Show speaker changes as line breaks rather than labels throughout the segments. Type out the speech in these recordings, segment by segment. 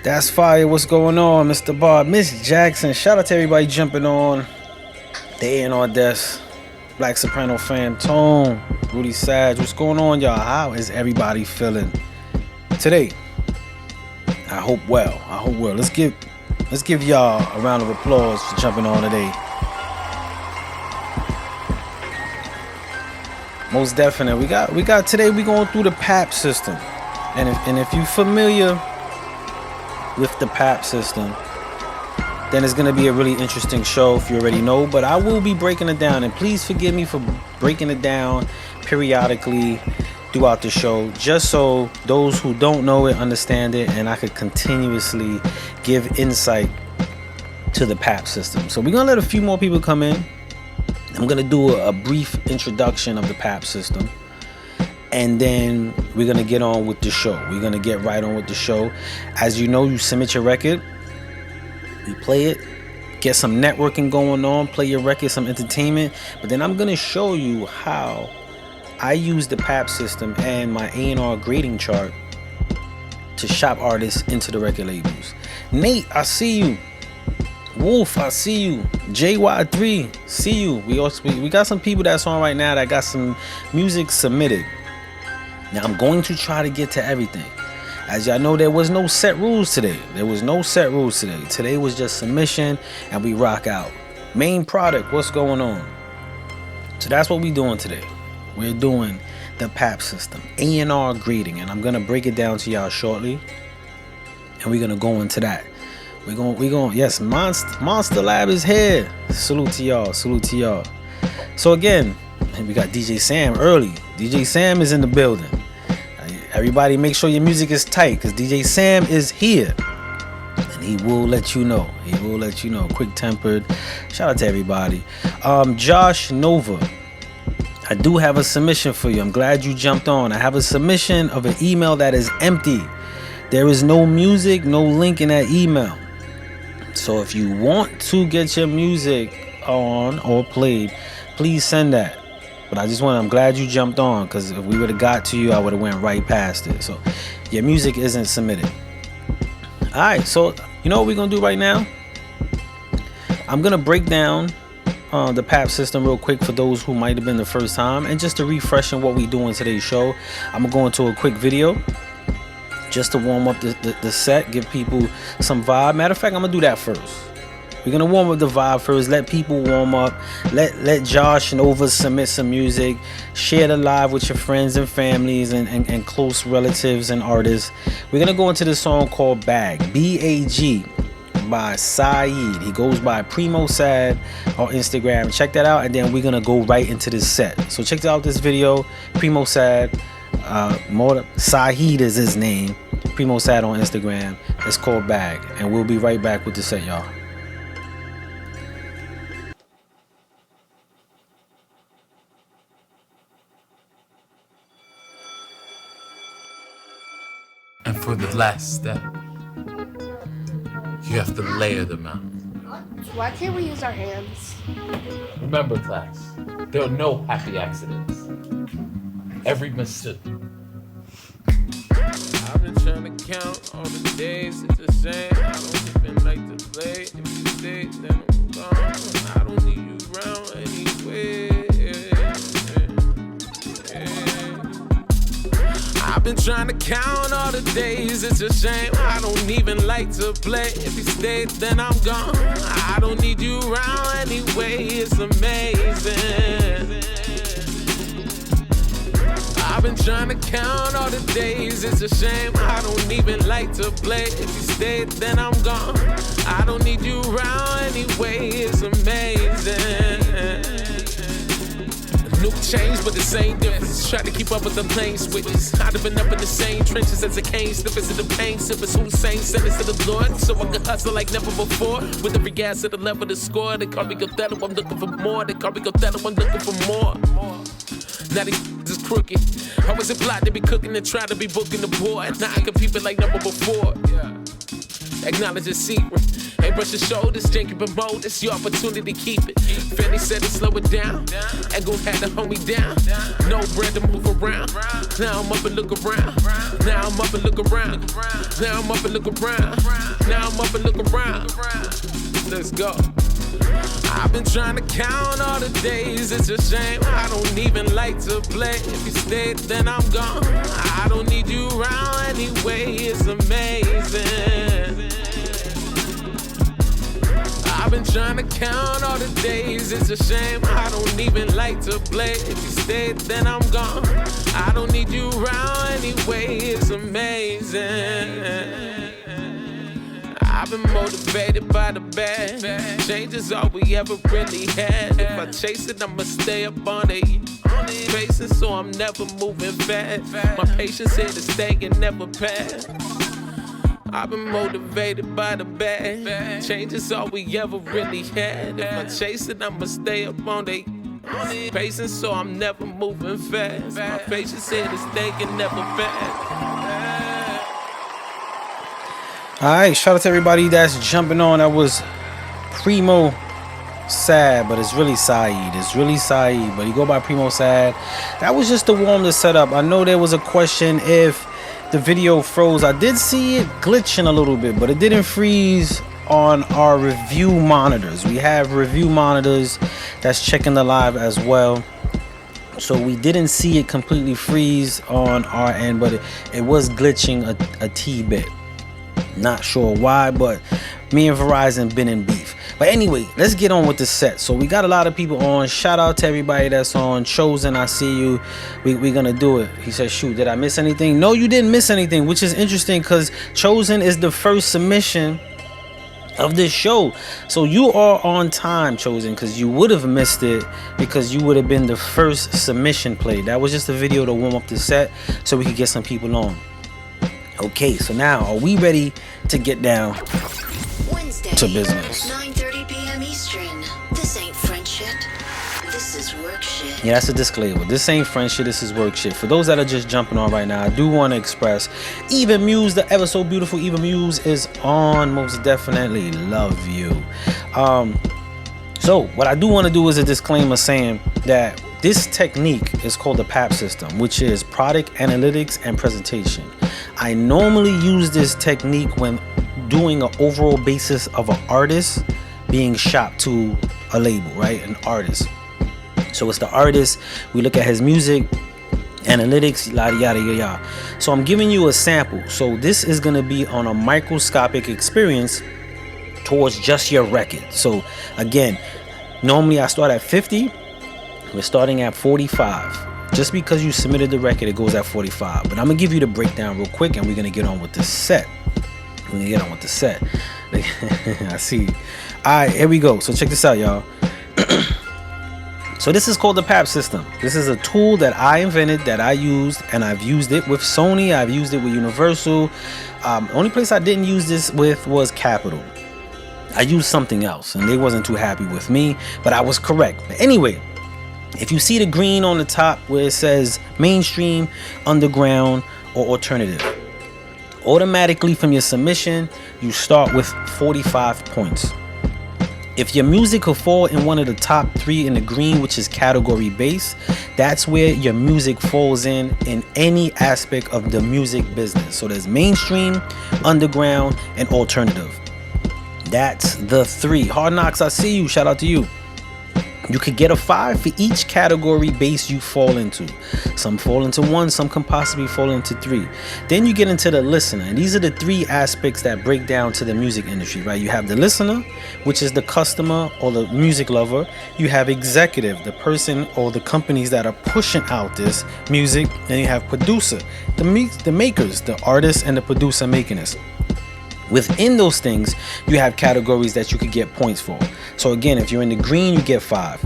That's fire. What's going on, Mr. Bob? Miss Jackson. Shout out to everybody jumping on the A&R desk. Black Soprano Fam Tone. Rudy Sag. What's going on, y'all? How is everybody feeling today? I hope well. Let's give y'all a round of applause for jumping on today. Most definitely. We got today. We going through the PAP system, and if you're familiar with the PAP system, then it's going to be a really interesting show if you already know, but I will be breaking it down, and please forgive me for breaking it down periodically throughout the show, just so those who don't know it understand it, and I could continuously give insight to the PAP system. So we're going to let a few more people come in. I'm going to do a brief introduction of the PAP system, and then we're going to get on with the show. We're going to get right on with the show. As you know, you submit your record, we play it, get some networking going on, play your record, some entertainment. But then I'm going to show you how I use the PAP system and my A&R grading chart to shop artists into the record labels. Nate, I see you. Wolf, I see you. JY3, see you. We got some people that's on right now that got some music submitted. Now I'm going to try to get to everything. As y'all know, there was no set rules today. Today was just submission, and we rock out. Main product, what's going on? So that's what we're doing today. We're doing the PAP system, A&R grading, and I'm gonna break it down to y'all shortly, and we're gonna go into that. We're going. Yes, Monster Lab is here. Salute to y'all. So again, we got DJ Sam early. DJ Sam is in the building. Everybody make sure your music is tight, because DJ Sam is here. And he will let you know. Quick-tempered. Shout out to everybody. Josh Nova. I do have a submission for you. I'm glad you jumped on. I have a submission of an email that is empty. There is no music, no link in that email. So if you want to get your music on or played, please send that. But I'm glad you jumped on, because if we would have got to you, I would have went right past it. So your music isn't submitted. All right, so you know what we're going to do right now? I'm going to break down the PAP system real quick for those who might have been the first time. And just to refresh on what we do in today's show, I'm going to go into a quick video just to warm up the set, give people some vibe. Matter of fact, I'm going to do that first. We're going to warm up the vibe first, let people warm up, let Josh and Nova submit some music, share the live with your friends and families and close relatives and artists. We're going to go into this song called Bag, B-A-G, by Saeed. He goes by Primo Sad on Instagram. Check that out, and then we're going to go right into this set. So check out this video, Primo Sad, Saeed is his name, Primo Sad on Instagram. It's called Bag, and we'll be right back with the set, y'all.
And for the last step, you have to layer them out.
Why can't we use our hands?
Remember, class, there are no happy accidents. Every mistake. I've been trying to count all the days, it's the same. I don't even like to play. If you stay, then I'm gone. I don't need you around anyway. I've been trying to count all the days, it's a shame. I don't even like to play. If you stay, then I'm gone. I don't need you around anyway, it's amazing. I've been trying to count all the days, it's a shame. I don't even like to play. If you stay, then I'm gone. I don't need you around anyway, it's amazing. New change, but the same difference. Try to keep up with the plane switches. I'd have been up in the same trenches as a cane snippers and the pain sippers. Hussein sent us to the Lord, so I could hustle like never before. With every gas at the level to score. They call me Othello, I'm looking for more. They call me Othello, I'm looking for more. Now these is crooked. I was a plot to be cooking and try to be booking the board. Now I can peep it like never before. Acknowledge the secret. Hey, brush your shoulders, drink it, promote. It's your opportunity to keep it. Fanny said to slow it down. And go had to hold me down. No bread to move around. Now I'm up and look around. Now I'm up and look around. Now I'm up and look around. Now I'm up and look around. Let's go. I've been trying to count all the days. It's a shame I don't even like to play. If you stay, then I'm gone. I don't need you around anyway. It's amazing. I've been trying to count all the days. It's a shame I don't even like to play. If you stay, then I'm gone. I don't need you around anyway. It's amazing. I've been motivated by the bad. Change is all we ever really had. If I chase it, I'ma stay up on it. Pacing, so I'm never moving fast. My patience here to stay and never pass. I've been motivated by the bad. Change is all we ever really had. If I chase it, I'ma stay up on it. Pacing, so I'm never moving fast. My patience here to stay and never pass.
Alright, shout out to everybody that's jumping on. That was Primo Sad, but it's really Saeed. It's really Saeed, but he go by Primo Sad. That was just to warm the setup. I know there was a question if the video froze. I did see it glitching a little bit, but it didn't freeze on our review monitors. We have review monitors that's checking the live as well. So we didn't see it completely freeze on our end, but it was glitching a T-bit. Not sure why, but me and Verizon been in beef. But anyway, let's get on with the set. So we got a lot of people on. Shout out to everybody that's on. Chosen, I see you. We're gonna do it. He said, shoot, did I miss anything? No, you didn't miss anything, which is interesting because Chosen is the first submission of this show. So you are on time, Chosen, because you would have missed it because you would have been the first submission played. That was just a video to warm up the set so we could get some people on. Okay, so now are we ready to get down
Wednesday
to business?
9:30 p.m. Eastern. This ain't friend shit. This is work shit.
Yeah, that's a disclaimer. This ain't friend shit, this is work shit. For those that are just jumping on right now, I do want to express Even Muse, the ever so beautiful Even Muse is on. Most definitely love you. So what I do want to do is a disclaimer saying that this technique is called the PAP system, which is product analytics and presentation. I normally use this technique when doing an overall basis of an artist being shopped to a label, right? An artist. So it's the artist. We look at his music, analytics, yada yada yada. So I'm giving you a sample. So this is gonna be on a microscopic experience towards just your record. So again, normally I start at 50. We're starting at 45. Just because you submitted the record, it goes at 45. But I'm gonna give you the breakdown real quick, and we're gonna get on with the set. I see. All right, here we go. So check this out, y'all. So this is called the PAP system. This is a tool that I invented, that I used, and I've used it with Sony. I've used it with Universal. Only place I didn't use this with was Capitol. I used something else, and they wasn't too happy with me, but I was correct. But anyway, if you see the green on the top where it says mainstream, underground, or alternative, automatically from your submission, you start with 45 points. If your music could fall in one of the top 3 in the green, which is category based, that's where your music falls in any aspect of the music business. So there's mainstream, underground, and alternative. That's the 3. Hard Knocks, I see you. Shout out to you. You could get a 5 for each category base you fall into. Some fall into 1, some can possibly fall into 3. Then you get into the listener, and these are the 3 aspects that break down to the music industry, right? You have the listener, which is the customer or the music lover. You have executive, the person or the companies that are pushing out this music. Then you have producer, the makers, the artist and the producer making this. Within those things, you have categories that you could get points for. So again, if you're in the green, you get 5.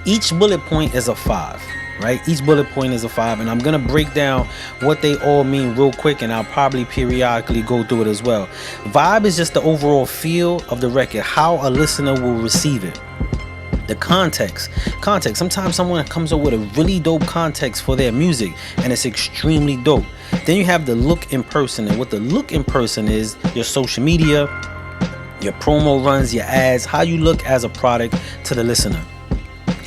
Each bullet point is a 5, right? Each bullet point is a 5, and I'm gonna break down what they all mean real quick, and I'll probably periodically go through it as well. Vibe is just the overall feel of the record, how a listener will receive it. The context. Sometimes someone comes up with a really dope context for their music, and it's extremely dope. Then you have the look in person, and what the look in person is your social media, your promo runs, your ads, how you look as a product to the listener.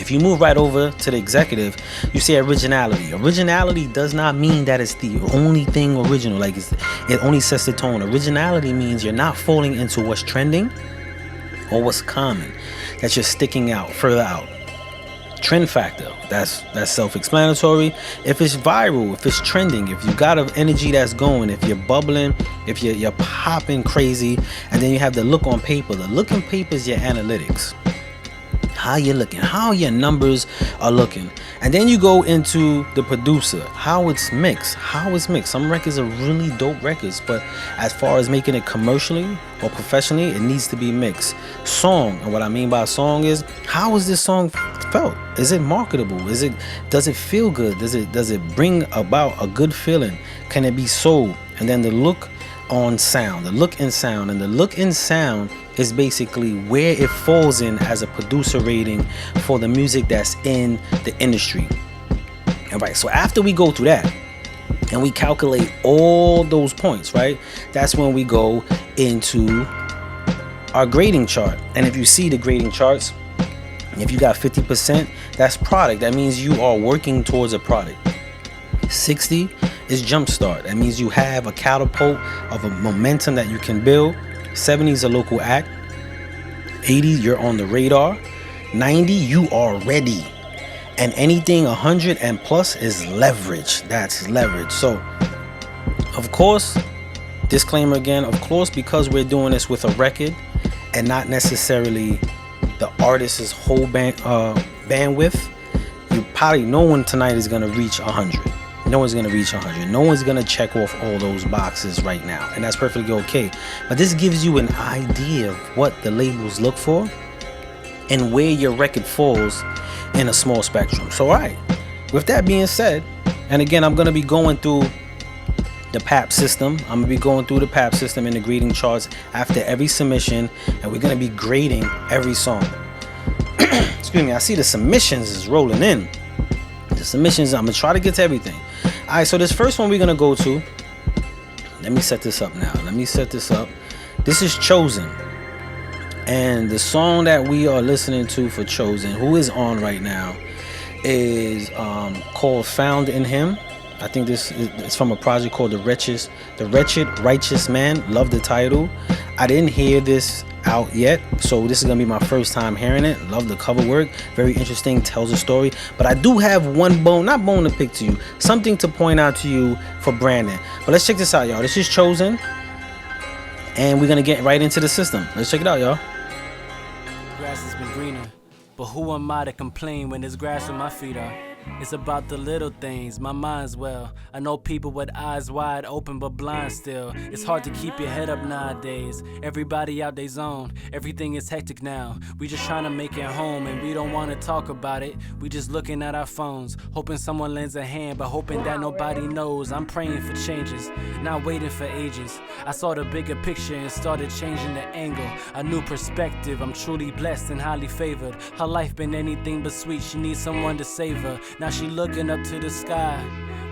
If you move right over to the executive, you see originality. Originality does not mean that it's the only thing original. Like it only sets the tone. Originality means you're not falling into what's trending or what's common. That you're sticking out, further out. Trend factor, that's self-explanatory. If it's viral, if it's trending, if you got an energy that's going, if you're bubbling, if you're popping crazy, and then you have the look on paper. The look on paper is your analytics. How you're looking, how your numbers are looking. And then you go into the producer, how it's mixed. Some records are really dope records, but as far as making it commercially or professionally, it needs to be mixed. Song, and what I mean by song is, how is this song felt? Is it marketable? Does it feel good? Does it bring about a good feeling? Can it be sold? And then the look on sound, the look and sound, and the look and sound is basically where it falls in as a producer rating for the music that's in the industry. All right, so after we go through that and we calculate all those points, right, that's when we go into our grading chart. And if you see the grading charts, if you got 50%, that's product. That means you are working towards a product. 60 is jumpstart. That means you have a catapult of a momentum that you can build. 70 is a local act. 80, you're on the radar. 90, you are ready. And anything 100 and plus is leverage. That's leverage. So, of course, disclaimer again, of course, because we're doing this with a record and not necessarily the artist's whole bandwidth, no one tonight is going to reach 100. No one's going to reach 100. No one's going to check off all those boxes right now. And that's perfectly okay. But this gives you an idea of what the labels look for and where your record falls in a small spectrum. So, all right. With that being said, and again, I'm going to be going through the PAP system. I'm going to be going through the PAP system in the grading charts after every submission. And we're going to be grading every song. Excuse me. I see the submissions is rolling in. The submissions, I'm going to try to get to everything. All right, so this first one we're going to go to. Let me set this up now. This is Chosen. And the song that we are listening to for Chosen, who is on right now, is called Found in Him. I think this is from a project called The Wretched Righteous Man. Love the title. I didn't hear this out yet, so this is gonna be my first time hearing it. Love the cover work, very interesting, tells a story. But I do have one not bone to pick to you, something to point out to you for Brandon. But let's check this out, y'all. This is Chosen, and we're gonna get right into the system. Let's check it out, y'all.
Grass has been greener, but who am I to complain when there's grass where my feet are? It's about the little things, my mind's well. I know people with eyes wide open but blind still. It's hard to keep your head up nowadays. Everybody out they zone, everything is hectic now. We just trying to make it home and we don't want to talk about it. We just looking at our phones, hoping someone lends a hand, but hoping that nobody knows. I'm praying for changes, not waiting for ages. I saw the bigger picture and started changing the angle. A new perspective, I'm truly blessed and highly favored. Her life been anything but sweet, she needs someone to save her. Now she looking up to the sky,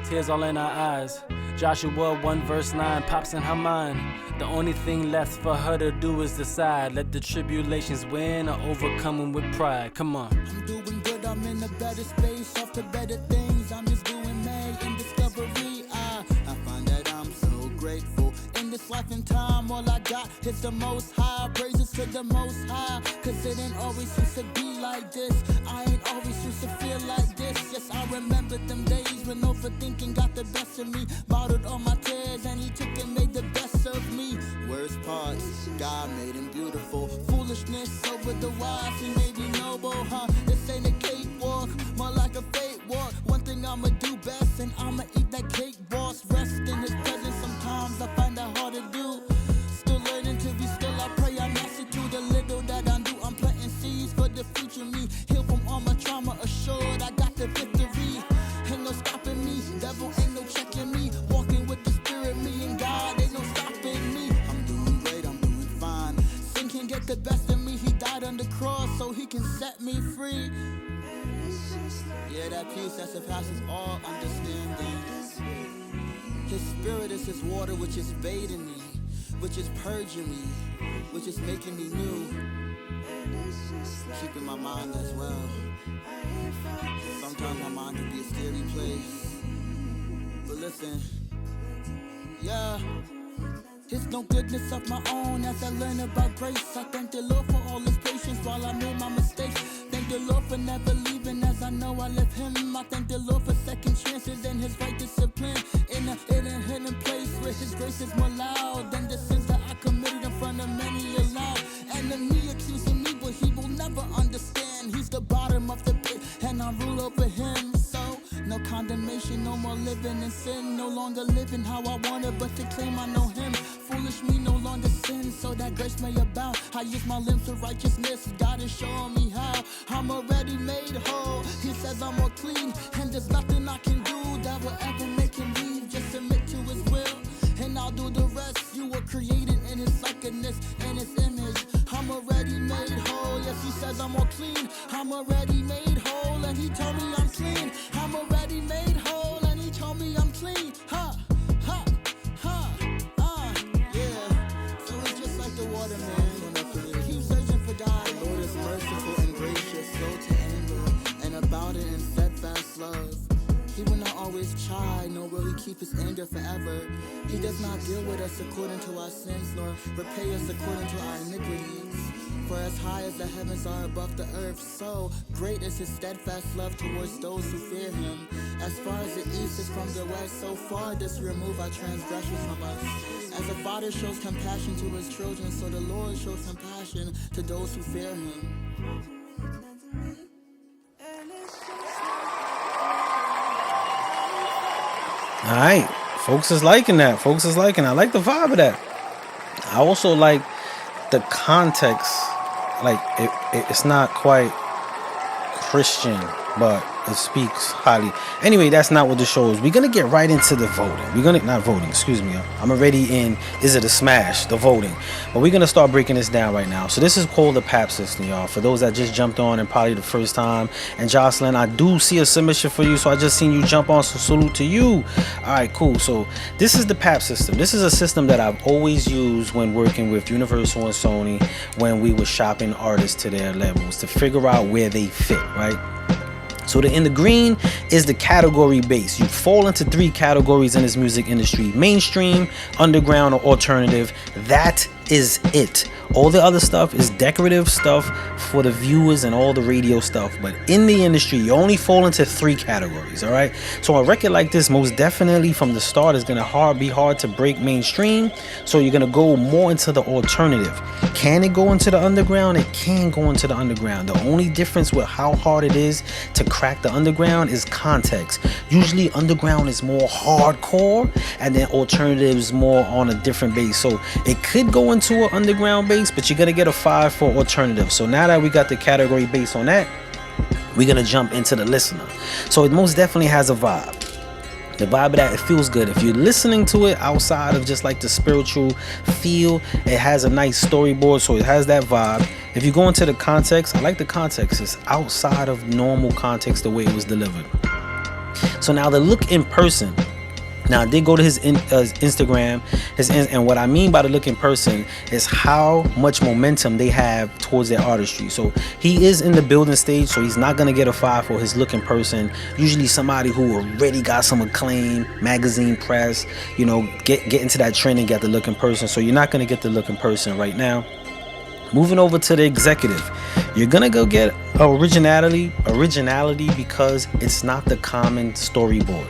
tears all in her eyes. Joshua 1 verse 9 pops in her mind. The only thing left for her to do is decide. Let the tribulations win or overcome them with pride. Come on.
I'm doing good, I'm in a better space. Off to better things, I'm just doing mad in discovery. I find that I'm so grateful. In this life and time, all I got is the most high. Praises to the most high, cause it ain't always used to be like this. I ain't always used to feel like this. Yes, I remember them days when overthinking got the best of me. Bottled all my tears and he took and made the best of me. Worst parts, God made him beautiful. Foolishness over the wise, he made me noble, huh? This ain't a cakewalk, more like a fate walk. One thing I'ma do best and I'ma eat that cake, boss. Rest in his presence, sometimes I find that hard to do. Still learning to be still, I pray I master through the little that I do. I'm planting seeds for the future me. Heal from all my trauma, assured I got the victory. Ain't no stopping me, devil ain't no checking me. Walking with the spirit, me and God, ain't no stopping me. I'm doing great, I'm doing fine. Sin can't get the best of me, he died on the cross so he can set me free. Yeah, that peace that surpasses all understanding. His spirit is his water which is bathing me, which is purging me, which is making me new. Keeping my mind as well. Sometimes my mind can be a scary place. But listen, yeah. It's no goodness of my own as I learn about grace. I thank the Lord for all his patience while I made my mistakes. Thank the Lord for never leaving as I know I left him. I thank the Lord for second chances and his right discipline. In a hidden place where his grace is more loud than the sins that I committed in front of many aloud. Enemy accusing me, but he will never understand. He's the bottom of the pit and I rule over him. So no condemnation, no more living in sin. No longer living how I wanted, but to claim I know him. Foolish me no longer sin, so that grace may abound. I use my limbs for righteousness. God is showing me how. I'm already made whole. He says I'm more clean, and there's nothing I can do that will ever make him leave. Just submit to his will, and I'll do the rest. You were created in his likeness and his image. I'm already made whole. Yes, he says I'm more clean. I'm already made whole, and he told me I'm clean. I'm already made whole, and he told me I'm clean. Ha, ha, ha, yeah. So it's just like the water, man. Keep searching for God. The Lord is merciful and gracious, slow to anger, and abounding in steadfast love. He will not always chide, nor will he keep his anger forever. He does not deal with us according to our sins, nor repay us according to our iniquities. For as high as the heavens are above the earth, so great is his steadfast love towards those who fear him. As far as the east is from the west, so far does he remove our transgressions from us. As a father shows compassion to his children, so the Lord shows compassion to those who fear him.
All right, folks is liking that. Folks is liking. I like the vibe of that. I also like the context. Like it's not quite Christian, but it speaks highly. Anyway, that's not what the show is. We're gonna get right into the voting. We're gonna not voting. Excuse me. I'm already in. Is it a smash? The voting. But we're gonna start breaking this down right now. So this is called the PAP system, y'all. For those that just jumped on and probably the first time. And Jocelyn, I do see a submission for you, so I just seen you jump on. So salute to you. All right, cool. So this is the PAP system. This is a system that I've always used when working with Universal and Sony when we were shopping artists to their levels to figure out where they fit, right? So in the green is the category base. You fall into 3 categories in this music industry: mainstream, underground, or alternative. That is it. All the other stuff is decorative stuff for the viewers and all the radio stuff. But in the industry, you only fall into 3 categories, all right? So a record like this, most definitely from the start, is going to be hard to break mainstream. So you're going to go more into the alternative. Can it go into the underground? It can go into the underground. The only difference with how hard it is to crack the underground is context. Usually underground is more hardcore, and then alternative is more on a different base. So it could go into an underground base, but you're gonna get a 5 for alternative. So now that we got the category base on that, we're gonna jump into the listener. So it most definitely has a vibe. The vibe of that, it feels good. If you're listening to it outside of just like the spiritual feel, it has a nice storyboard, so it has that vibe. If you go into the context, I like the context. It's outside of normal context the way it was delivered. So now the look in person. Now I did go to his Instagram, and what I mean by the look in person is how much momentum they have towards their artistry. So he is in the building stage, so he's not gonna get a 5 for his look in person. Usually somebody who already got some acclaim, magazine press, you know, get into that trend and get the look in person. So you're not gonna get the look in person right now. Moving over to the executive, you're gonna go get originality because it's not the common storyboard.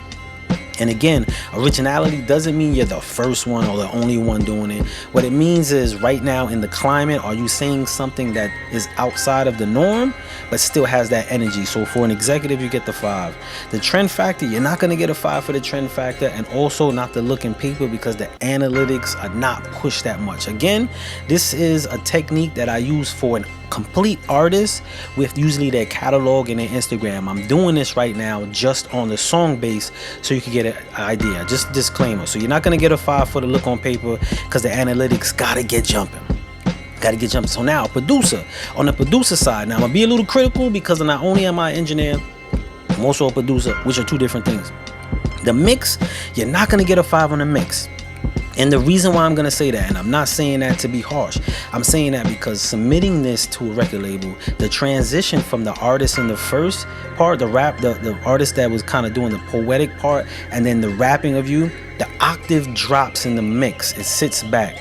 And again, originality doesn't mean you're the first one or the only one doing it. What it means is right now in the climate, are you saying something that is outside of the norm but still has that energy? So for an executive, you get the 5. The trend factor, you're not going to get a 5 for the trend factor, and also not the look and paper because the analytics are not pushed that much. Again, this is a technique that I use for an complete artist with usually their catalog and their Instagram. I'm doing this right now just on the song base so you can get an idea. Just disclaimer. So you're not going to get a 5 for the look on paper because the analytics gotta get jumping. So now producer, on the producer side, now I'm gonna be a little critical because not only am I an engineer, I'm also a producer, which are 2 different things. The mix, you're not gonna get a 5 on the mix. And the reason why I'm going to say that, and I'm not saying that to be harsh, I'm saying that because submitting this to a record label, the transition from the artist in the first part, the rap, the artist that was kind of doing the poetic part, and then the rapping of you, the octave drops in the mix. It sits back.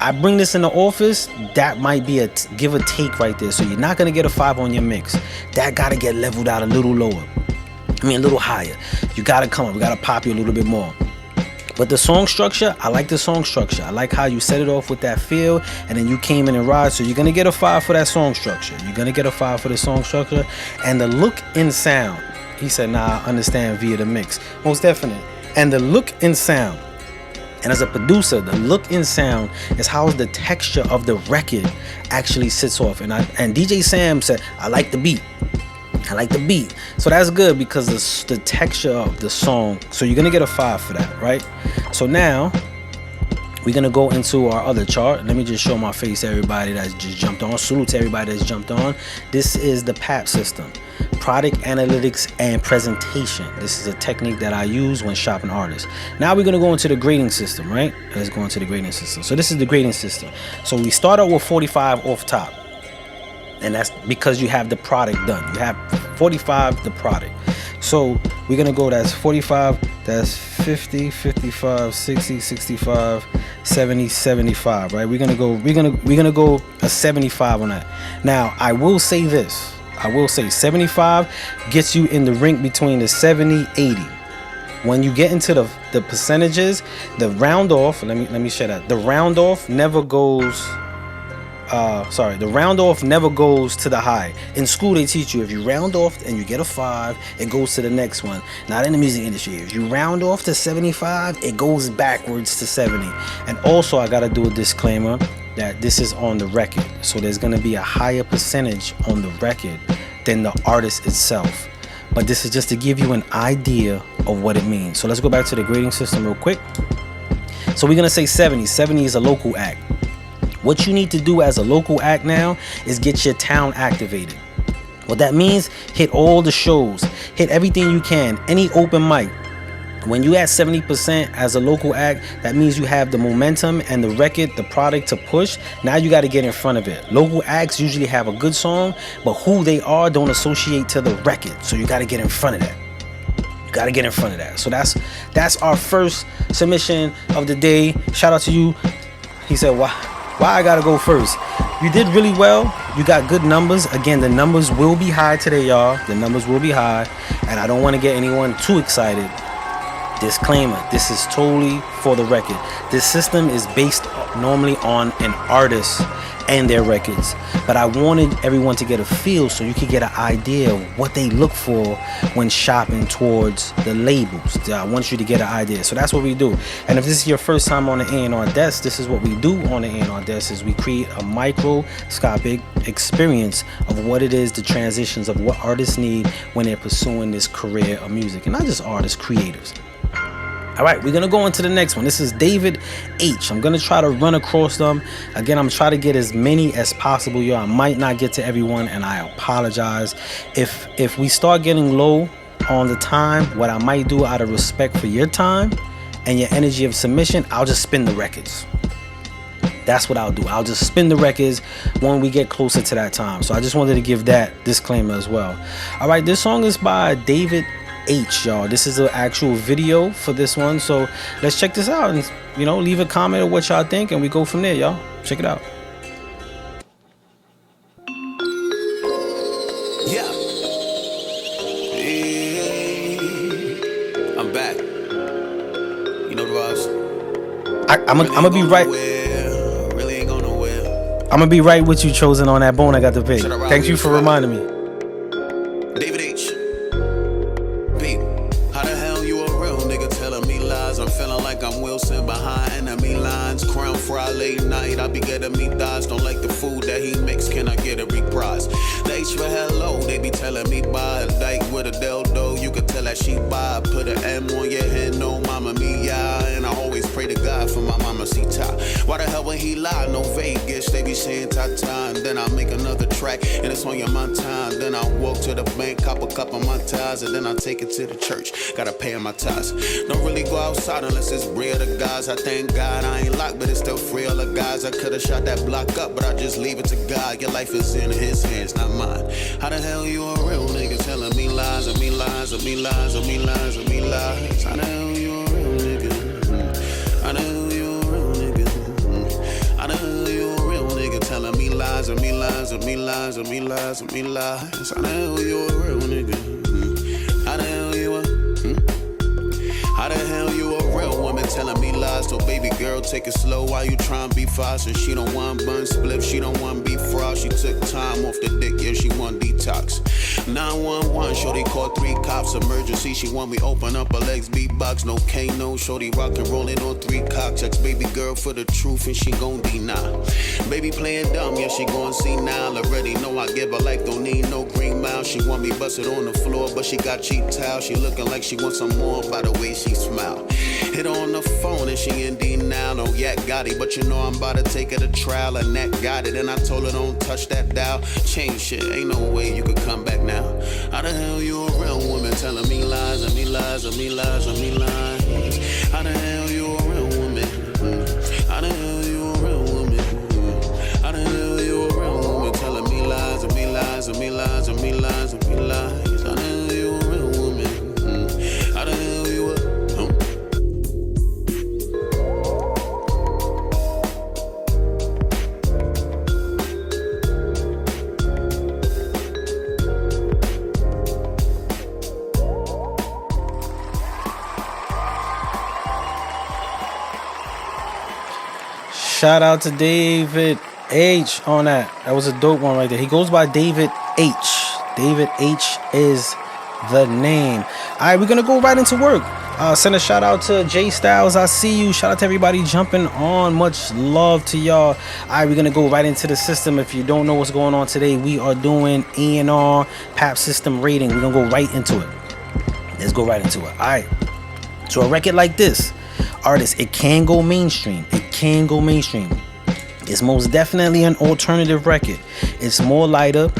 I bring this in the office, that might be a give or take right there. So you're not going to get a 5 on your mix. That got to get leveled out a little lower. I mean, a little higher. You got to come up. We got to pop you a little bit more. But the song structure, I like the song structure. I like how you set it off with that feel, and then you came in and ride. So you're going to get a 5 for that song structure. You're going to get a 5 for the song structure. And the look and sound, he said, nah, I understand via the mix. Most definite. And the look and sound. And as a producer, the look and sound is how the texture of the record actually sits off. And DJ Sam said, I like the beat. I like the beat. So that's good because the texture of the song. So you're going to get a 5 for that, right? So now we're going to go into our other chart. Let me just show my face to everybody that's just jumped on. Salute to everybody that's jumped on. This is the PAP system. Product Analytics and Presentation. This is a technique that I use when shopping artists. Now we're going to go into the grading system, right? Let's go into the grading system. So this is the grading system. So we start out with 45 off top. And that's because you have the product done. You have 45, the product. So we're going to go, that's 45, that's 50, 55, 60, 65, 70, 75, right? We're going to go a 75 on that. Now, I will say this. I will say 75 gets you in the rank between the 70, 80. When you get into the percentages, the round off, let me share that. The round off never goes the round off never goes to the high. In school they teach you if you round off and you get a 5, it goes to the next one. Not in the music industry. If you round off to 75, it goes backwards to 70. And also I gotta do a disclaimer that this is on the record, so there's going to be a higher percentage on the record than the artist itself. But this is just to give you an idea of what it means. So let's go back to the grading system real quick. So we're going to say 70. 70 is a local act. What you need to do as a local act now is get your town activated. What that means, hit all the shows, hit everything you can, any open mic. When you at 70% as a local act, that means you have the momentum and the record, the product to push. Now you got to get in front of it. Local acts usually have a good song, but who they are don't associate to the record. So you got to get in front of that. You got to get in front of that. So that's our first submission of the day. Shout out to you. He said, why I got to go first? You did really well. You got good numbers. Again, the numbers will be high today, y'all. The numbers will be high. And I don't want to get anyone too excited. Disclaimer, this is totally for the record. This system is based normally on an artist and their records, but I wanted everyone to get a feel so you could get an idea of what they look for when shopping towards the labels. I want you to get an idea. So that's what we do. And if this is your first time on the A&R desk, this is what we do on the A&R desk is we create a microscopic experience of what it is, the transitions of what artists need when they're pursuing this career of music. And not just artists, creators. All right, we're going to go into the next one. This is David H. I'm going to try to run across them. Again, I'm trying to get as many as possible. Yo, I might not get to everyone, and I apologize. If we start getting low on the time, what I might do out of respect for your time and your energy of submission, I'll just spin the records. That's what I'll do. I'll just spin the records when we get closer to that time. So I just wanted to give that disclaimer as well. All right, this song is by David H, y'all. This is the actual video for this one, so let's check this out and leave a comment of what y'all think, and we go from there, y'all. Check it out.
Yeah. Hey, I'm back. You know the vibes.
I'm gonna be right.
Really ain't going nowhere.
I'm gonna be right with you, Chosen, on that bone I got to pick. Thank you for reminding me.
David H. How the hell you a real nigga telling me lies? I'm feeling like I'm Wilson behind enemy lines. Crown fry late night, I be getting me thighs. Don't like the food that he makes, can I get a reprise? The H for hello, they be telling me bye. Like with a dildo, you can tell that she buy. Put an M on your head, no mama mia. And I always pray to God for my mama Sita. Why the hell would he lie? No Vegas, they be saying ta-ta, and then I make another track, and it's on your mind time. Then I walk to the bank, cop a cup of my ties, and then I take it to the church. Gotta pay my ties. Don't really go outside unless it's real to guys. I thank God I ain't locked, but it's still free all the guys. I could've shot that block up, but I just leave it to God. Your life is in his hands, not mine. How the hell you a real nigga telling me lies, and me lies, and me lies, and me lies, and me lies? How the hell you a real nigga? How the hell you a real nigga? How the hell you a real nigga telling me lies, and me lies, and me lies, and me lies, and me lies? How the hell you a real nigga? How the hell you a? How the hell you a real woman telling me lies? So baby girl, take it slow while you trying to be fast. And she don't want bun split, she don't want beef fry. She took time off the dick, yeah, she want detox. 911, shorty called 3 cops, emergency. She want me open up her legs, beatbox, no cane, no shorty rockin' rollin' on 3 cocks. Ex baby girl for the truth and she gon' deny. Baby playing dumb, yeah, she gon' see now. Already know I give her life, don't need no green mile. She want me busted on the floor, but she got cheap towels. She looking like she wants some more by the way she smile. Hit her on the phone and she in denial. No yak got it, but you know I'm about to take her to trial. And that got it, and I told her don't touch that dial. Change shit, ain't no way you could come back now. How the hell you a real woman telling me lies, and me lies, and me lies, and me lies? How the hell you a real woman? How the hell you a real woman? How the hell you a real woman telling me lies, and me lies, and me lies, and me lies, and me lies? How the hell you a real woman? How the hell you a?
Shout out to David H on that. That was a dope one right there. He goes by David H. David H is the name. All right, we're gonna go right into work. Send a shout out to Jay Styles. I see you. Shout out to everybody jumping on. Much love to y'all. All right, we're gonna go right into the system. If you don't know what's going on today, we are doing A&R PAP system rating. We're gonna go right into it. Let's go right into it. All right. So a record like this, artist, it can go mainstream. It can go mainstream. It's most definitely an alternative record. It's more lighter.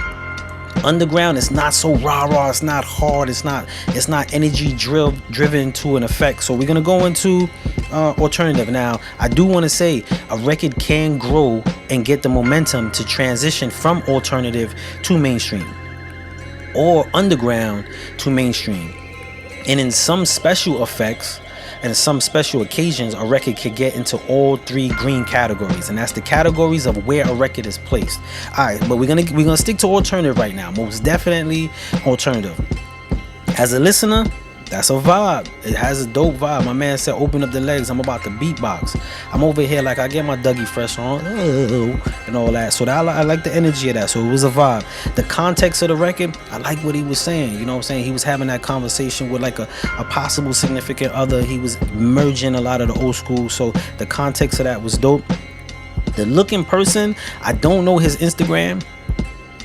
Underground, it's not so rah-rah, it's not hard, it's not energy driven to an effect. So we're gonna go into alternative. Now I do want to say a record can grow and get the momentum to transition from alternative to mainstream, or underground to mainstream. And in some special effects and some special occasions, a record could get into all 3 green categories, and that's the categories of where a record is placed. All right, but we're gonna stick to alternative right now. Most definitely alternative. As a listener, that's a vibe. It has a dope vibe. My man said, "Open up the legs." I'm about to beatbox. I'm over here like I get my Dougie Fresh on and all that. So I like the energy of that. So it was a vibe. The context of the record, I like what he was saying. You know what I'm saying? He was having that conversation with like a possible significant other. He was merging a lot of the old school. So the context of that was dope. The look in person, I don't know his Instagram,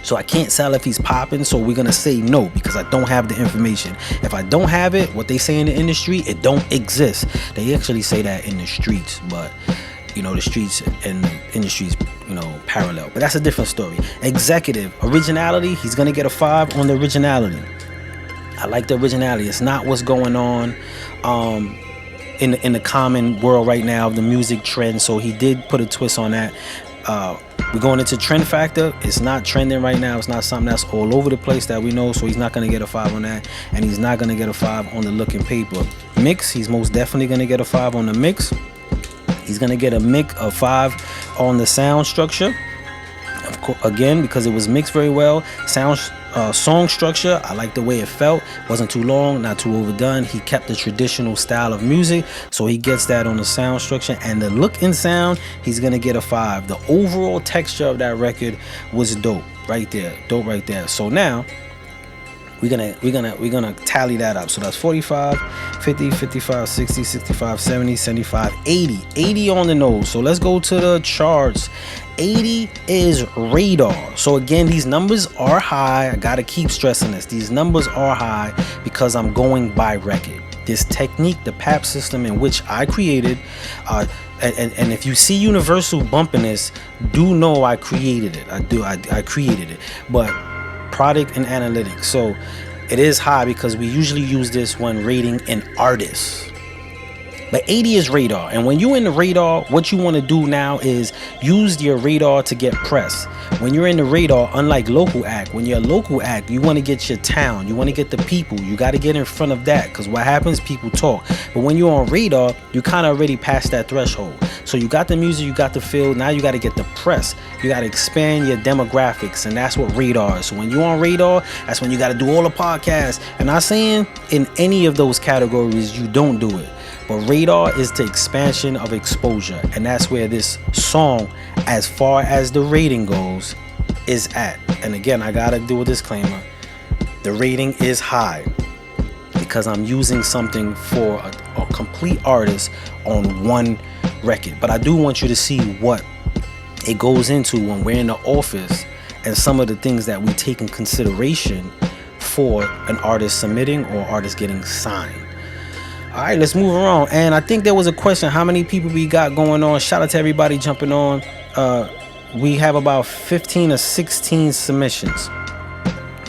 so I can't tell if he's popping. So we're gonna say no because I don't have the information. If I don't have it, what they say in the industry, it don't exist. They actually say that in the streets, but you know, the streets and the industries, you know, parallel. But that's a different story. Executive originality, he's gonna get a 5 on the originality. I like the originality. It's not what's going on in the common world right now, the music trend. So he did put a twist on that. We're going into trend factor. It's not trending right now. It's not something that's all over the place that we know. So he's not going to get a 5 on that. And he's not going to get a 5 on the look and paper. Mix, he's most definitely going to get a 5 on the mix. He's going to get a 5 on the sound structure. Of course, again, because it was mixed very well. Song structure, I like the way it felt. Wasn't too long, not too overdone. He kept the traditional style of music, so he gets that on the sound structure. And the look and sound, he's gonna get a 5. The overall texture of that record was dope right there. Dope right there. So now we're gonna tally that up. So that's 45, 50, 55, 60, 65, 70, 75, 80. 80 on the nose. So let's go to the charts. 80 is Radar. So again, these numbers are high. I gotta keep stressing this. These numbers are high because I'm going by record. this technique, the PAP system, in which I created. And if you see Universal bumping this, do know I created it. I created it. But product and analytics. So it is high because we usually use this when rating an artist. But 80 is radar, and when you're in the radar, what you want to do now is use your radar to get press. When you're in the radar, unlike local act, when you're a local act, you want to get your town, you want to get the people, you got to get in front of that, because what happens, people talk. But when you're on radar, you kind of already passed that threshold. So you got the music, you got the feel, now you got to get the press, you got to expand your demographics, and that's what radar is. So when you're on radar, that's when you got to do all the podcasts. And I'm saying in any of those categories you don't do it. But radar is the expansion of exposure, and that's where this song, as far as the rating goes, is at. And again, I gotta do a disclaimer. The rating is high because I'm using something for a complete artist on one record. But I do want you to see what it goes into when we're in the office and some of the things that we take in consideration for an artist submitting or artist getting signed. All right, let's move around. And I think there was a question, how many people we got going on? Shout out to everybody jumping on. We have about 15 or 16 submissions.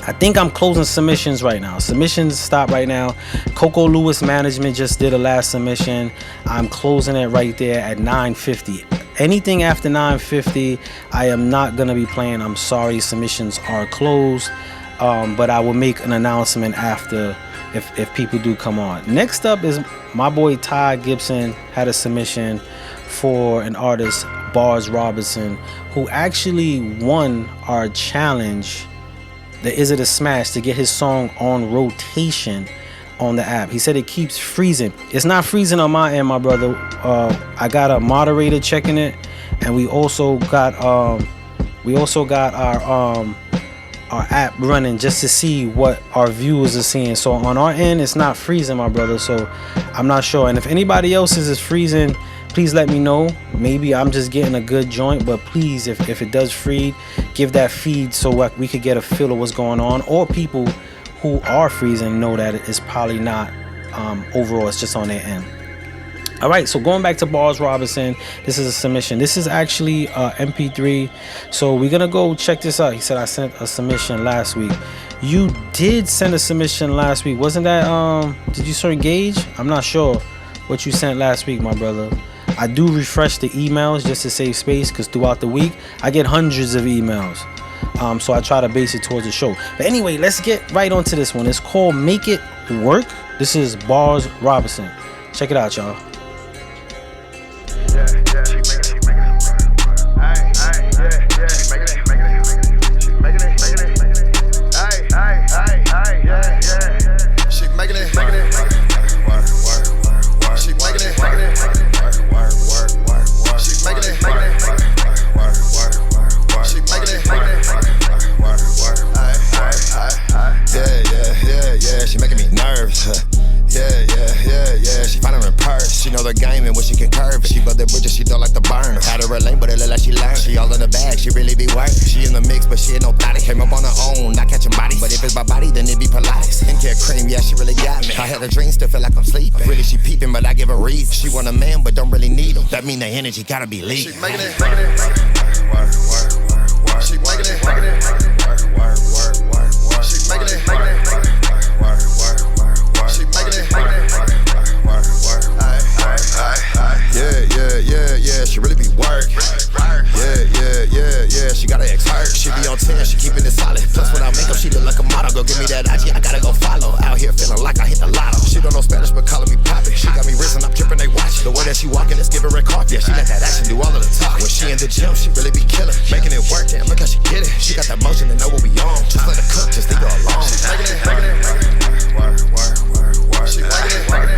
I think I'm closing submissions right now. Submissions stop right now. Coco Lewis Management just did a last submission. I'm closing it right there at 9:50. Anything after 9:50, I am not going to be playing. I'm sorry, submissions are closed. But I will make an announcement after if people do come on. Next up is my boy Ty Gibson had a submission for an artist, Bars Robinson, who actually won our challenge, the Is It a Smash, to get his song on rotation on the app. He said it keeps freezing. It's not freezing on my end, my brother. I got a moderator checking it, and we also got our app running just to see what our viewers are seeing. So on our end, it's not freezing, my brother. So I'm not sure. And if anybody else's is freezing, please let me know. Maybe I'm just getting a good joint, but please, if it does freeze, give that feed so we could get a feel of what's going on. Or people who are freezing know that it's probably not overall, it's just on their end. All right, so going back to Bars Robinson, this is a submission. This is actually MP3. So we're gonna go check this out. He said I sent a submission last week. You did send a submission last week, wasn't that? Did you Sir Gage? I'm not sure what you sent last week, my brother. I do refresh the emails just to save space, because throughout the week I get hundreds of emails. So I try to base it towards the show. But anyway, let's get right onto this one. It's called Make It Work. This is Bars Robinson. Check it out, y'all.
She making me nervous. Yeah. She finding her purse. She know the game and what she can curve. She built the bridges, she don't like the burn. Out of her lane, but it look like she learned. She all in the bag, she really be work. She in the mix, but she ain't no body. Came up on her own, not catching bodies. But if it's my body, then it be Pilates. Skincare cream, yeah, she really got me. I had a dream, still feel like I'm sleeping. Really, she peeping, but I give her reason. She want a man, but don't really need him. That mean the energy gotta be leaking. She making it. She making it. She making it. Yeah, she really be work. Yeah, she got her ex hurt. She be on 10, she keeping it solid. Plus without makeup, she look like a model. Go give me that IG, I gotta go follow. Out here feeling like I hit the lotto. She don't know Spanish, but calling me Poppy. She got me risen, I'm tripping, they watch. The way that she walking is giving red carpet. Yeah, she let that action do all of the talk. When she in the gym, she really be killing. Making it work, damn, look how she get it. She got that motion and know what we on. Just let her cook, just leave her alone. She's making it. She making it. She's making it.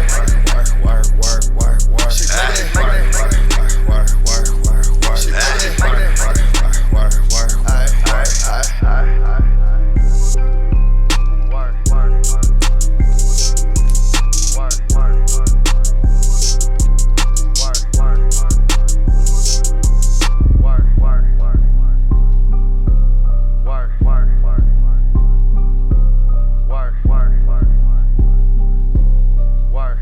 Work.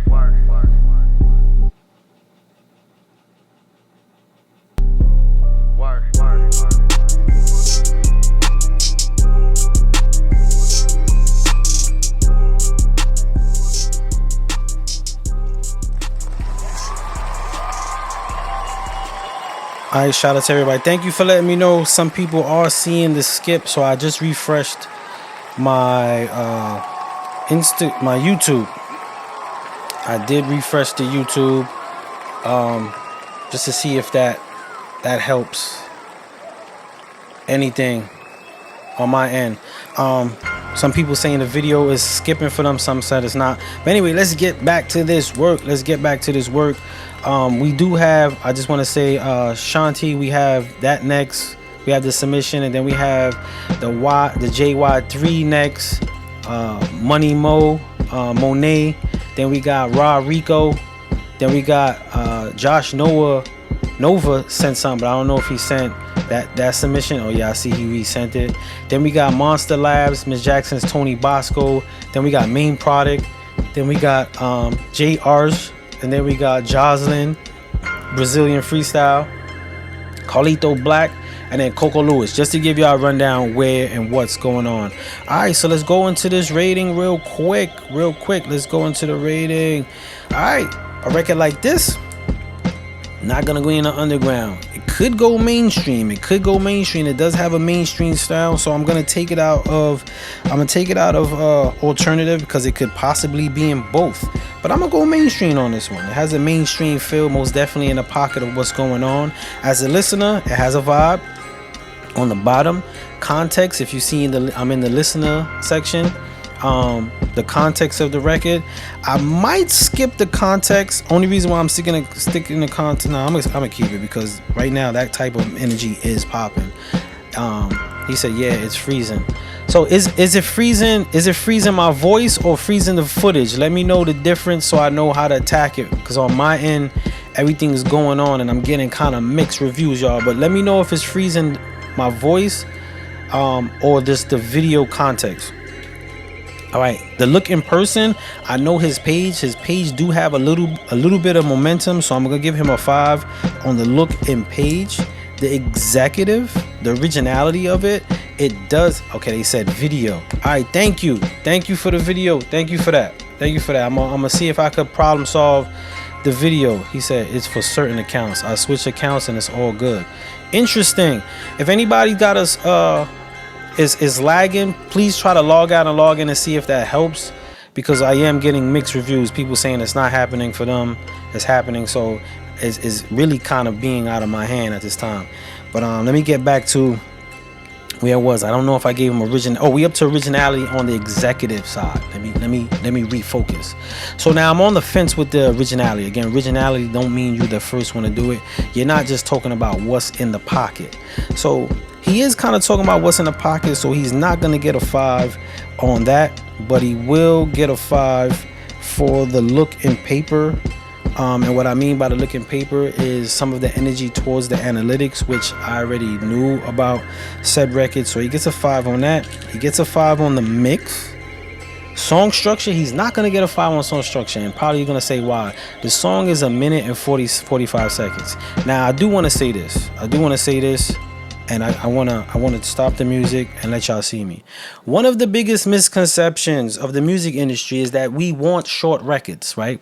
All right, shout out to everybody. Thank you for letting me know. Some people are seeing the skip, so I just refreshed my my YouTube. I did refresh the YouTube just to see if that helps anything on my end. Some people saying the video is skipping for them, some said it's not. But anyway, let's get back to this work. We do have, I just want to say, Shanti, we have that next. We have the submission, and then we have the JY3 next. Money Monet. Then we got Ra Rico. Then we got Josh Nova sent something, but I don't know if he sent that submission. Oh yeah, I see he resent it. Then we got Monster Labs, Miss Jackson's Tony Bosco. Then we got Main Product. Then we got J Arj. And then we got Jocelyn, Brazilian Freestyle, Carlito Black, and then Coco Lewis, just to give y'all a rundown where and what's going on. All right, so let's go into this rating real quick. Let's go into the rating. All right, a record like this, not gonna go in the underground. It could go mainstream. It does have a mainstream style, so I'm gonna take it out of alternative, because it could possibly be in both. But I'm gonna go mainstream on this one. It has a mainstream feel, most definitely in the pocket of what's going on. As a listener, it has a vibe. On the bottom, context. If you see I'm in the listener section. The context of the record, I might skip the context. Only reason why I'm sticking the content. No, I'm gonna keep it, because right now that type of energy is popping. He said, yeah, it's freezing. So is it freezing? Is it freezing my voice or freezing the footage? Let me know the difference so I know how to attack it. Because on my end, everything is going on and I'm getting kind of mixed reviews, y'all. But let me know if it's freezing my voice or just the video context. All right, the look in person, I know his page do have a little bit of momentum, so I'm gonna give him a 5 on the look in page. The executive, the originality of it does. Okay, they said video. All right, thank you for the video. Thank you for that. I'm gonna see if I could problem solve the video. He said it's for certain accounts. I switch accounts and it's all good. Interesting. If anybody got us is lagging, please try to log out and log in and see if that helps, because I am getting mixed reviews. People saying it's not happening for them, it's happening. So it's really kind of being out of my hand at this time. But let me get back to where I was. I don't know if I gave him we up to originality on the executive side. Let me refocus. So now I'm on the fence with the originality. Again, originality don't mean you're the first one to do it. You're not just talking about what's in the pocket. So he is kind of talking about what's in the pocket, so he's not going to get a 5 on that, but he will get a 5 for the look in paper. And what I mean by the look in paper is some of the energy towards the analytics, which I already knew about said record. So he gets a 5 on that. He gets a 5 on the mix. Song structure, he's not going to get a 5 on song structure, and probably you're going to say why. The song is 1 minute and 45 seconds. Now, I do want to say this. And I want to stop the music and let y'all see me. One of the biggest misconceptions of the music industry is that we want short records, right?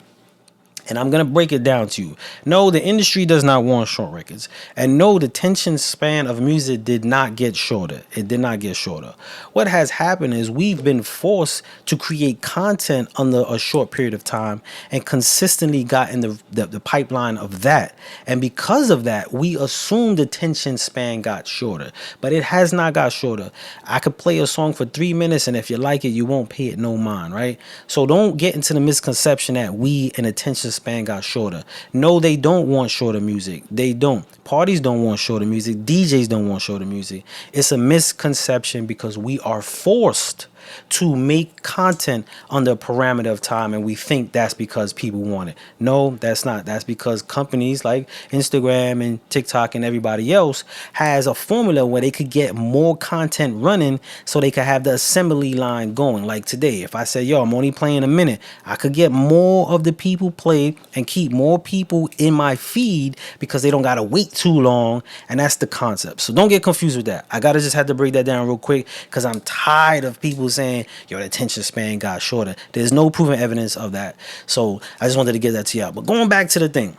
And I'm going to break it down to you. No, the industry does not want short records. And no, the attention span of music did not get shorter. It did not get shorter. What has happened is we've been forced to create content under a short period of time and consistently got in the pipeline of that. And because of that, we assume the attention span got shorter. But it has not got shorter. I could play a song for 3 minutes, and if you like it, you won't pay it no mind, right? So don't get into the misconception that we and attention span got shorter. No, they don't want shorter music. They don't. Parties don't want shorter music. DJs don't want shorter music. It's a misconception because we are forced to make content under a parameter of time, and we think that's because people want it. No, that's not. That's because companies like Instagram and TikTok and everybody else has a formula where they could get more content running so they could have the assembly line going. Like today, if I say, yo, I'm only playing a minute, I could get more of the people played and keep more people in my feed because they don't gotta wait too long, and that's the concept. So don't get confused with that. I gotta just have to break that down real quick because I'm tired of people saying, yo, the attention span got shorter. There's no proven evidence of that. So I just wanted to get that to y'all. But going back to the thing,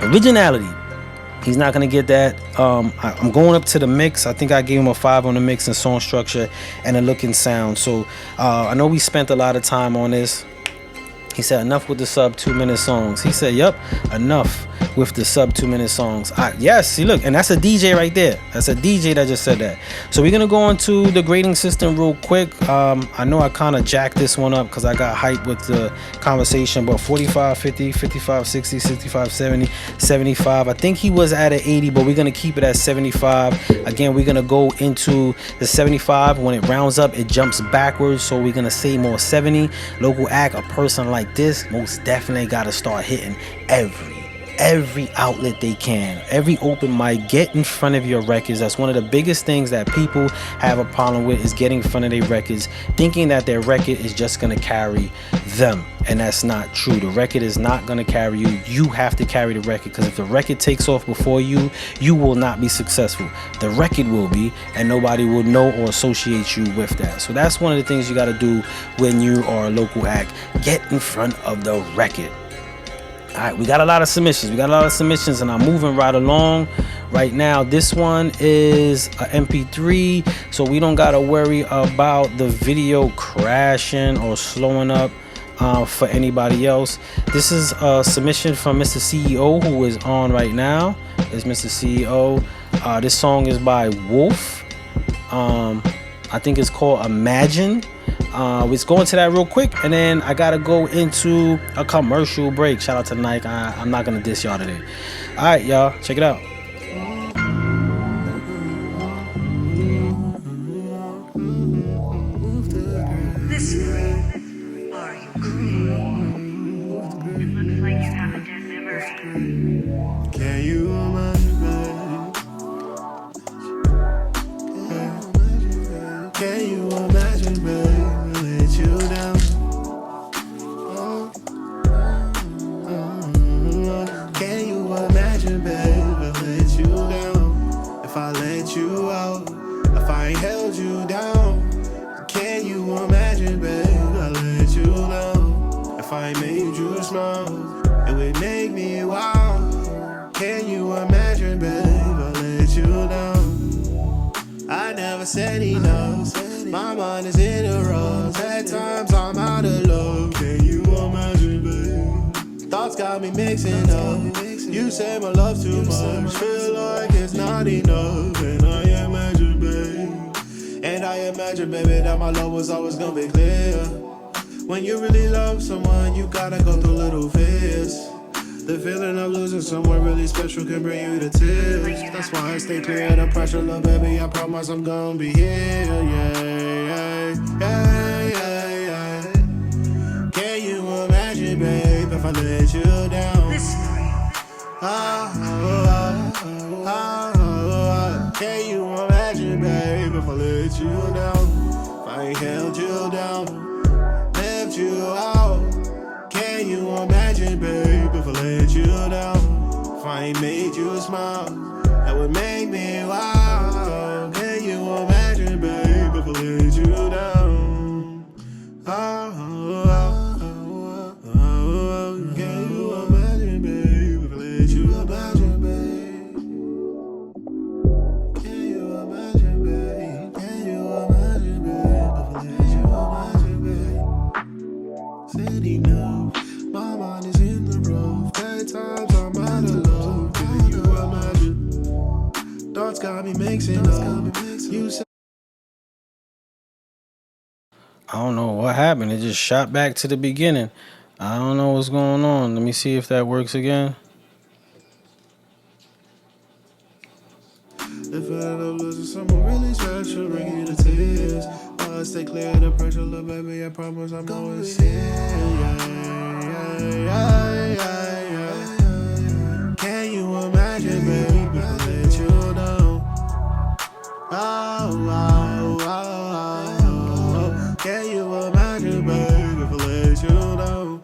originality. He's not gonna get that. I'm going up to the mix. I think I gave him a 5 on the mix and song structure and a look and sound. So I know we spent a lot of time on this. He said, enough with the sub 2-minute songs. He said, yep, enough with the sub 2-minute songs. Yes, see, look, and that's a DJ right there. That's a DJ that just said that. So we're going to go into the grading system real quick. I know I kind of jacked this one up because I got hyped with the conversation, but 45, 50, 55, 60, 65, 70, 75. I think he was at an 80, but we're going to keep it at 75. Again, we're going to go into the 75. When it rounds up, it jumps backwards. So we're going to say more 70. Local act, a person like this most definitely got to start hitting every outlet they can, every open mic. Get in front of your records. That's one of the biggest things that people have a problem with, is getting in front of their records, thinking that their record is just going to carry them, and that's not true. The record is not going to carry you. You have to carry the record, because if the record takes off before you, you will not be successful. The record will be, and nobody will know or associate you with that. So that's one of the things you got to do when you are a local act. Get in front of the record. All right, we got a lot of submissions. And I'm moving right along. Right now, this one is a MP3, so we don't gotta worry about the video crashing or slowing up for anybody else. This is a submission from Mr. CEO, who is on right now. It's Mr. CEO. This song is by Wolf. I think it's called Imagine. Let's go into that real quick, and then I gotta go into a commercial break. Shout out to Nike. I'm not gonna diss y'all today. All right, y'all, check it out.
Are you crazy? It looks like you have a dead memory.
Can you imagine, babe? Can you imagine, babe? You down. Can you imagine, babe, I let you down? If I let you out, if I ain't held you down. Can you imagine, babe, I let you down? If I ain't made you smile, it would make me wild. Can you imagine, babe, I let you down? I never said enough. My mind is in a rush. At times I'm out of love. Can you imagine, babe? Thoughts got me mixing up. You say my love too much. Feel like it's not enough. And I imagine, babe. And I imagine, baby, that my love was always gonna be clear. When you really love someone, you gotta go through little fears. The feeling of losing someone really special can bring you to tears. That's why I stay clear of the pressure, little baby. I promise I'm gonna be here, yeah. Can you imagine, babe, if I let you down? Can you imagine, babe, if I let you down? If I ain't held you down, left you out. Can you imagine, babe, if I let you down? If I ain't made you smile, that would make me wild. Can you imagine, babe, if I let you down? Can you imagine, babe, if I let you imagine, babe? Can you imagine, babe? Can you imagine, babe, if I let you imagine, babe? Said enough. My mind is in the rough. At times I'm out of love. Can you imagine? Thoughts got me mixing up. You said
I don't know what happened. It just shot back to the beginning. I don't know what's going on. Let me see if that works again.
the feeling of losing someone really special, bring you to tears. Stay clear of the pressure, little baby. I promise I'm always here. Can you imagine, baby, if I let you down? Can you imagine, baby, if I let you down?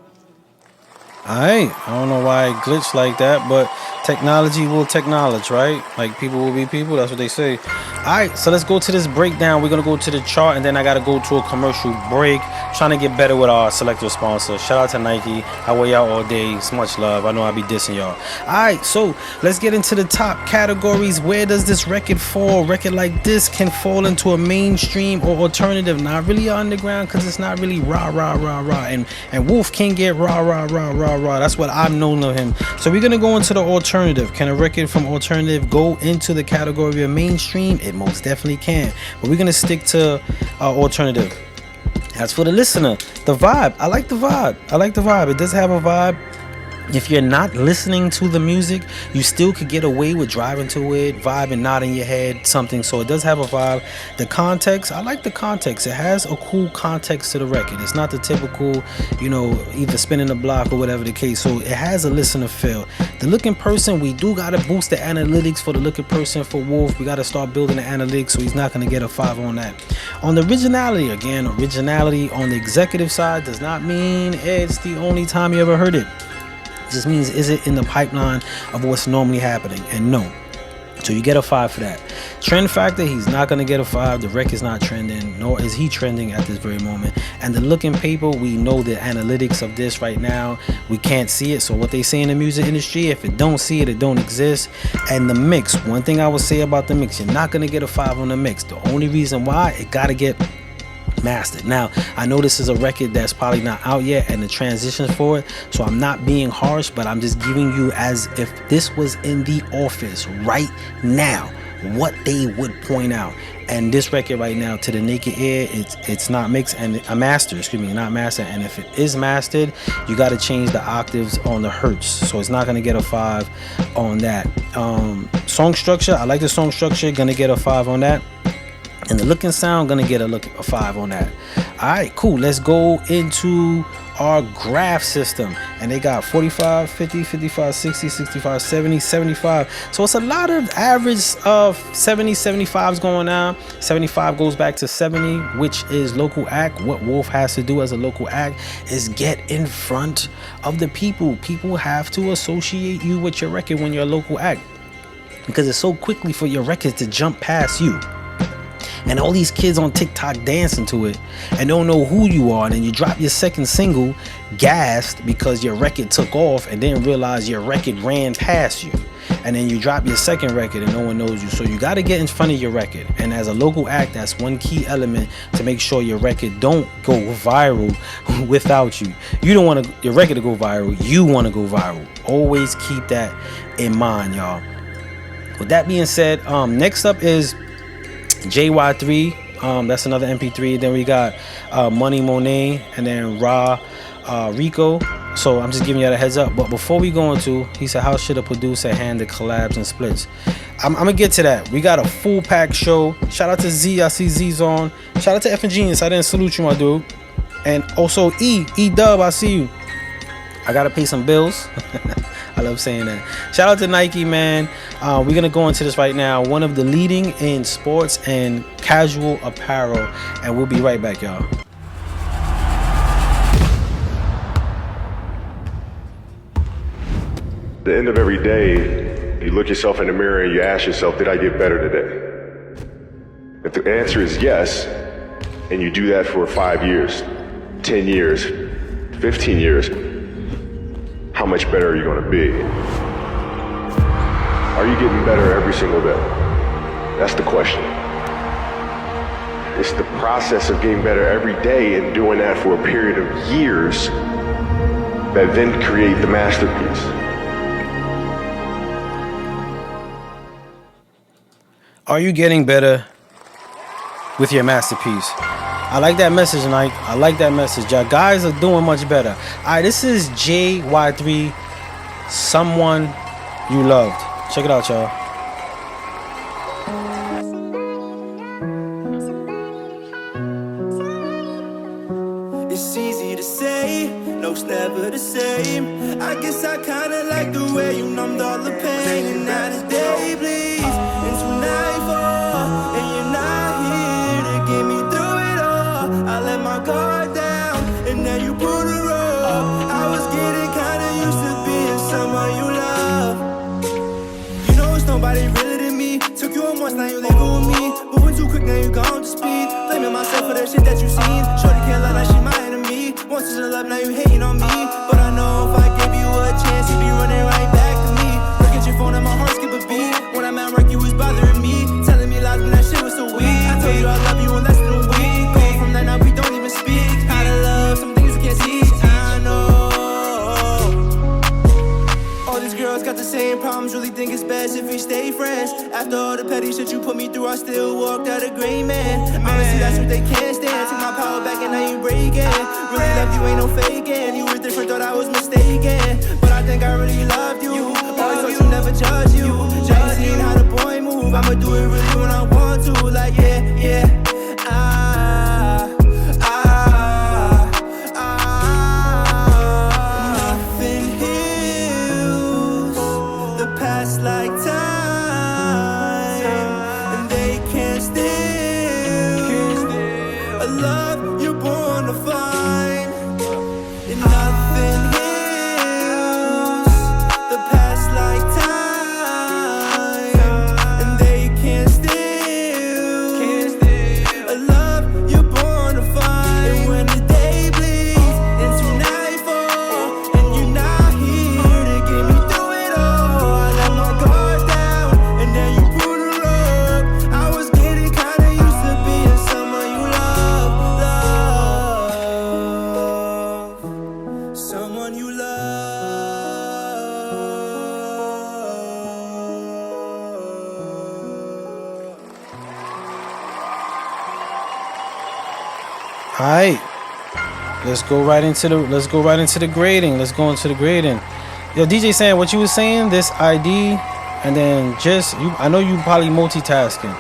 Alright, I don't know why it glitched like that, but Technology will technology, right? Like people will be people. That's what they say. All right, so let's go to this breakdown. We're gonna go to the chart, and then I gotta go to a commercial break. Trying to get better with our selector sponsor. Shout out to Nike. I wear y'all all day. It's much love. I know I be dissing y'all. All right, so let's get into the top categories. Where does this record fall? Record like this can fall into a mainstream or alternative. Not really underground, because it's not really rah rah rah rah. And Wolf can get rah rah rah rah rah. That's what I've known of him. So we're gonna go into the alternative. Can a record from alternative go into the category of mainstream? It most definitely can, but we're gonna stick to alternative. As for the listener, the vibe, I like the vibe. It does have a vibe. If you're not listening to the music, you still could get away with driving to it, vibe and nodding your head, something. So it does have a vibe. The context, I like the context. It has a cool context to the record. It's not the typical, either spinning the block or whatever the case. So it has a listener feel. The looking person, we do got to boost the analytics for the looking person for Wolf. We got to start building the analytics, so he's not going to get a 5 on that. On the originality, again, originality on the executive side does not mean it's the only time you ever heard it. Just means, is it in the pipeline of what's normally happening? And no. So you get a 5 for that. Trend factor, he's not going to get a 5. The record's not trending, nor is he trending at this very moment. And the looking paper, we know the analytics of this right now. We can't see it. So what they say in the music industry, if it don't see it, it don't exist. And the mix, one thing I would say about the mix, you're not going to get a 5 on the mix. The only reason why, it got to get mastered. Now, I know this is a record that's probably not out yet and the transitions for it, so I'm not being harsh, but I'm just giving you as if this was in the office right now, what they would point out. And this record right now, to the naked ear, it's not mixed and mastered, not mastered. And if it is mastered, you got to change the octaves on the hertz, so it's not going to get a 5 on that. Song structure, I like the song structure, gonna get a 5 on that. And the looking sound, gonna get a 5 on that. All right, cool. Let's go into our graph system. And they got 45, 50, 55, 60, 65, 70, 75. So it's a lot of average of 70, 75s going on. 75 goes back to 70, which is local act. What Wolf has to do as a local act is get in front of the people. People have to associate you with your record when you're a local act, because it's so quickly for your record to jump past you. And all these kids on TikTok dancing to it and don't know who you are. And then you drop your second single, gassed because your record took off, and didn't realize your record ran past you. And then you drop your second record and no one knows you. So you got to get in front of your record. And as a local act, that's one key element to make sure your record don't go viral without you. You don't want your record to go viral. You want to go viral. Always keep that in mind, y'all. With that being said, next up is JY3, that's another MP3. Then we got Money Monet, and then Rico. So I'm just giving you a heads up. But before we go into, he said, how should a producer handle collabs and splits? I'm gonna get to that. We got a full pack show. Shout out to Z, I see Z's on. Shout out to F and Genius, I didn't salute you, my dude. And also E-Dub, I see you. I gotta pay some bills. I love saying that. Shout out to Nike, man. We're gonna go into this right now. One of the leading in sports and casual apparel, and we'll be right back, y'all.
At the end of every day, you look yourself in the mirror and you ask yourself, did I get better today? If the answer is yes, and you do that for 5 years, 10 years, 15 years, how much better are you going to be? Are you getting better every single day? That's the question. It's the process of getting better every day and doing that for a period of years that then create the masterpiece.
Are you getting better with your masterpiece? I like that message, Nike. I like that message. Y'all guys are doing much better. All right, this is JY3, Someone You Loved. Check it out, y'all.
It's easy to say, love's never the same. I guess I kinda like the way you numbed all the pain. And now the day bleeds into nightfall, and you're not here to get me through it all. I let my guard down, and then you pulled the rope. I was getting kinda used to being someone you love. Nobody realer than me. Took you on once, now you leaving with me. Moving too quick, now you gone to speed. Blaming myself for the shit that you seen. Shorty can't lie like she my enemy. Once was in love, now you hating on me. But I know if I gave you a chance, you'd be running right back to me. Look at your phone and my heart skip a beat. When I'm at work, you was bothering me. Telling me lies when that shit was so weak. I told you I love you in less than a week. Going from that, now we don't even speak. How to love, some things we can't teach. I know. All these girls got the same problems, really think it's best if we stay friends. After all the petty shit you put me through, I still walked out a great man. Honestly, that's what they can't stand. Take my power back and now you breaking. Really love you, ain't no faking. You were different, thought I was mistaken. But I think I really loved you. Always thought you never judge you. Just seen how the boy move. I'ma do it really when I want to. Like, yeah. Nothing heals the past like time, and they can't steal a love you're born to find. And nothing heals the past like time, and they can't steal a love you're born to find. And when the day bleeds into nightfall, and you're not here to get me through it all, I let my guard down, and then you pulled the rug. I was getting kinda used to being someone you love. Someone you love.
All right, let's go right into the grading. Let's go into the grading. Yo, DJ Sam, what you was saying, this ID, and then just you. I know you probably multitasking.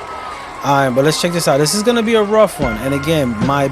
All right, but let's check this out. This is gonna be a rough one, and again, my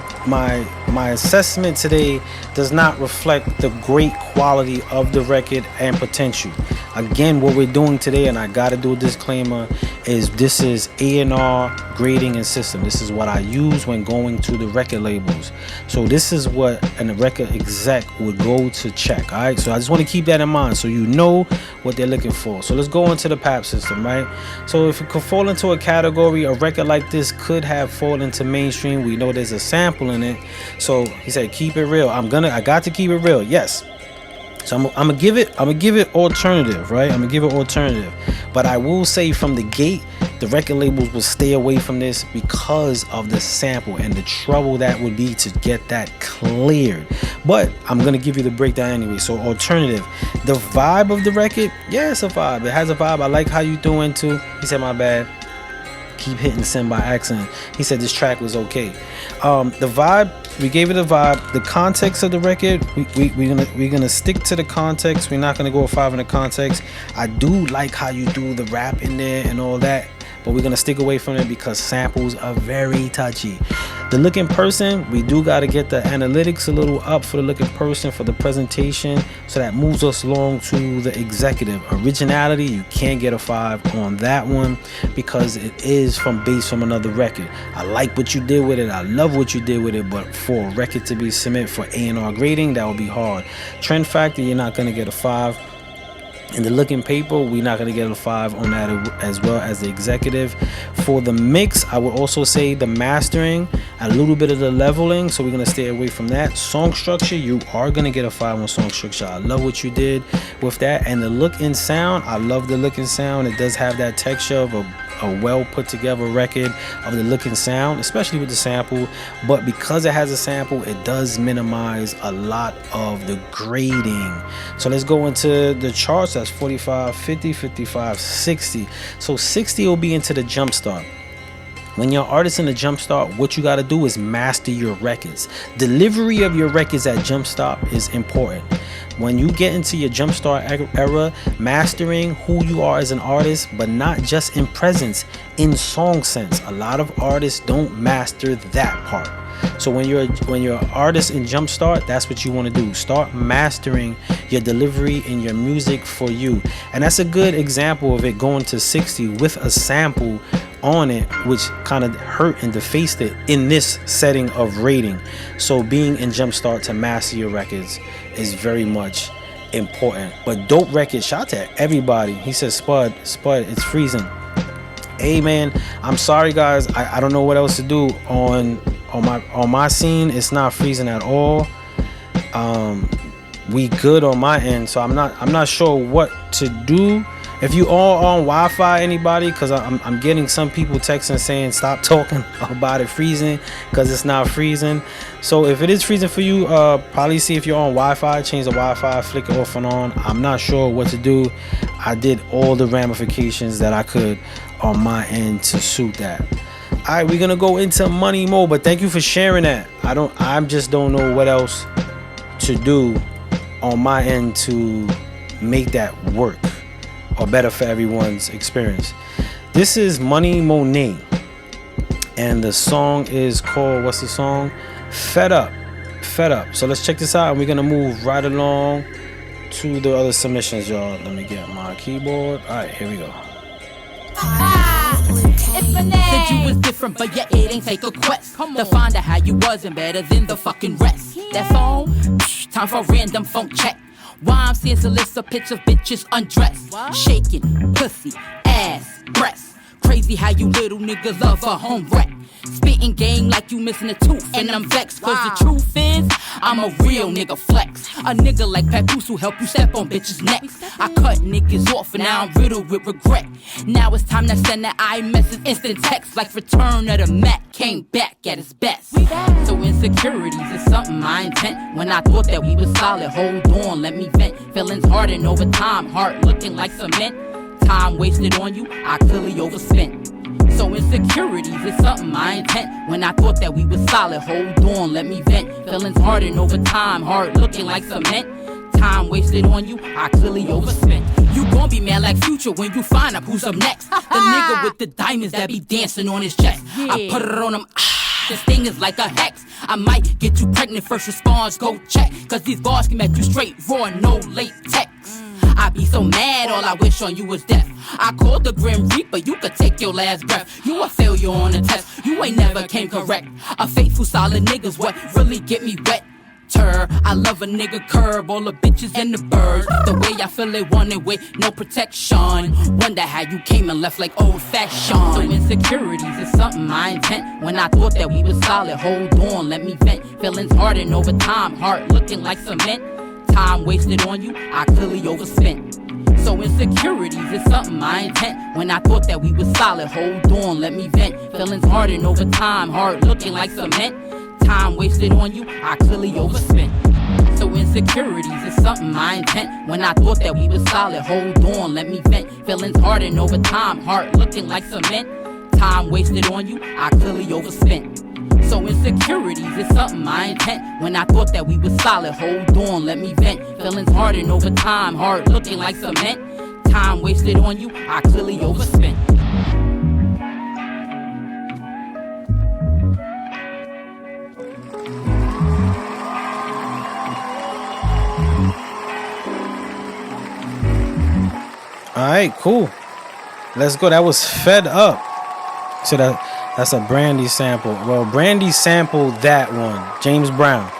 assessment today does not reflect the great quality of the record and potential. Again, what we're doing today, and I gotta do a disclaimer, is this is A&R Grading System. This is what I use when going to the record labels. So this is what a record exec would go to check. All right, so I just want to keep that in mind so you know what they're looking for. So let's go into the PAP system, right? So if it could fall into a category, a record like this could have fallen into mainstream. We know there's a sample in it. So he said, keep it real. I got to keep it real. Yes. So I'm gonna give it alternative, right? I'm gonna give it alternative. But I will say from the gate, the record labels will stay away from this because of the sample and the trouble that would be to get that cleared. But I'm gonna give you the breakdown anyway. So alternative, the vibe of the record, yeah, it's a vibe. It has a vibe. I like how you threw into. He said, my bad. Keep hitting send by accident. He said this track was okay. The vibe, we gave it a vibe. The context of the record, we're gonna stick to the context. We're not gonna go 5 in the context. I do like how you do the rap in there and all that, but we're gonna stick away from it because samples are very touchy. The looking person, we do got to get the analytics a little up for the looking person for the presentation, so that moves us along to the executive. Originality, you can't get a 5 on that one because it is based from another record. I like what you did with it, I love what you did with it, but for a record to be submitted for A&R grading, that would be hard. Trend factor, you're not going to get a 5. In the looking paper, we're not going to get a 5 on that as well as the executive. For the mix, I would also say the mastering, a little bit of the leveling, so we're going to stay away from that. Song structure, you are going to get a 5 on song structure. I love what you did with that. And the look and sound, I love the look and sound. It does have that texture of a well put together record of the look and sound, especially with the sample. But because it has a sample, it does minimize a lot of the grading. So let's go into the charts. That's 45, 50, 55, 60. So 60 will be into the jump start. When you're an artist in the jumpstart, what you got to do is master your records. Delivery of your records at jumpstart is important. When you get into your jumpstart era, mastering who you are as an artist, but not just in presence, in song sense. A lot of artists don't master that part. So when you're an artist in jumpstart, that's what you want to do. Start mastering your delivery and your music for you. And that's a good example of it going to 60 with a sample on it, which kind of hurt and defaced it in this setting of rating. So being in jumpstart to master your records is very much important. But dope record, shout out to everybody. He says Spud, it's freezing. Hey man, I'm sorry guys, I don't know what else to do on my scene. It's not freezing at all. We good on my end, so I'm not sure what to do. If you all on Wi-Fi, anybody, because I'm getting some people texting saying stop talking about it freezing because it's not freezing. So if it is freezing for you, probably see if you're on Wi-Fi, change the Wi-Fi, flick it off and on. I'm not sure what to do. I did all the ramifications that I could on my end to suit that. All right, we're gonna go into money mode, but thank you for sharing that. I just don't know what else to do on my end to make that work or better for everyone's experience. This is Money Monet, and the song is called, what's the song? Fed Up. So let's check this out, and we're gonna move right along to the other submissions, y'all. Let me get my keyboard. All right, here we go.
Said you was different, but yeah, it ain't take a quest to find out how you wasn't better than the fucking rest. That phone, time for random phone check. Why I'm seeing a list of pictures, bitches undressed, shaking, pussy, ass, breasts. Crazy how you little niggas love a home wreck. Spitting game like you missing a tooth, and I'm vexed. Cause the truth is, I'm a real nigga flex. A nigga like Papoose who help you step on bitches' necks. I cut niggas off and now I'm riddled with regret. Now it's time to send that iMessage instant text like Return of the Mac came back at its best. So insecurities is something I intent. When I thought that we was solid, hold on, let me vent. Feelings hardened over time, heart looking like cement. Time wasted on you, I clearly overspent. So insecurities is something I intent. When I thought that we was solid, hold on, let me vent. Feelings hardened over time, heart looking like cement. Time wasted on you, I clearly overspent. You gon' be mad like Future when you find out who's up next. The nigga with the diamonds that be dancing on his chest. I put it on him, this thing is like a hex. I might get you pregnant, first response, go check. Cause these bars can make you straight raw, no latex. I be so mad, all I wish on you was death. I called the Grim Reaper, you could take your last breath. You a failure on the test, you ain't never came correct. A faithful solid nigga's what really get me wet. I love a nigga curb, all the bitches and the birds. The way I feel they want it with no protection. Wonder how you came and left like old fashioned. So insecurities is something I intent. When I thought that we was solid, hold on, let me vent. Feelings hardened over time, heart looking like cement. Time wasted on you, I clearly overspent. So insecurities is something I intent. When I thought that we was solid, hold on, let me vent. Feelings hardened over time, heart looking like cement. Time wasted on you, I clearly overspent. So insecurities is something I intent. When I thought that we was solid, hold on, let me vent. Feelings hardened over time, heart looking like cement. Time wasted on you, I clearly overspent. So insecurities is something I intent. When I thought that we was solid, hold on, let me vent. Feelings hardened over time, heart looking like cement. Time wasted on you, I clearly overspent.
Alright, cool. Let's go. That was Fed Up. So that's a Brandy sample. Well, Brandy sampled that one. James Brown.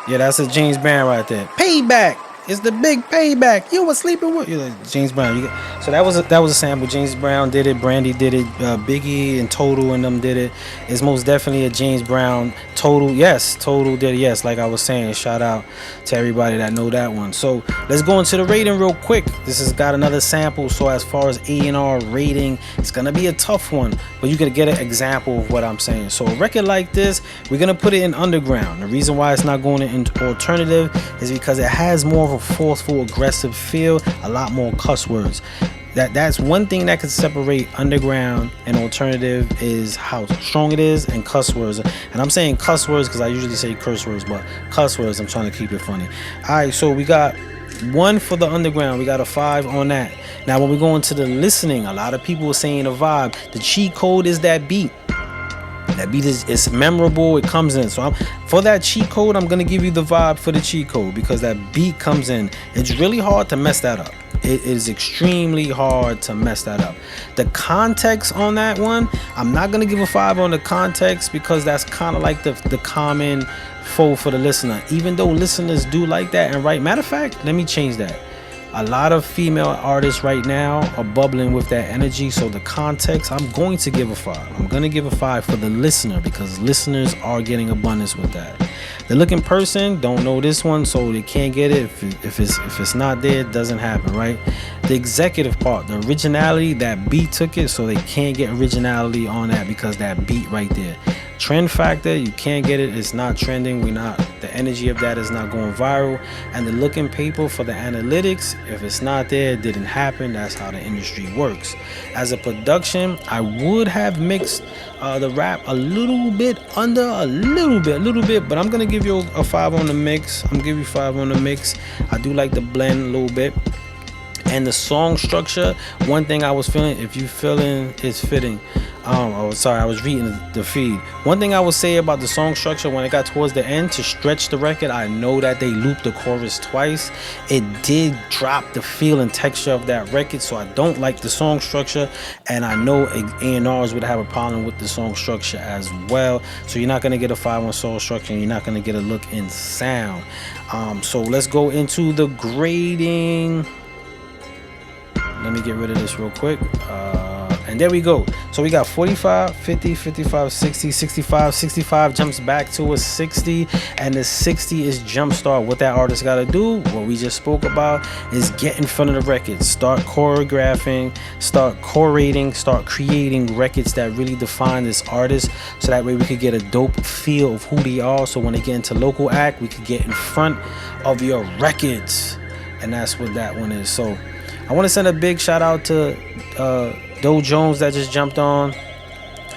Yeah, that's a James Brown right there. Payback. It's the big payback. You was sleeping with James Brown. So that was a sample. James Brown did it. Brandy did it. Biggie and Total and them did it. It's most definitely a James Brown. Total, yes. Total did it. Yes, like I was saying. Shout out to everybody that know that one. So let's go into the rating real quick. This has got another sample. So as far as A&R rating, it's gonna be a tough one, but you can get an example of what I'm saying. So a record like this, we're gonna put it in underground. The reason why it's not going into alternative is because it has more of a forceful, aggressive feel, a lot more cuss words. That's one thing that could separate underground and alternative is how strong it is and cuss words. And I'm saying cuss words because I usually say curse words, but cuss words, I'm trying to keep it funny. All right, so we got 1 for the underground. We got a 5 on that. Now when we go into the listening, a lot of people are saying the vibe. The cheat code is that beat. That beat is memorable. It comes in. So for that cheat code, I'm gonna give you the vibe for the cheat code because that beat comes in. It's really hard to mess that up. It is extremely hard to mess that up. The context on that one, I'm not gonna give a 5 on the context because that's kind of like the common fold for the listener. Even though listeners do like that and right. Matter of fact, let me change that. A lot of female artists right now are bubbling with that energy. So the context, I'm going to give a 5. I'm going to give a 5 for the listener because listeners are getting abundance with that. The looking person don't know this one, so they can't get it. If it's not there, it doesn't happen, right? The executive part, the originality, that beat took it, so they can't get originality on that because that beat right there. Trend factor, you can't get it. It's not trending. The energy of that is not going viral. And the looking paper for the analytics, if it's not there, it didn't happen. That's how the industry works. As a production, I would have mixed the rap a little bit, but I'm gonna give you a 5 on the mix. I'm gonna give you 5 on the mix. I do like the blend a little bit. And the song structure, one thing I was feeling, if you feeling it's fitting. I was reading the feed. One thing I would say about the song structure, when it got towards the end to stretch the record, I know that they looped the chorus twice. It did drop the feel and texture of that record, so I don't like the song structure, and I know A&Rs would have a problem with the song structure as well. So you're not going to get a 5 on song structure, and you're not going to get a look in sound. So let's go into the grading. Let me get rid of this real quick. And there we go. So we got 45, 50, 55, 60, 65. 65 jumps back to a 60. And the 60 is jumpstart. What that artist got to do, what we just spoke about, is get in front of the record. Start choreographing, start curating, start creating records that really define this artist. So that way we could get a dope feel of who they are. So when they get into local act, we could get in front of your records. And that's what that one is. So I want to send a big shout out to Doe Jones that just jumped on.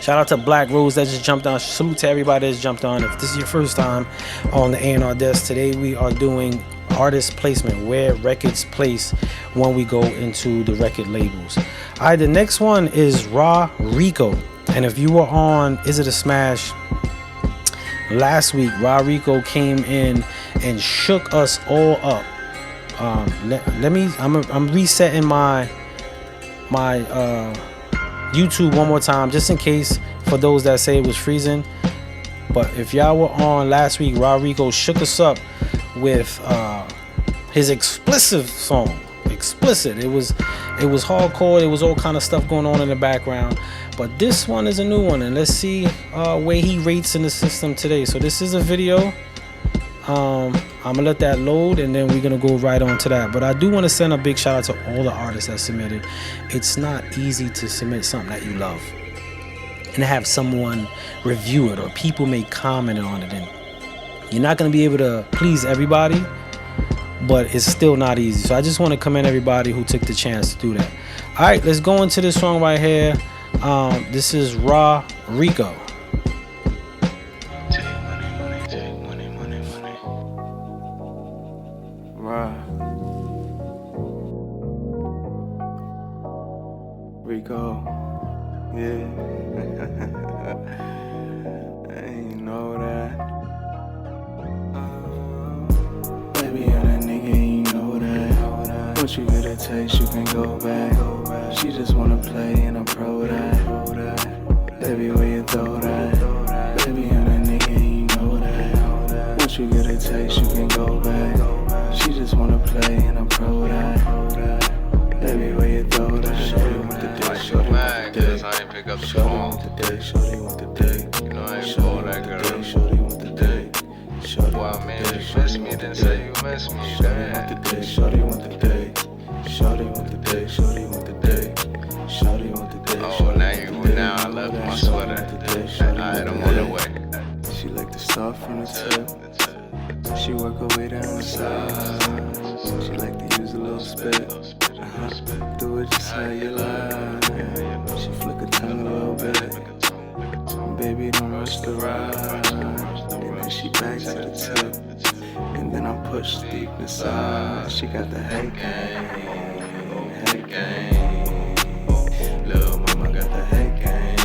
Shout out to Black Rose that just jumped on. Salute to everybody that's jumped on. If this is your first time on the A&R desk, today we are doing artist placement, where records place when we go into the record labels. All right, the next one is Ra Rico. And if you were on Is It a Smash last week, Ra Rico came in and shook us all up. I'm resetting my YouTube one more time just in case for those that say it was freezing. But if y'all were on last week, Ra Rico shook us up with his explicit song. Explicit. It was hardcore. There was all kind of stuff going on in the background. But this one is a new one, and let's see where he rates in the system today. So this is a video. I'm gonna let that load and then we're gonna go right on to that. But I do want to send a big shout out to all the artists that submitted. It's not easy to submit something that you love and have someone review it or people may comment on it, and you're not gonna be able to please everybody, but it's still not easy. So I just want to commend everybody who took the chance to do that. All right, let's go into this song right here. This is Ra Rico.
Rico, yeah. Ain't know that. Baby, I'm that nigga, ain't know that. Once you get a taste, you can go back. She just wanna play and I'm pro that. Baby, where you throw that? Baby, I'm that nigga, ain't know that. Once you get a taste, you can go back. She just wanna play and I'm pro that. Baby, where you throw that? Shorty want the dick, shorty want the dick. I ain't pick up the phone. Shorty want the dick. You know I ain't call that girl. Shorty want the dick. Shorty want the dick. Well, man, you miss me, then say you miss me. Shorty want the dick. Shorty want the dick. Shorty want the dick. Shorty want the dick. Shorty want the dick. Oh, now I left my sweater. Alright, I'm on the way. She like to start from the tip. She work her way down the side. She like to use a little spit. Do it just how you like. She flick her tongue a little bit. Baby, don't rush the ride. And then she back to the tip. And then I push deep inside. She got the head game. Head game. Little mama got the head game.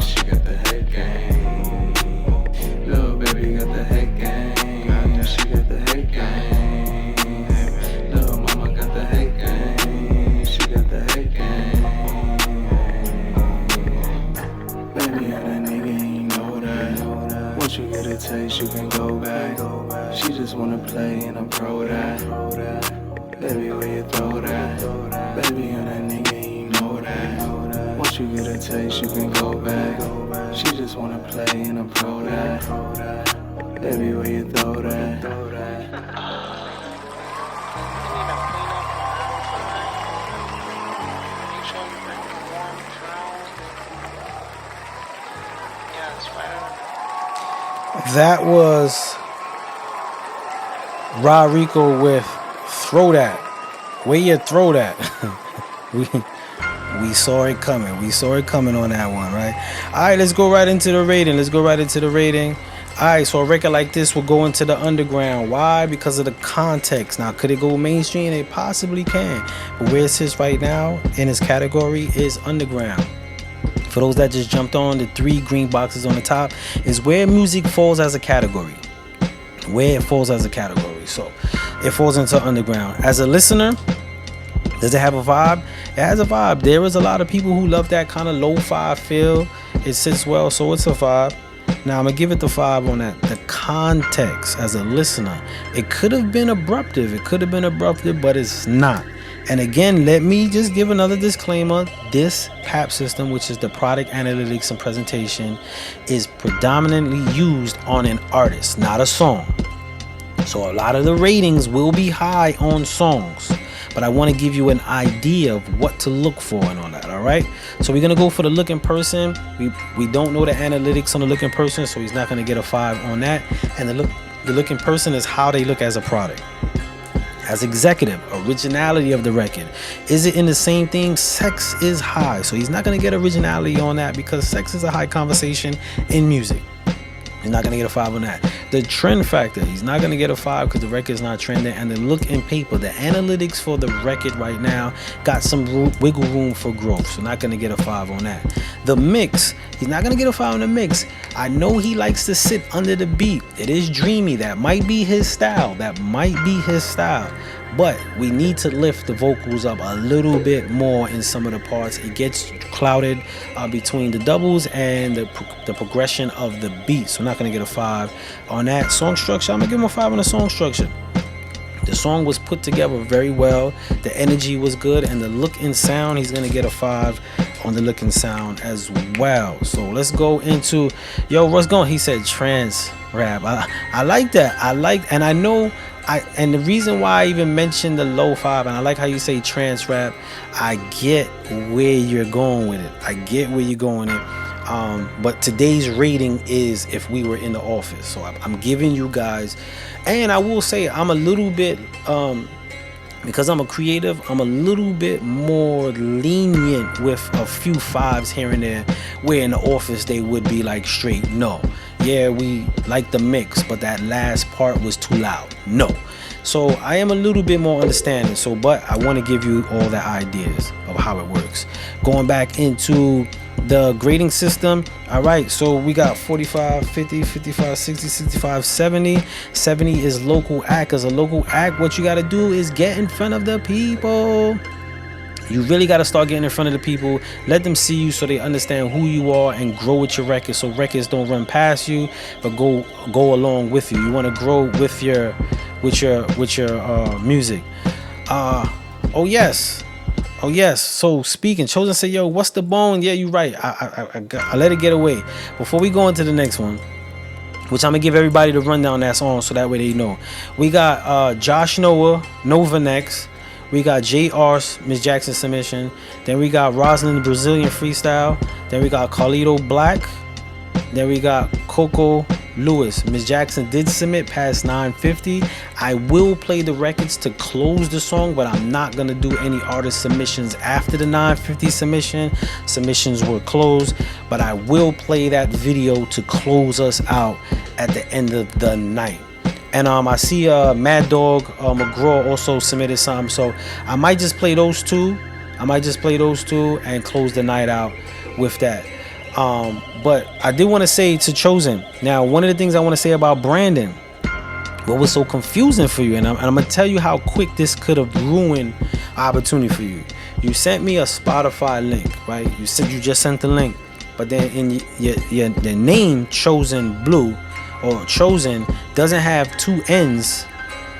She got the head game. taste, you can go back. She just wanna play and I'm pro that. Baby, where you throw that? Baby, I'm that nigga, and you know that. Once you get a taste, you can go back. She just wanna play and I'm pro that. Baby, where you throw that?
That was Rico with Throw That. Where you throw that? we saw it coming. We saw it coming on that one, right? All right, let's go right into the rating. All right, so a record like this will go into the underground. Why? Because of the context. Now, could it go mainstream? It possibly can. But where it sits right now in its category is underground. For those that just jumped on, the 3 green boxes on the top is where music falls as a category. Where it falls as a category. So it falls into underground. As a listener, does it have a vibe? It has a vibe. There is a lot of people who love that kind of lo-fi feel. It sits well, so it's a vibe. Now I'm gonna give it the 5 on that. The context as a listener, it could have been abruptive, but it's not. And again, let me just give another disclaimer. This PAP system, which is the product analytics and presentation, is predominantly used on an artist, not a song. So a lot of the ratings will be high on songs, but I want to give you an idea of what to look for and all that. All right, so we're gonna go for the looking person. We don't know the analytics on the looking person, so he's not gonna get a 5 on that. And the looking person is how they look as a product. As executive, originality of the record. Is it in the same thing? Sex is high, so he's not gonna get originality on that because sex is a high conversation in music. He's not gonna get a 5 on that. The trend factor, he's not gonna get a 5 because the record is not trending. And the look and paper, the analytics for the record right now got some wiggle room for growth, so not gonna get a 5 on that. The mix, he's not gonna get a 5 on the mix. I know he likes to sit under the beat. It is dreamy. That might be his style. But we need to lift the vocals up a little bit more in some of the parts. It gets clouded between the doubles and the progression of the beat. So I'm not going to get a 5 on that. Song structure, I'm going to give him a 5 on the song structure. The song was put together very well. The energy was good. And the look and sound, he's going to get a 5 on the look and sound as well. So let's go into, yo, what's going on? He said trance rap. I like that. And I know, and the reason why I even mentioned the low 5, and I like how you say trance rap, I get where you're going with it. But today's rating is if we were in the office. So I'm giving you guys, and I will say I'm a little bit, because I'm a creative, I'm a little bit more lenient with a few 5s here and there, where in the office they would be like straight no. Yeah, we like the mix, but that last part was too loud. No. So I am a little bit more understanding. So, but I want to give you all the ideas of how it works. Going back into the grading system. All right, so we got 45, 50, 55, 60, 65, 70. 70 is local act. As a local act, what you got to do is get in front of the people. You really got to start getting in front of the people. Let them see you so they understand who you are and grow with your records. So records don't run past you, but go along with you. You want to grow with your music. Oh yes. So speaking, Chosen said, yo, what's the bone? Yeah, you're right. I let it get away. Before we go into the next one, which I'm gonna give everybody the rundown that's on, so that way they know. We got Josh Noah, Nova next. We got JR's Miss Jackson submission. Then we got Roslyn the Brazilian freestyle. Then we got Carlito Black. Then we got Coco Lewis. Miss Jackson did submit past 950. I will play the records to close the song, but I'm not gonna do any artist submissions after the 950 submission. Submissions were closed, but I will play that video to close us out at the end of the night. And I see Mad Dog McGraw also submitted something, so I might just play those two. And close the night out with that. But I did want to say to Chosen. Now, one of the things I want to say about Brandon, what was so confusing for you, and I'm gonna tell you how quick this could have ruined opportunity for you. You sent me a Spotify link, right? You said you just sent the link, but then in your name Chosen Blue or chosen doesn't have two N's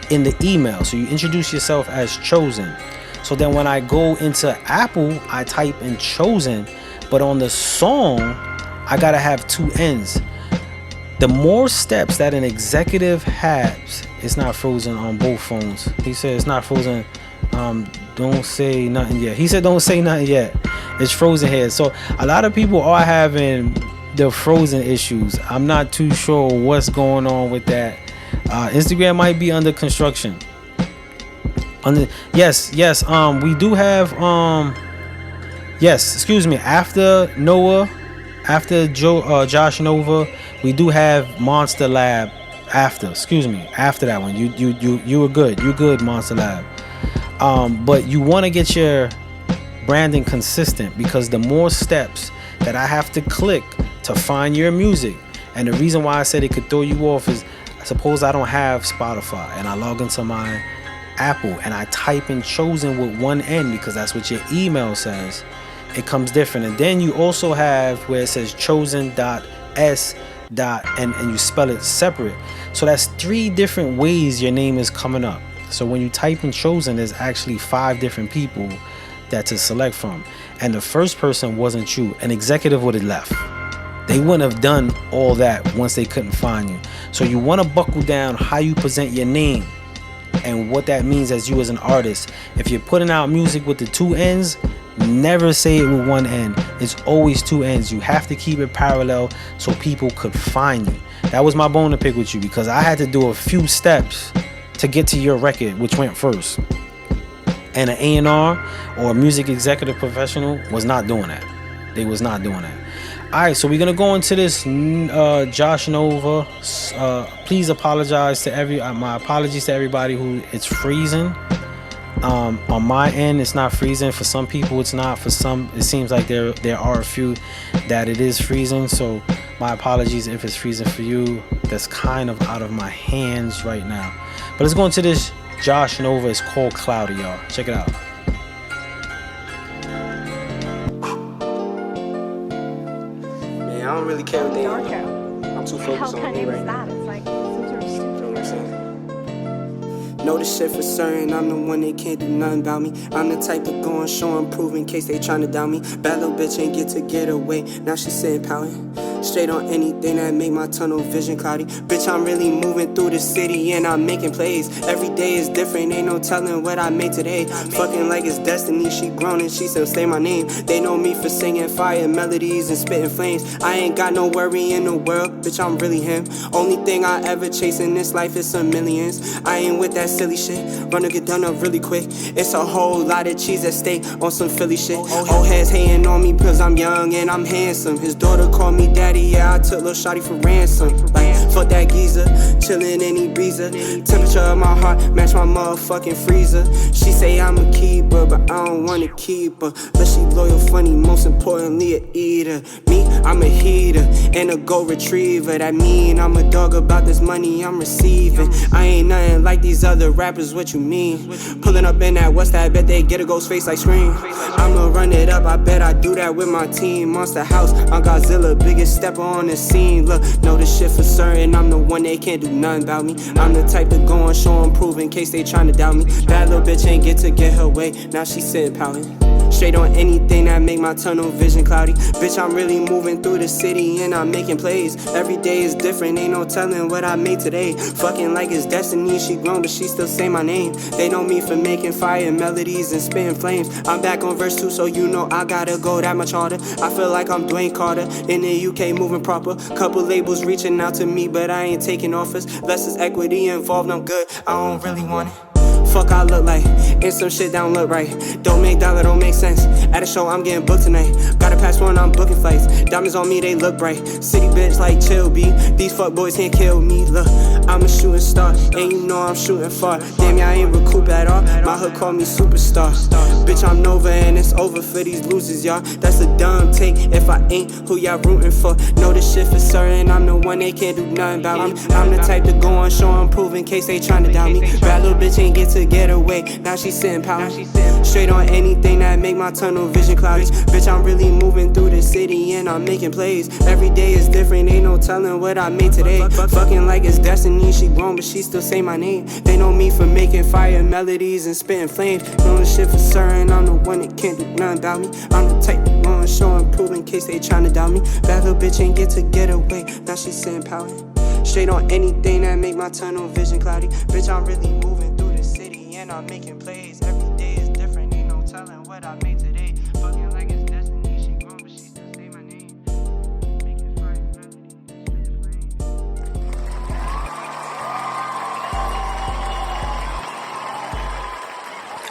in the email. So you introduce yourself as chosen. So then when I go into Apple, I type in chosen, but on the song, I gotta have two N's. The more steps that an executive has, it's not frozen on both phones. He said it's not frozen. Don't say nothing yet. He said don't say nothing yet. It's frozen here. So a lot of people are having the frozen issues. I'm not too sure what's going on with that. Instagram might be under construction. Yes. We do have excuse me. After Noah, after Josh Nova, we do have Monster Lab. After that one, you were good. You good, Monster Lab. But you want to get your branding consistent, because the more steps that I have to click to find your music, and the reason why I said it could throw you off is, suppose I don't have Spotify and I log into my Apple and I type in chosen with one N because that's what your email says. It comes different. And then you also have where it says chosen.s. and you spell it separate. So that's 3 different ways your name is coming up. So when you type in chosen, there's actually 5 different people that to select from. And the first person wasn't you. An executive would have left. They wouldn't have done all that once they couldn't find you. So you want to buckle down how you present your name and what that means as you as an artist. If you're putting out music with the 2 N's, never say it with 1 N. It's always 2 N's. You have to keep it parallel so people could find you. That was my bone to pick with you, because I had to do a few steps to get to your record, which went first. And an A&R or a music executive professional was not doing that. They was not doing that. All right, so we're gonna go into this Josh Nova. Please apologize to my apologies to everybody who it's freezing. On my end, it's not freezing. For some people, it's not. For some, it seems like there are a few that it is freezing. So my apologies if it's freezing for you. That's kind of out of my hands right now. But let's go into this Josh Nova. It's called Cloudy, y'all. Check it out.
Man, I don't really care what they are. I'm too focused on me right now.
It's like some sort of stupid.
Know this shit for certain, I'm the one they can't do nothing about me. I'm the type to go and show and prove in case they tryna doubt me. Bad little bitch ain't get away, now she sitting pouting. Straight on anything that make my tunnel vision cloudy. Bitch, I'm really moving through the city and I'm making plays. Every day is different, ain't no telling what I made today. Fucking like it's destiny, she grown and she still say my name. They know me for singing fire melodies and spitting flames. I ain't got no worry in the world, bitch, I'm really him. Only thing I ever chase in this life is some millions. I ain't with that silly shit, run get done up really quick. It's a whole lot of cheese at stake on some Philly shit. Old heads hating on me cause I'm young and I'm handsome. His daughter called me daddy, yeah, I took Lil Shawty for ransom. Like, fuck that geezer, chillin' any breezer. Temperature of my heart match my motherfucking freezer. She say I'm a keeper, but I don't wanna keep her. But she loyal, funny, most importantly a eater. Me, I'm a heater and a gold retriever. That mean I'm a dog about this money I'm receiving. I ain't nothing like these other rappers, what you mean? Pulling up in that West, I bet they get a ghost face like Scream. I'ma run it up, I bet I do that with my team. Monster House, I'm Godzilla, biggest stepper on the scene. Look, know this shit for certain, I'm the one they can't do nothing about me. I'm the type to go and show and prove in case they tryna doubt me. Bad little bitch ain't get her way, now she sitting pouting. Straight on anything that make my tunnel vision cloudy. Bitch, I'm really moving through the city and I'm making plays. Every day is different, ain't no telling what I made today. Fucking like it's destiny, she grown but she still say my name. They know me for making fire melodies and spitting flames. I'm back on verse 2, so you know I gotta go that much harder. I feel like I'm Dwayne Carter in the UK moving proper. Couple labels reaching out to me, but I ain't taking offers. Less is equity involved, I'm good, I don't really want it. Fuck I look like, and some shit don't look right. Don't make dollar, don't make sense. At a show, I'm getting booked tonight. Got a passport, I'm booking flights. Diamonds on me, they look bright. City bitch like chill B. These fuck boys can't kill me. Look, I'm a shooting star, and you know I'm shooting far. Damn, y'all ain't recoup at all. My hood call me superstar. Bitch, I'm Nova, and it's over for these losers, y'all. That's a dumb take. If I ain't who y'all rooting for, know this shit for certain. I'm the one they can't do nothing about me. I'm the type to go on show and prove in case they tryna doubt me. Bad little bitch ain't get to to get away. Now she sitting power. Straight on anything that make my tunnel vision cloudy. Bitch, I'm really moving through the city and I'm making plays. Every day is different, ain't no telling what I made today. Fucking like it's destiny, she grown but she still say my name. They know me for making fire melodies and spitting flames. Know the shit for certain, I'm the one that can't do nothing about me. I'm the type that wanna show and prove in case they tryna doubt me. Bad little bitch ain't get to get away, now she sitting power. Straight on anything that make my tunnel vision cloudy. Bitch, I'm really moving through the city and I'm making plays. Every day is different, ain't no telling what I made today. Fucking like it's destiny, she grown but she still say my name. Making fire melodies, spitting flames.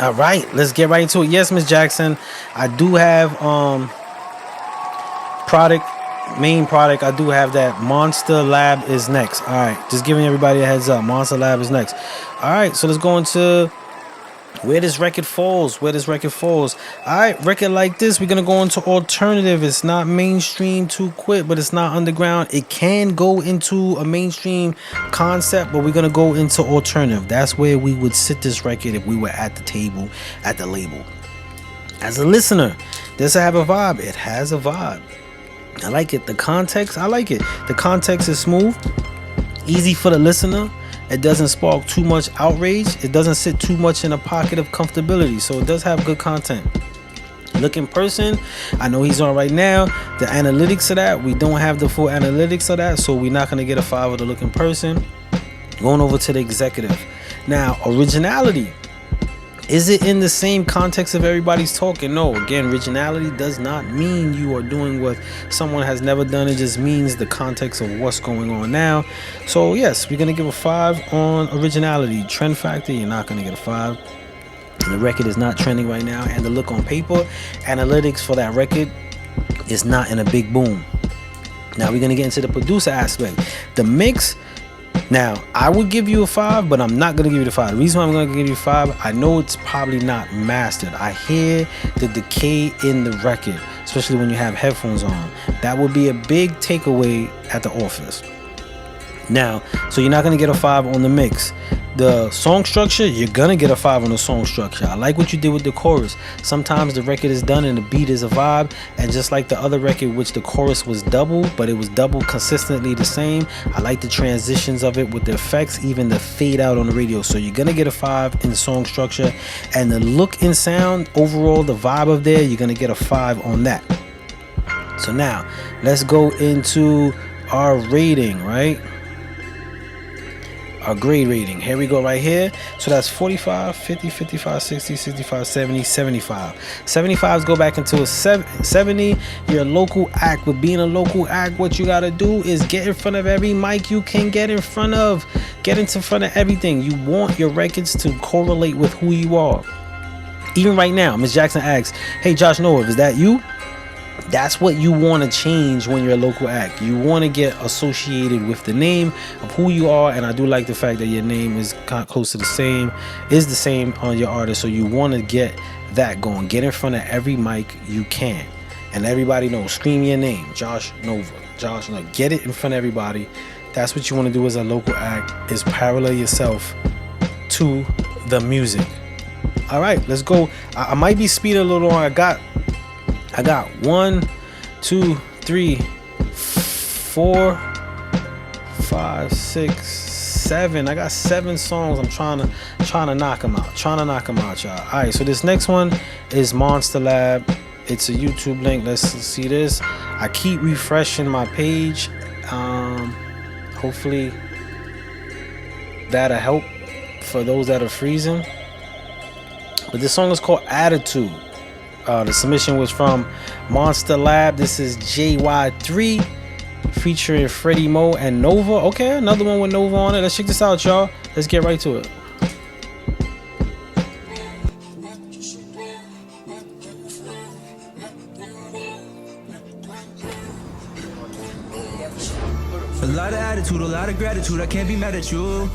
All right, let's get right into it. Yes, Miss Jackson, I do have main product. I do have that. Monster Lab is next. All right, just giving everybody a heads up. Monster Lab is next. All right, so let's go into where this record falls. All right, record like this, we're gonna go into alternative. It's not mainstream to quit, but it's not underground. It can go into a mainstream concept, but we're gonna go into alternative. That's where we would sit this record if we were at the table at the label. As a listener, does it have a vibe? It has a vibe. I like it. The context, I like it. The context is smooth, easy for the listener. It doesn't spark too much outrage. It doesn't sit too much in a pocket of comfortability. So it does have good content. Look in person, I know he's on right now. The analytics of that, we don't have the full analytics of that, so we're not going to get a 5 of the look in person. Going over to the executive. Now, originality. Is it in the same context of everybody's talking? No. Again, originality does not mean you are doing what someone has never done. It just means the context of what's going on now. So yes, we're going to give a 5 on originality. Trend factor, you're not going to get a 5. The record is not trending right now. And the look on paper, analytics for that record is not in a big boom. Now we're going to get into the producer aspect. The mix. Now, I would give you a 5, but I'm not going to give you the 5. The reason why I'm going to give you a 5, I know it's probably not mastered. I hear the decay in the record, especially when you have headphones on. That would be a big takeaway at the office. Now, so you're not going to get a 5 on the mix. The song structure, you're going to get a 5 on the song structure. I like what you did with the chorus. Sometimes the record is done and the beat is a vibe. And just like the other record, which the chorus was double, but it was double consistently the same. I like the transitions of it with the effects, even the fade out on the radio. So you're going to get a 5 in the song structure. And the look and sound, overall, the vibe of there, you're going to get a 5 on that. So now, let's go into our rating, right? Our grade rating. Here we go right here. So that's 45, 50, 55, 60, 65, 70, 75. 75s go back into a 70. You're a local act. With being a local act, what you got to do is get in front of every mic you can get in front of. Get into front of everything. You want your records to correlate with who you are. Even right now, Miss Jackson asks, hey, Josh Noah, is that you? That's what you want to change when you're a local act. You want to get associated with the name of who you are, and I do like the fact that your name is kind of close to the same on your artist. So you want to get that going. Get in front of every mic you can, and everybody knows. Scream your name, Josh Nova. Josh Nova. Get it in front of everybody. That's what you want to do as a local act. Is parallel yourself to the music. All right, let's go. I might be speeding a little on. I got 1, 2, 3, 4, 5, 6, 7. I got 7 songs. I'm trying to knock them out. Y'all. All right, so this next one is Monster Lab. It's a YouTube link. Let's see this. I keep refreshing my page. Hopefully that'll help for those that are freezing. But this song is called Attitude. The submission was from Monster Lab. This is JY3 featuring Freddie Mo and Nova. Okay, another one with Nova on it. Let's check this out, y'all. Let's get right to it.
A lot of attitude, a lot of gratitude. I can't be mad at you.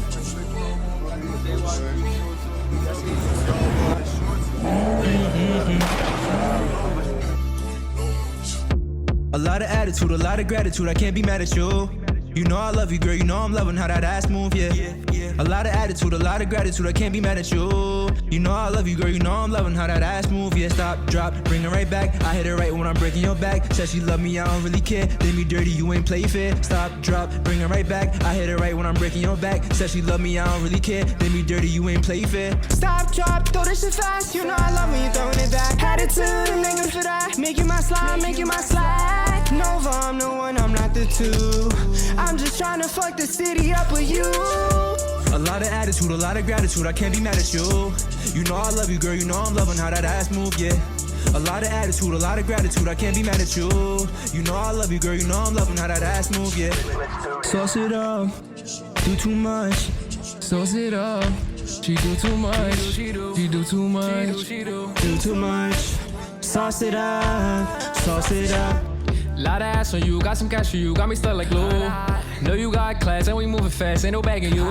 A lot of attitude, a lot of gratitude. I can't be mad at you. You know I love you, girl. You know I'm loving how that ass move, yeah. A lot of attitude, a lot of gratitude, I can't be mad at you. You know I love you, girl, you know I'm loving how that ass move. Yeah, stop, drop, bring it right back. I hit it right when I'm breaking your back. Said she love me, I don't really care. Did me dirty, you ain't play fair. Stop, drop, bring it right back. I hit it right when I'm breaking your back. Said she love me, I don't really care. Did me dirty, you ain't play fair.
Stop, drop, throw this shit fast. You know I love when you throwing it back. Attitude, and nigga for that. Make you my slide, make you my slide. Nova, I'm the one, I'm not the two. I'm just trying to fuck the city up with you.
A lot of attitude, a lot of gratitude, I can't be mad at you. You know I love you, girl, you know I'm loving how that ass move, yeah. A lot of attitude, a lot of gratitude, I can't be mad at you. You know I love you, girl, you know I'm loving how that ass move, yeah. Sauce it up, do too much. Sauce it up, she do too much. She do too much.
Do too much. Sauce it up, sauce it up.
Lot of ass on you, got some cash for you, got me stuck like glue. Know you got class and we moving fast, ain't no bagging you.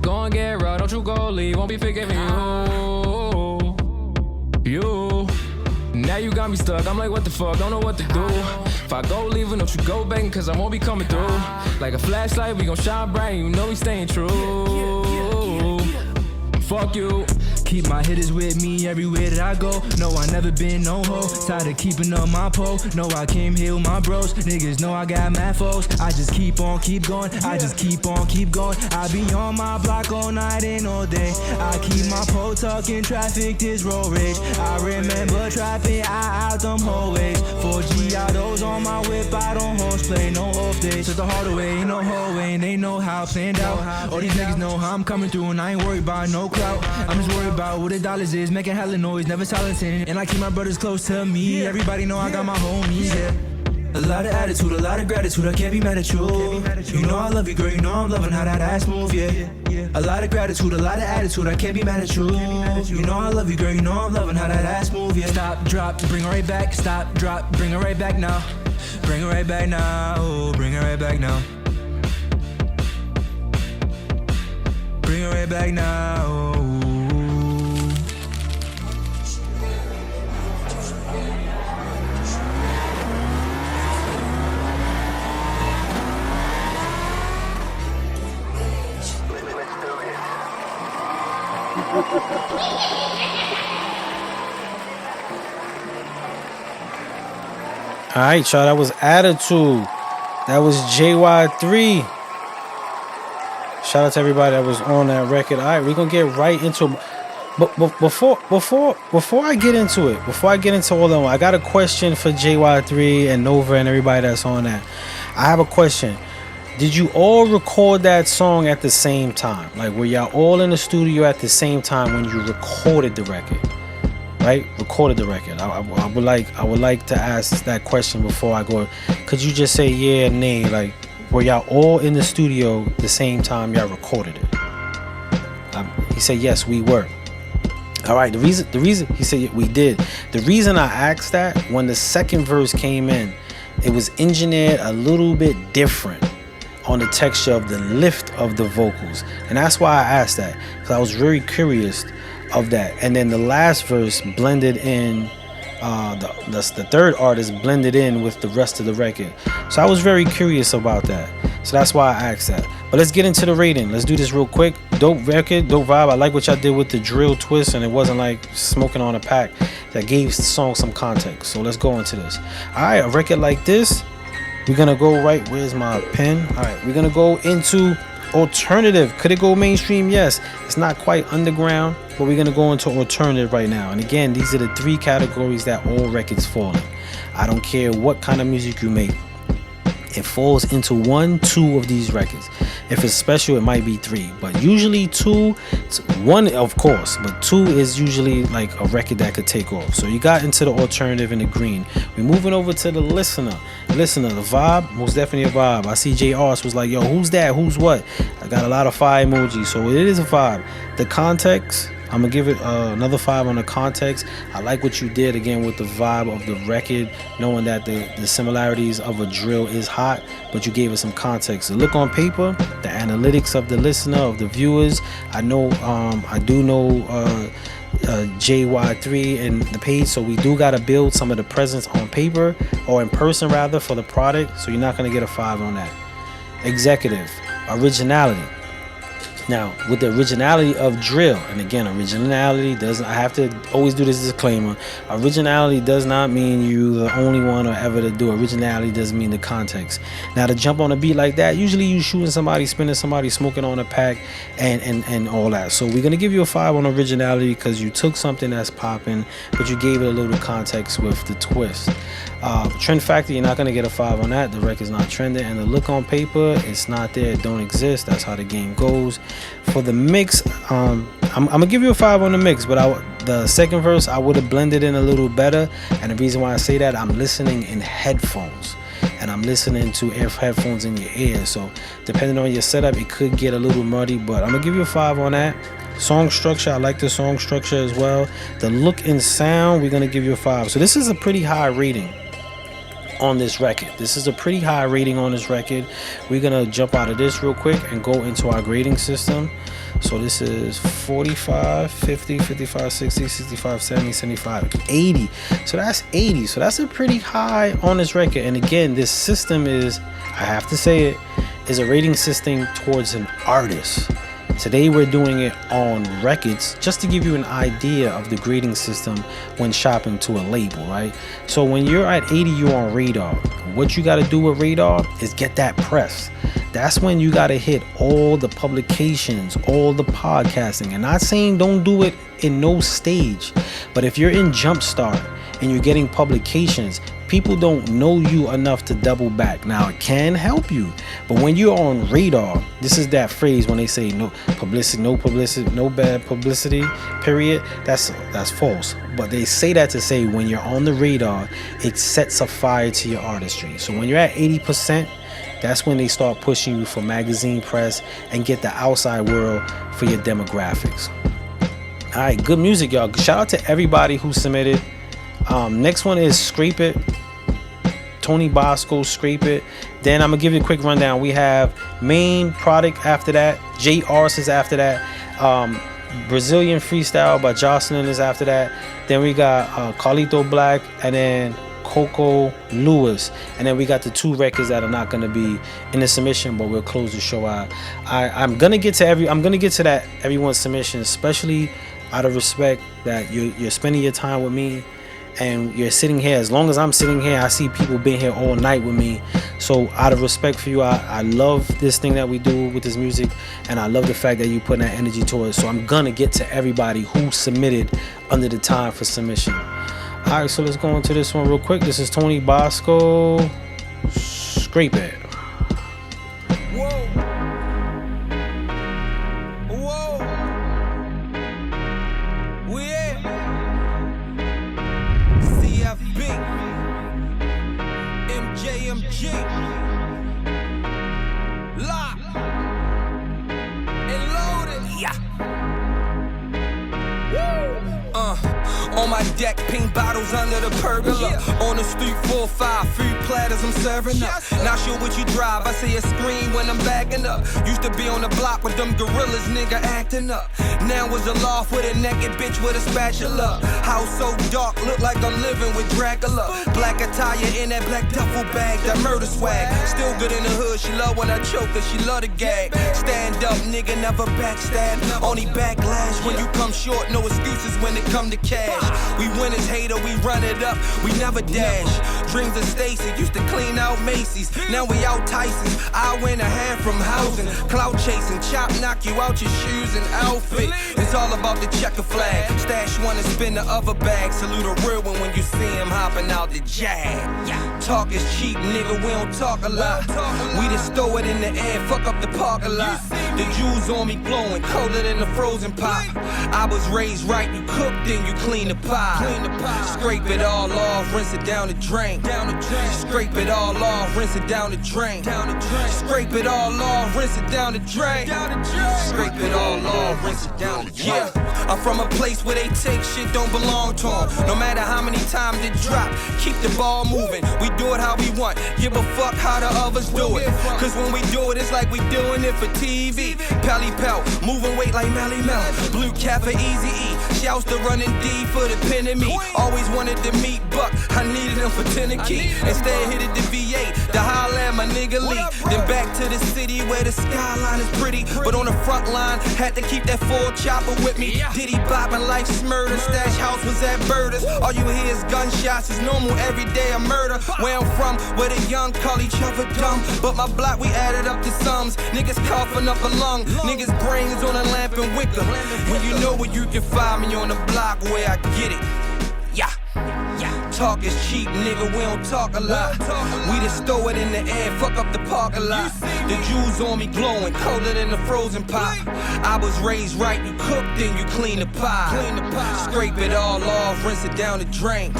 Go and get raw, don't you go leave, won't be forgiving you. Now you got me stuck, I'm like what the fuck, don't know what to do. If I go leaving, don't you go begging, cause I won't be coming through. Like a flashlight, we gon' shine bright, you know we staying true. Fuck you.
Keep my hitters with me everywhere that I go. No, I never been no hoe. Tired of keeping up my pole. No, I came here with my bros. Niggas know I got mad foes. I just keep on, keep going. I just keep on, keep going. I be on my block all night and all day. I keep my pole talking traffic, this road rage. I remember trapping out them hallways. 4G autos on my whip, I don't horseplay. No off days, took the hard away, no hallway. And they know how planned out. All these niggas know how I'm coming through and I ain't worried about no clout. I'm just worried about what the dollars is, making hella noise, never silencing. And I keep my brothers close to me. Everybody know I got my homies, yeah. A lot of attitude, a lot of gratitude, I can't be mad at you. You know I love you, girl, you know I'm loving how that ass move, yeah. A lot of gratitude, a lot of attitude, I can't be mad at you. You know I love you, girl, you know I'm loving how that ass move, yeah. Stop, drop, bring it right back. Stop, drop, bring it right back now. Bring it right back now, oh, bring it right back now. Bring it right back now, oh.
All right, y'all, that was Attitude. That was JY3. Shout out to everybody that was on that record. All right, we're gonna get right into it. But before I get into it, before I get into all of them, I got a question for JY3 and Nova and everybody that's on that. I have a question. Did you all record that song at the same time? Like, were y'all all in the studio at the same time when you recorded the record? Right? Recorded the record. I would like to ask that question before I go. Could you just say yeah, nay? Like, were y'all all in the studio the same time y'all recorded it? He said yes, we were. All right. The reason he said we did. The reason I asked that, when the second verse came in, it was engineered a little bit different on the texture of the lift of the vocals, and that's why I asked that, because I was very curious of that. And then the last verse blended in, the third artist blended in with the rest of the record, so I was very curious about that, so that's why I asked that. But let's get into the rating. Let's do this real quick. Dope record, dope vibe. I like what y'all did with the drill twist, and it wasn't like smoking on a pack. That gave the song some context. So let's go into this. All right, a record like this, we're gonna go right. Where's my pen? All right, we're gonna go into alternative. Could it go mainstream? Yes. It's not quite underground, but we're gonna go into alternative right now. And again, these are the three categories that all records fall in. I don't care what kind of music you make. It falls into 1, 2 of these records. If it's special, it might be 3, but usually 2. 1, of course, but 2 is usually like a record that could take off. So you got into the alternative in the green. We're moving over to the listener. The vibe, most definitely a vibe. I see J. Ars was like, yo, who's that? Who's what? I got a lot of fire emojis, so it is a vibe. The context, I'm gonna give it another 5 on the context. I like what you did again with the vibe of the record, knowing that the similarities of a drill is hot, but you gave it some context. The look on paper, the analytics of the listener, of the viewers. I know, I do know JY3 and the page, so we do gotta build some of the presence on paper, or in person rather, for the product. So you're not gonna get a 5 on that. Executive, originality. Now, with the originality of drill, and again, originality doesn't, I have to always do this disclaimer, originality does not mean you the only one or ever to do. Originality doesn't mean the context. Now, to jump on a beat like that, usually you shooting somebody, spinning somebody, smoking on a pack, and all that. So we're gonna give you a 5 on originality because you took something that's popping, but you gave it a little context with the twist. Trend factor, you're not gonna get a 5 on that. The record's not trending, and the look on paper, it's not there, it don't exist. That's how the game goes. For the mix, I'm gonna give you a 5 on the mix, but the second verse I would have blended in a little better. And the reason why I say that, I'm listening in headphones, and I'm listening to headphones in your ear. So depending on your setup, it could get a little muddy, but I'm gonna give you a 5 on that. Song structure, I like the song structure as well. The look and sound, we're gonna give you a 5. So this is a pretty high rating on this record. This is a pretty high rating on this record. We're gonna jump out of this real quick and go into our grading system. So this is 45, 50, 55, 60, 65, 70, 75, 80. So that's 80. So that's a pretty high on this record. And again, this system is, I have to say it, is a rating system towards an artist. Today we're doing it on records just to give you an idea of the grading system when shopping to a label, right? So when you're at 80, you're on radar. What you got to do with radar is get that press. That's when you got to hit all the publications, all the podcasting. And not saying don't do it in no stage, but if you're in Jumpstart and you're getting publications, people don't know you enough to double back. Now it can help you, but when you're on radar, this is that phrase when they say no publicity, no bad publicity, period. That's false. But they say that to say when you're on the radar, it sets a fire to your artistry. So when you're at 80%, that's when they start pushing you for magazine press and get the outside world for your demographics. All right, good music, y'all. Shout out to everybody who submitted. Next one is Scrape It. Tony Bosco, Scrape It. Then I'm gonna give you a quick rundown. We have Main Product after that. J. Ars is after that. Brazilian Freestyle by Jocelyn is after that. Then we got Carlito Black, and then Coco Lewis, and then we got the 2 records that are not gonna be in the submission, but we'll close the show out. I'm gonna get to that everyone's submission, especially out of respect that you're spending your time with me. And you're sitting here, as long as I'm sitting here, I see people being here all night with me. So out of respect for you, I love this thing that we do with this music, and I love the fact that you put that energy towards it. So I'm gonna get to everybody who submitted under the time for submission. All right, so let's go into this one real quick. This is Tony Bosco, Scrape It.
On my deck, pink bottles under the pergola. On the street, 4-5, food platters I'm serving up. Not sure what you drive, I see a screen when I'm backing up. Used to be on the block with them gorillas, nigga acting up. Now was a loft with a naked bitch with a spatula. House so dark, look like I'm living with Dracula. Black attire in that black duffel bag, that murder swag. Still good in the hood, she love when I choke her, she love the gag. Stand up, nigga, never backstab. Only backlash when you come short, no excuses when it come to cash. We winners, hater, we run it up, we never dash. Dreams of Stacy, used to clean out Macy's. Now we out Tyson's, I win a hand from housing. Clout chasing, chop, knock you out your shoes and outfit. It's all about the checker flag. Stash one and spin the other bag. Salute a real one when you see him hopping out the Jag. Talk is cheap, nigga, we don't talk a lot. We just throw it in the air, fuck up the parking lot. The jewels on me glowing, colder than the frozen pop. I was raised right, you cook, then you clean the pie. Scrape it all off, rinse it down the drain. Scrape it all off, rinse it down the drain. Scrape it all off, rinse it down the drain. Scrape it all off, rinse it down the drain. Yeah. I'm from a place where they take shit don't belong to them. No matter how many times it drop, keep the ball moving. We do it how we want, give a fuck how the others do it. Cause when we do it, it's like we doing it for TV. Pally Pal, moving weight like Melly Mel. Blue cap for Easy E. Shouts to running D for the pen and me. Always wanted to meet Buck, I needed him for Tennessee. Instead hit it the VA, the Highland, my nigga Lee. Then back to the city where the skyline is pretty. But on the front line, had to keep that full chopper with me. Diddy bopping like Smurder, stash house was at Birders. All you hear is gunshots, it's normal every day a murder. Where I'm from, where the young call each other dumb. But my block, we added up the sums. Niggas coughing up a lung, niggas brains on a lamp and wicker. When you know where you can find me on the block where I get it. Yeah. Talk is cheap, nigga, we don't talk a lot. We just throw it in the air, fuck up the parking lot. The jewels on me glowing, colder than the frozen pot. I was raised right, you cook, then you clean the pot. Scrape it all off, rinse it down the drain.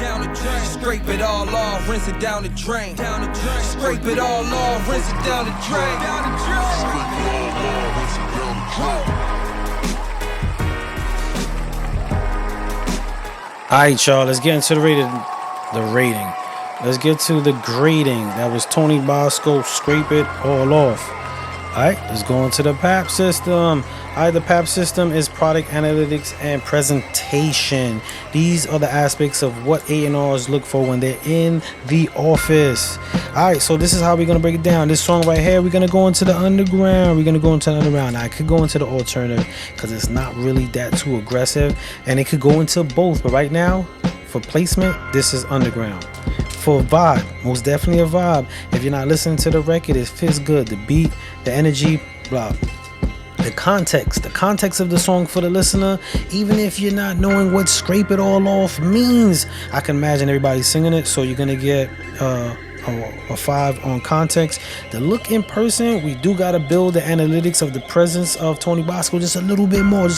Scrape it all off, rinse it down the drain. Scrape it all off, rinse it down the drain.
Alright, y'all, let's get into the rating. Let's get to the grading. That was Tony Bosco, Scrape It All Off. Alright, let's go into the PAP system. Alright, the PAP system is product analytics and presentation. These are the aspects of what A&Rs look for when they're in the office. Alright, so this is how we're going to break it down. This song right here, we're going to go into the underground. I could go into the alternative because it's not really that too aggressive. And it could go into both. But right now, for placement, this is underground. For a vibe, most definitely a vibe. If you're not listening to the record, it feels good. The beat, the energy, blah. The context of the song for the listener, even if you're not knowing what Scrape It All Off means, I can imagine everybody singing it, so you're gonna get a 5 on context. The look in person, we do gotta build the analytics of the presence of Tony Bosco just a little bit more,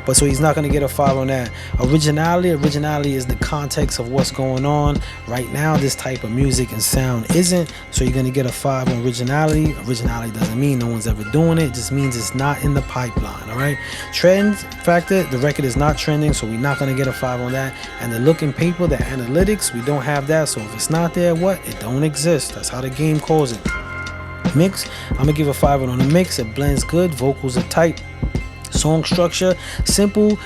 but so he's not gonna get a 5 on that. Originality is the context of what's going on right now. This type of music and sound isn't, so you're gonna get a 5 on originality. Originality doesn't mean no one's ever doing it just means it's not in the pipeline. All right, trend factor, the record is not trending, so we're not gonna get a 5 on that. And the look in paper, the analytics, we don't have that, so if it's not there, what? It don't exist. That's how the game calls it. Mix, I'm gonna give a 5 on the mix. It blends good, vocals are tight. Song structure, simple,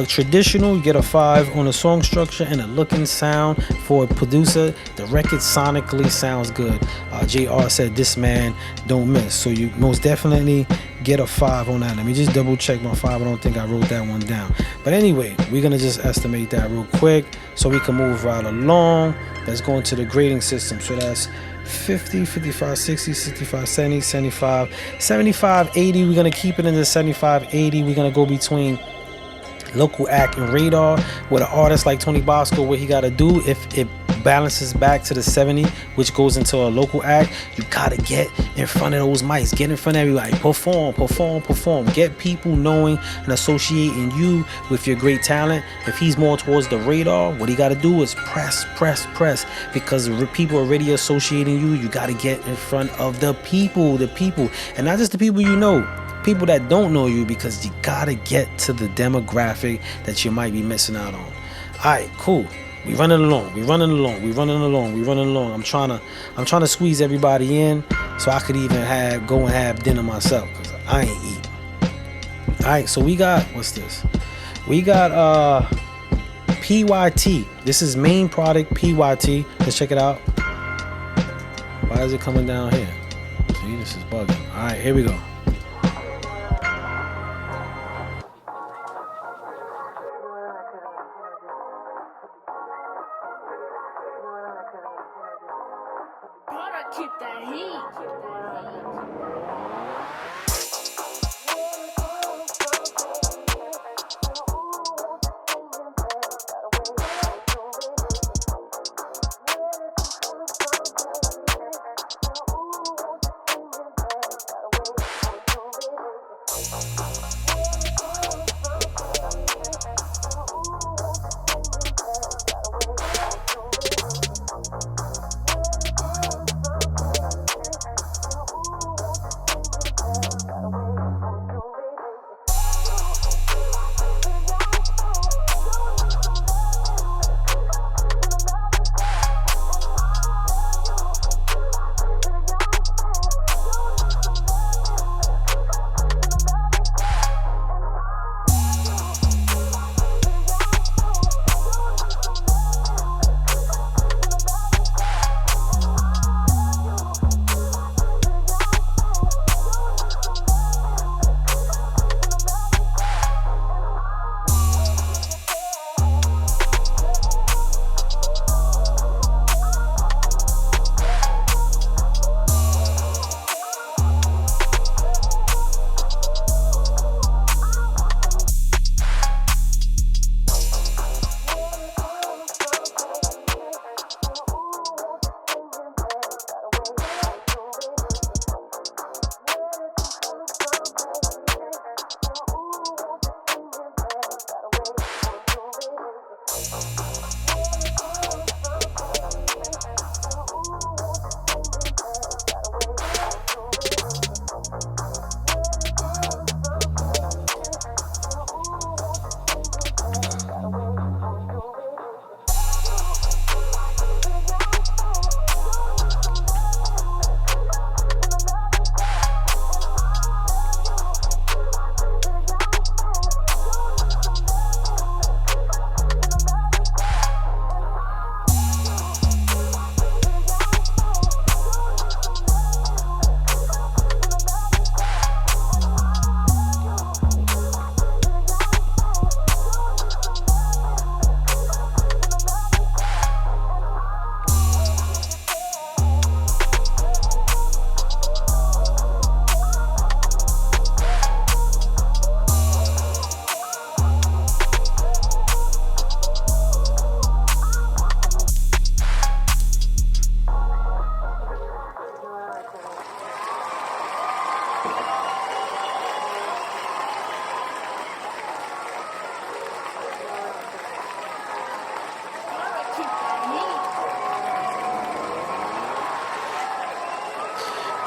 traditional, you get a 5 on the song structure. And the look and sound for a producer, the record sonically sounds good. JR said this man don't miss, so you most definitely get a 5 on that. Let me just double check my 5. I don't think I wrote that one down, but anyway, we're gonna just estimate that real quick so we can move right along. Let's go into the grading system. So that's 50, 55, 60, 65, 70, 75, 75, 80. We're gonna keep it in the 75, 80. We're gonna go between local act and radar. With an artist like Tony Bosco, what he gotta do, if it balances back to the 70, which goes into a local act, you gotta get in front of those mics, get in front of everybody, perform, get people knowing and associating you with your great talent. If he's more towards the radar, what he gotta do is press, because people are already associating you. You gotta get in front of the people, and not just the people you know, people that don't know you, because you gotta get to the demographic that you might be missing out on. All right, cool. We running along. I'm trying to squeeze everybody in so I could even go and have dinner myself, because I ain't eat. All right, so we got, what's this? We got PYT. This is main product PYT. Let's check it out. Why is it coming down here? See, this is bugging. All right, here we go.
Keep that heat.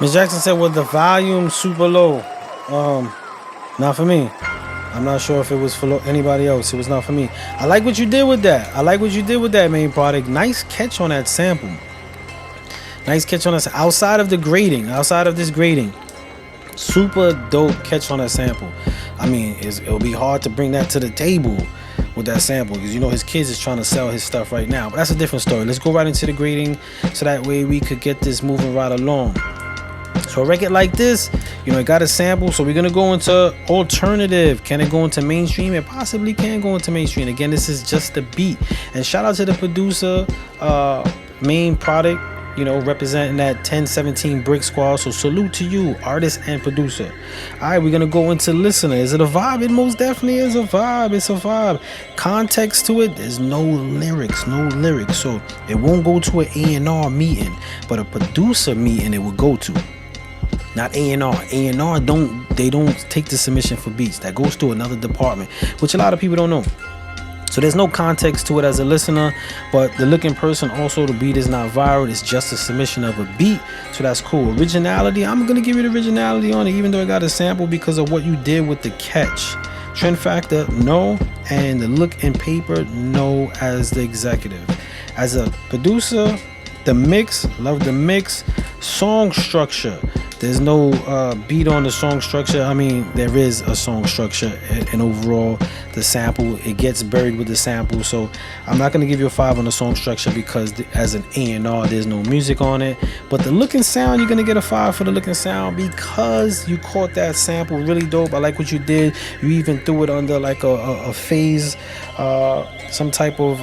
Miss Jackson said, "Was the volume super low?" Not for me. I'm not sure if it was for anybody else. It was not for me. I like what you did with that. I like what you did with that main product. Nice catch on that sample. Nice catch on us outside of the grading. Outside of this grading, super dope catch on that sample. I mean, it'll be hard to bring that to the table with that sample because you know his kids is trying to sell his stuff right now. But that's a different story. Let's go right into the grading so that way we could get this moving right along. So a record like this, you know, it got a sample, so we're gonna go into alternative. Can it go into mainstream? It possibly can go into mainstream. Again, this is just the beat. And shout out to the producer, main product, you know, representing that 1017 Brick Squad. So salute to you, artist and producer. All right, we're gonna go into listener. Is it a vibe? It most definitely is a vibe. It's a vibe. Context to it, there's no lyrics. So it won't go to an A&R meeting, but a producer meeting it will go to. Not A&R. A&R don't take the submission for beats. That goes to another department, which a lot of people don't know. So there's no context to it as a listener, but the looking person also, the beat is not viral. It's just a submission of a beat, so that's cool. Originality, I'm gonna give you the originality on it, even though I got a sample because of what you did with the catch. Trend factor, no, and the look and paper, no, as the executive. As a producer, the mix, love the mix. Song structure, there's no beat on the song structure. I mean, there is a song structure, and overall the sample, it gets buried with the sample. So I'm not going to give you a 5 on the song structure because as an A&R there's no music on it. But the look and sound, you're going to get a 5 for the look and sound because you caught that sample really dope. I like what you did. You even threw it under like a phase, some type of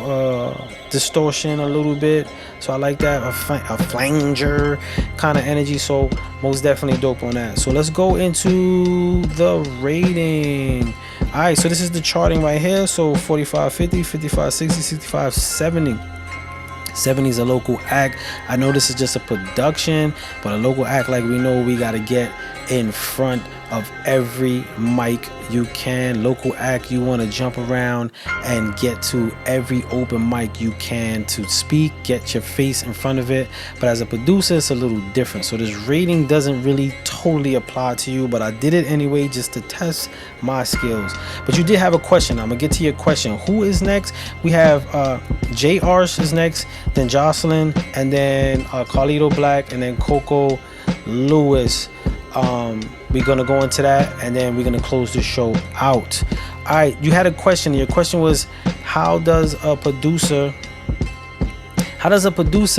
distortion a little bit. So I like that, a flanger kind of energy. So most definitely dope on that. So let's go into the rating. All right, so this is the charting right here. So 45.50, 55.60, 65.70. 70 is a local act. I know this is just a production, but a local act, like we know, we got to get in front of every mic you can. Local act, you want to jump around and get to every open mic you can to speak, get your face in front of it. But as a producer, it's a little different. So this rating doesn't really totally apply to you, but I did it anyway just to test my skills. But you did have a question. I'm gonna get to your question. Who is next? We have J Arsh is next, then Jocelyn, and then Carlito Black, and then Coco Lewis. We're gonna go into that, and then we're gonna close the show out. All right, you had a question. Your question was, how does a producer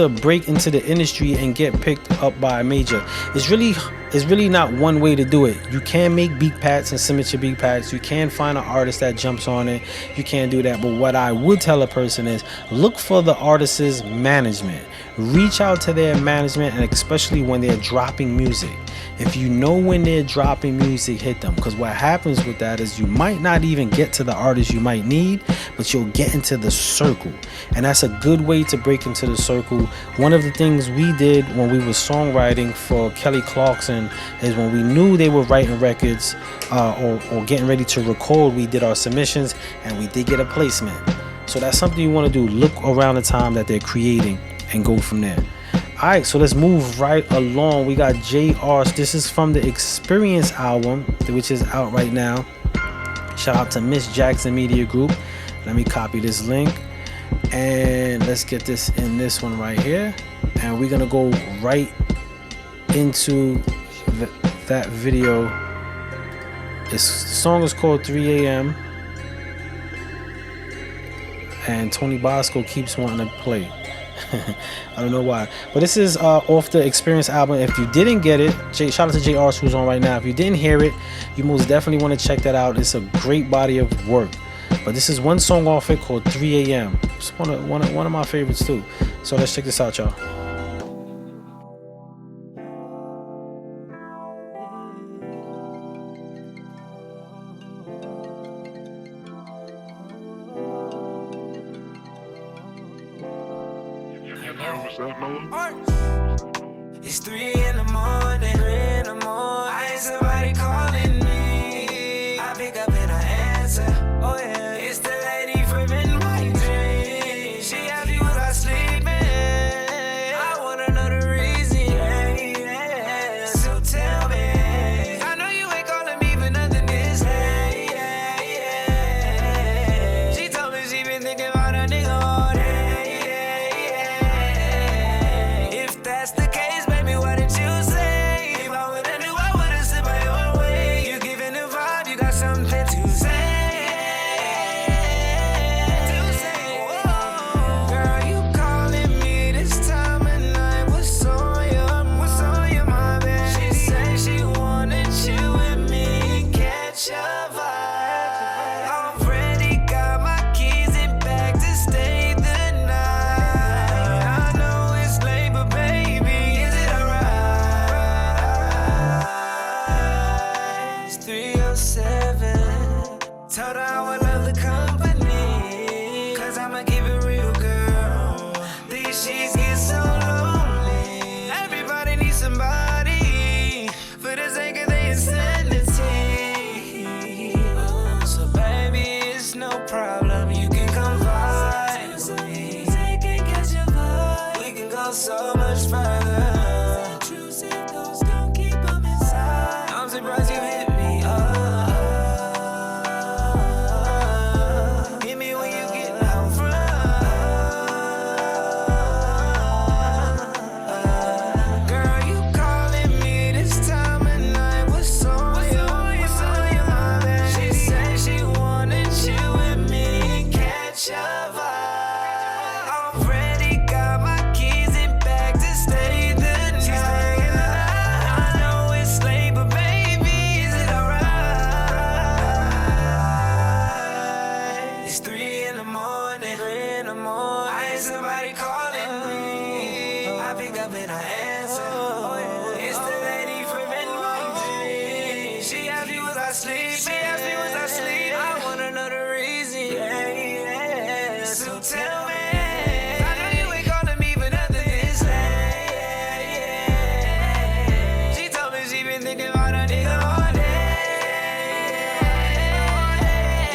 break into the industry and get picked up by a major? It's really not one way to do it. You can make beat packs and submit your beat packs. You can find an artist that jumps on it. You can do that. But what I would tell a person is look for the artist's management. Reach out to their management, and especially when they're dropping music. If you know when they're dropping music, hit them. Because what happens with that is you might not even get to the artist you might need, but you'll get into the circle. And that's a good way to break into the circle. One of the things we did when we were songwriting for Kelly Clarkson is when we knew they were writing records or getting ready to record, we did our submissions and we did get a placement. So that's something you want to do. Look around the time that they're creating and go from there. All right, so let's move right along. We got J Arsh. This is from the Experience album, which is out right now. Shout out to Miss Jackson Media Group. Let me copy this link, and let's get this in this one right here. And we're gonna go right into that video. The song is called 3 a.m. and Tony Bosco keeps wanting to play. I don't know why, but this is off the Experience album. If you didn't get it, shout out to J Arsh who's on right now. If you didn't hear it, you most definitely want to check that out. It's a great body of work. But this is one song off it called 3 a.m. It's one of my favorites too. So let's check this out, y'all.
It's 3 in the morning. I ain't somebody calling me. I pick up and I answer. Oh yeah, it's the lady from in my dream. She asked me was I sleeping. I wanna know the reason. Yeah. that's the case, baby, what did you say? If I would've knew, I would've slipped my own way. You giving the vibe, you got something to say. Girl, you calling me this time of night. What's on your mind, babe? She said she wanna chill with me, catch a vibe. Already got my keys and bag to stay the night. I know it's late, but baby, is it alright? It's 3:07. Told her I would love the company, 'cause I'ma keep it real, girl. These sheets get so lonely. Everybody needs somebody for the sake of their insanity. So baby, it's no problem. You can come vibe with me. Take and catch your vibe. We can go so much further. Intrusive thoughts, don't keep them inside. I'm surprised you hit me up. Hit me when you get out front. Girl, you calling me this time of night. What's on your mind, babe? She said she wanna chill with me, catch a vibe. Already got my keys and bag to stay the night. I know it's late, but baby, is it alright? It's 3 in the morning. I hear somebody calling me. I pick up and I answer. It's the lady from NYG. She asked me was I sleep. I wanna know the reason. Yeah. So tell me. I know you ain't calling me for nothing this late. She told me she been thinking about a nigga all day.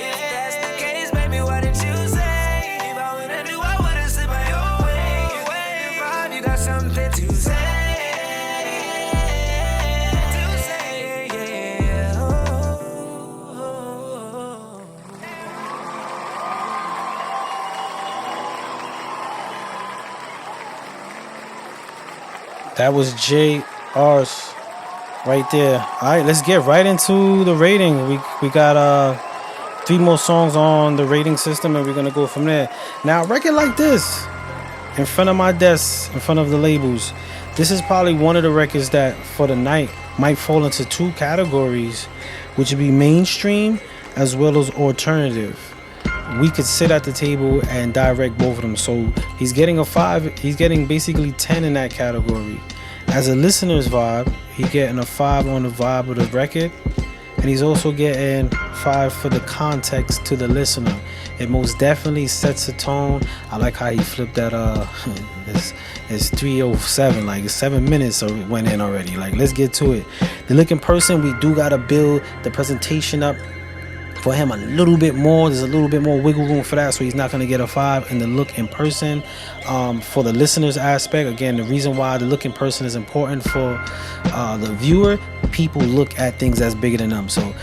If that's the case, baby, what did you say? If I would've knew, I would've slipped my own way. You vibe, you got something to say.
That was JR's right there. All right, let's get right into the rating. We got 3 more songs on the rating system, and we're gonna go from there. Now, a record like this, in front of my desk, in front of the labels, this is probably one of the records that for the night might fall into 2 categories, which would be mainstream as well as alternative. We could sit at the table and direct both of them. So he's getting a 5. He's getting basically 10 in that category. As a listener's vibe, he's getting a 5 on the vibe of the record, and he's also getting 5 for the context to the listener. It most definitely sets a tone. I like how he flipped that. It's 3:07, like it's 7 minutes or it went in already. Like, let's get to it. The look in person, we do gotta build the presentation up for him a little bit more. There's a little bit more wiggle room for that, so he's not going to get a 5 in the look in person. For the listener's aspect, again, the reason why the look in person is important for the viewer, people look at things that's bigger than them. So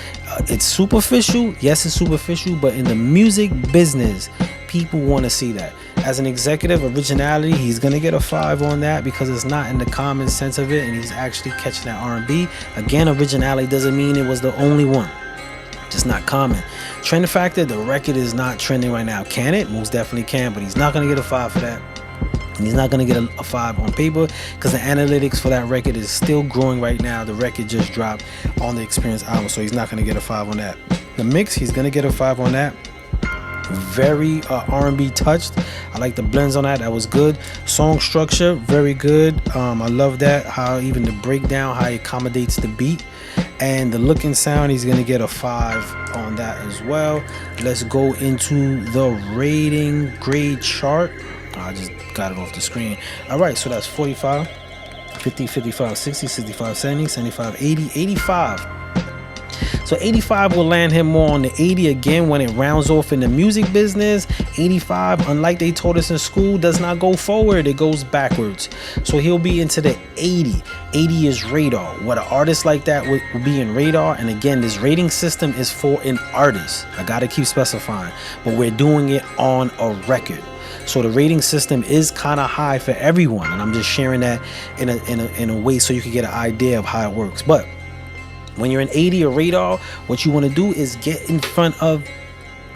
it's superficial. Yes, it's superficial, but in the music business, people want to see that. As an executive, originality, he's going to get a 5 on that because it's not in the common sense of it, and he's actually catching that R&B. Again, originality doesn't mean it was the only one. Just not common. Trend factor, the record is not trending right now. Can it? Most definitely can, but he's not going to get a 5 for that. And he's not going to get a 5 on paper because the analytics for that record is still growing right now. The record just dropped on the Experience album, so he's not going to get a 5 on that. The mix, he's going to get a 5 on that. Very R&B touched. I like the blends on that. That was good. Song structure, very good. I love that. How even the breakdown, how it accommodates the beat. And the look and sound, he's going to get a 5 on that as well. Let's go into the rating grade chart. I just got it off the screen. All right, so that's 45, 50, 55, 60, 65, 70, 75, 80, 85. So 85 will land him more on the 80 again when it rounds off in the music business. 85, unlike they told us in school, does not go forward, it goes backwards. So he'll be into the 80. 80 is radar. What an artist like that would be in radar. And again, this rating system is for an artist. I gotta keep specifying, but we're doing it on a record. So the rating system is kind of high for everyone, and I'm just sharing that in a way so you can get an idea of how it works. But when you're an 80 or radar, what you want to do is get in front of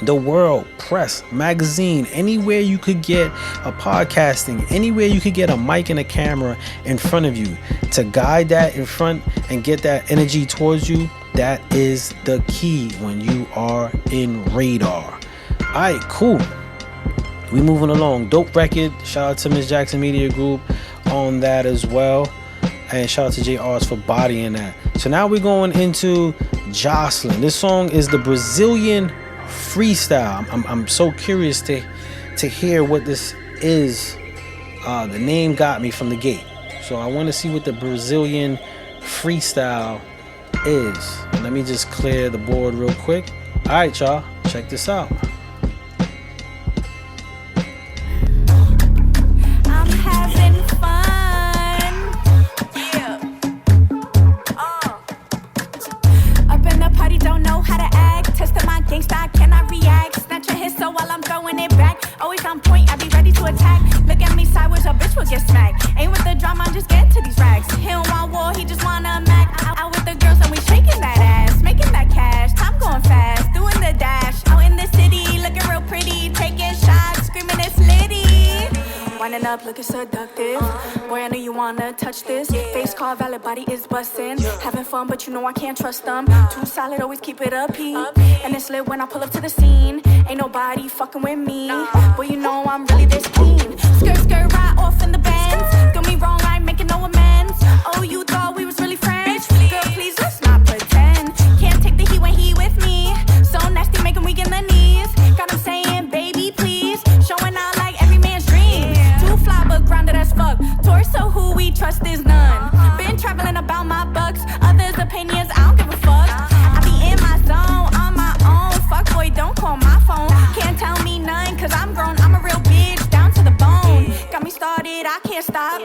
the world, press, magazine, anywhere you could get a podcasting, anywhere you could get a mic and a camera in front of you to guide that in front and get that energy towards you. That is the key when you are in radar. All right, cool. We moving along. Dope record. Shout out to Miss Jackson Media Group on that as well. And shout out to JRs for bodying that. So now we're going into Jocelyn. This song is the Brazilian freestyle. I'm so curious to hear what this is. The name got me from the gate, so I want to see what the Brazilian freestyle is. Let me just clear the board real quick. All right, y'all, check this out.
I'm having fun. Yeah. Up in the party, don't know how to act. Testing my gangsta, cannot react. Snatch a hit, so while I'm throwing it back, always on point, I be ready to attack. Look at me sideways, a bitch will get smacked. Ain't with the drama, I'm just getting to these racks. He don't want war, he just wanna mac. Out with the girls and we shaking that ass, making that cash. Time going fast, doing the dash. Out in the city, looking real pretty, taking shots, screaming it's litty. Winding up, looking seductive. Boy, I know you wanna touch this. Face call, valid body is bustin'. Having fun, but you know I can't trust them. Too solid, always keep it up, and it's lit when I pull up to the scene. Ain't nobody fucking with me. Boy, you know I'm really this keen. Skirt, right off in the Benz. Got me wrong, I ain't making no amends. Oh, you thought we was really friends? Girl, please, let's not pretend. Can't take the heat when he with me. So nasty, make him weak in the knees. Got him saying, baby, please. Showing out like every man's dream. Too fly, but grounded as fuck. Torso, who we trust is none. Been traveling about my bucks. Others' opinions, I don't give a fuck. I be in my zone, on my own. Fuck boy, don't call my phone. Can't tell me none, cause I'm grown. I'm a real bitch, down to the bone. Got me started, I can't stop.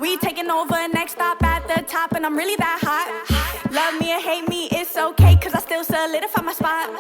We taking over, next stop at the top, and I'm really that hot. Love me or hate me, it's okay, cause I still solidify my spot.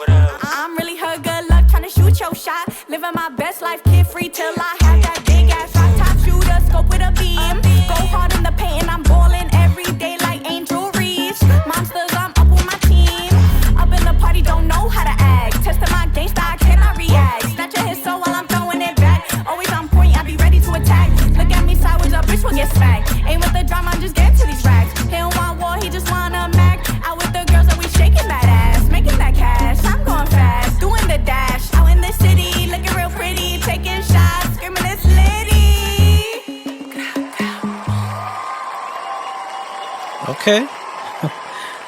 I'm really her good luck, trying to shoot your shot. Living my best life, kid free till I have that big ass rock top shooter, scope with a beam. Go hard in the paint and I'm ballin' every day like Angel Reese. Monsters, I'm up with my team. Up in the party, don't know how to act. Testing my gangsta, I cannot react. Snatch a hit, so while I'm throwing it back, always on point, I be ready to attack. Look at me sideways, a bitch will get smacked. Ain't with the drama, I'm just getting to these racks. He don't want war, he just wanna mac. Out with the girls and we shaking that ass, making that cash. I'm going fast, doing the dash. Out in the city, looking real pretty, taking shots, screaming it's litty.
Okay.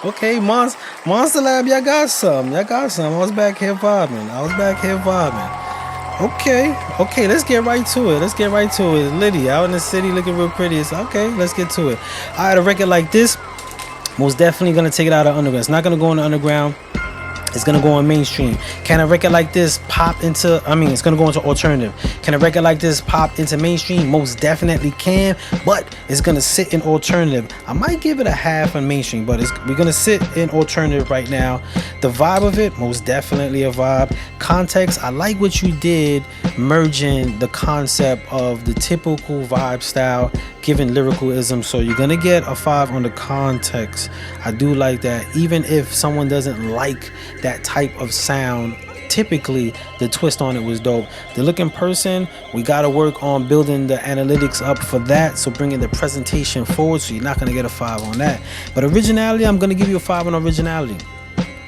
Okay, Monster Lab, y'all got some. I was back here vibing. Okay, let's get right to it. Liddy out in the city looking real pretty. It's okay, let's get to it. All right, a record like this, most definitely gonna take it out of underground. It's not gonna go in the underground. It's gonna go on mainstream. Can a record like this pop into, it's gonna go into alternative. Can a record like this pop into mainstream? Most definitely can, but it's gonna sit in alternative. I might give it a half on mainstream, but we're gonna sit in alternative right now. The vibe of it, most definitely a vibe. Context, I like what you did, merging the concept of the typical vibe style, giving lyricalism. So you're gonna get a 5 on the context. I do like that. Even if someone doesn't like that type of sound, typically the twist on it was dope. The look in person, we got to work on building the analytics up for that, so bringing the presentation forward, so you're not going to get a 5 on that. But originality, I'm going to give you a 5 on originality,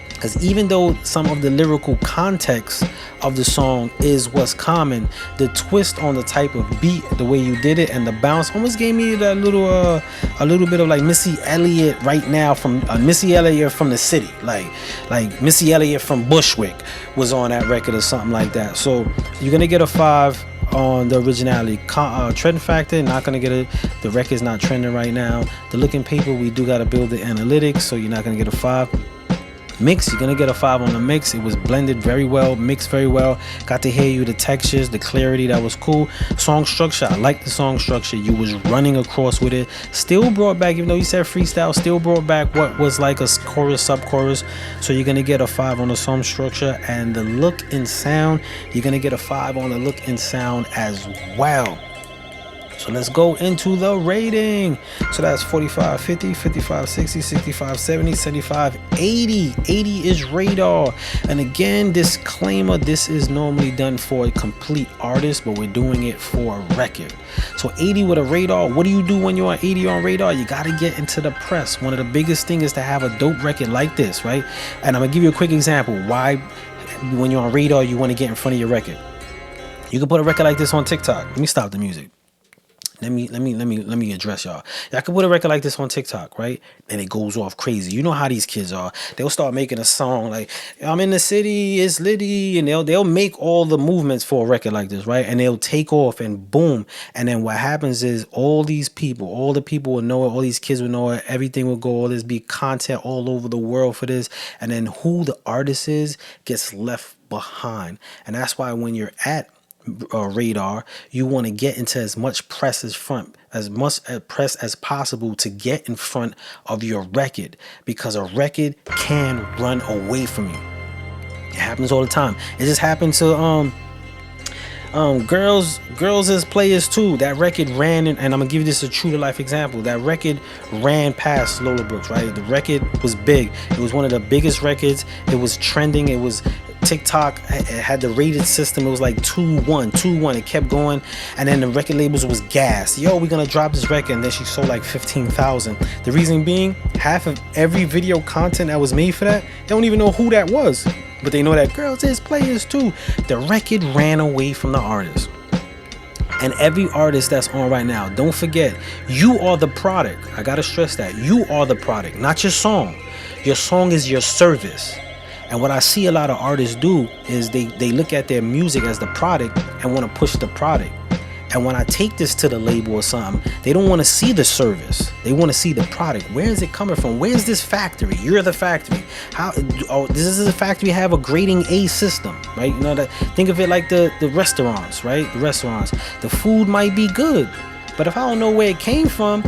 because even though some of the lyrical context of the song is what's common, the twist on the type of beat, the way you did it, and the bounce almost gave me that little a little bit of like Missy Elliott right now, from Missy Elliott from the city, like Missy Elliott from Bushwick was on that record or something like that. So you're gonna get a 5 on the originality. Trend factor, not gonna get it. The record's not trending right now. The looking paper, we do gotta build the analytics, so you're not gonna get a 5. Mix, you're gonna get a 5 on the mix. It was blended very well, mixed very well. Got to hear you, the textures, the clarity, that was cool. Song structure, I like the song structure. You was running across with it. Still brought back, even though you said freestyle, still brought back what was like a chorus, sub-chorus. So you're gonna get a 5 on the song structure. And the look and sound, you're gonna get a 5 on the look and sound as well. So let's go into the rating. So that's 45, 50, 55, 60, 65, 70, 75, 80. 80 is radar. And again, disclaimer, this is normally done for a complete artist, but we're doing it for a record. So 80 with a radar. What do you do when you're on 80 on radar? You got to get into the press. One of the biggest things is to have a dope record like this, right? And I'm going to give you a quick example. Why, when you're on radar, you want to get in front of your record. You can put a record like this on TikTok. Let me stop the music. Let me address y'all. Y'all can put a record like this on TikTok, right? And it goes off crazy. You know how these kids are. They'll start making a song like, I'm in the city, it's litty, and they'll make all the movements for a record like this, right? And they'll take off and boom. And then what happens is all these people, all the people will know it, all these kids will know it, everything will go, all this be content all over the world for this. And then who the artist is gets left behind. And that's why when you're at radar, you want to get into as much press as possible to get in front of your record, because a record can run away from you. It happens all the time. It just happened to girls as players too. That record ran, and I'm gonna give you this a true to life example. That record ran past Lola Brooks, right? The record was big. It was one of the biggest records. It was trending. It was TikTok. It had the rated system. It was like 2-1. It kept going, and then the record labels was gassed. Yo, we're gonna drop this record, and then she sold like 15,000. The reason being, half of every video content that was made for that, they don't even know who that was, but they know that girls is players too. The record ran away from the artist. And every artist that's on right now, don't forget, you are the product. I gotta stress that. You are the product, not your song. Your song is your service. And what I see a lot of artists do is they look at their music as the product and want to push the product. And when I take this to the label or something, they don't want to see the service. They want to see the product. Where is it coming from? Where's this factory? You're the factory. This is a factory have a grading A system, right? You know that. Think of it like the restaurants, right? The restaurants. The food might be good, but if I don't know where it came from,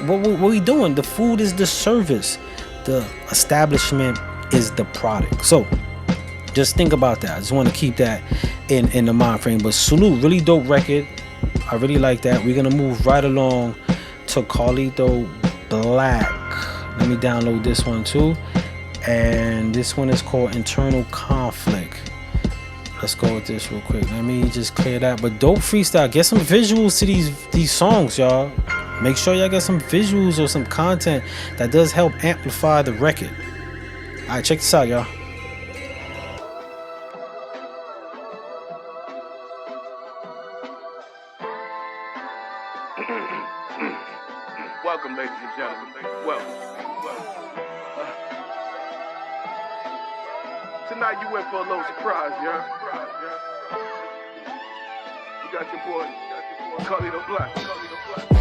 what we doing? The food is the service. The establishment is the product. So just think about that. I just want to keep that in the mind frame. But salute, really dope record. I really like that. We're gonna move right along to Carlito Black. Let me download this one too. And this one is called Internal Conflict. Let's go with this real quick. Let me just clear that. But dope freestyle. Get some visuals to these songs, y'all. Make sure y'all get some visuals or some content that does help amplify the record. Alright, check this out, y'all.
Welcome, ladies and gentlemen. Welcome. Tonight you went for a little surprise, yeah? You got your boy, Carlito Black.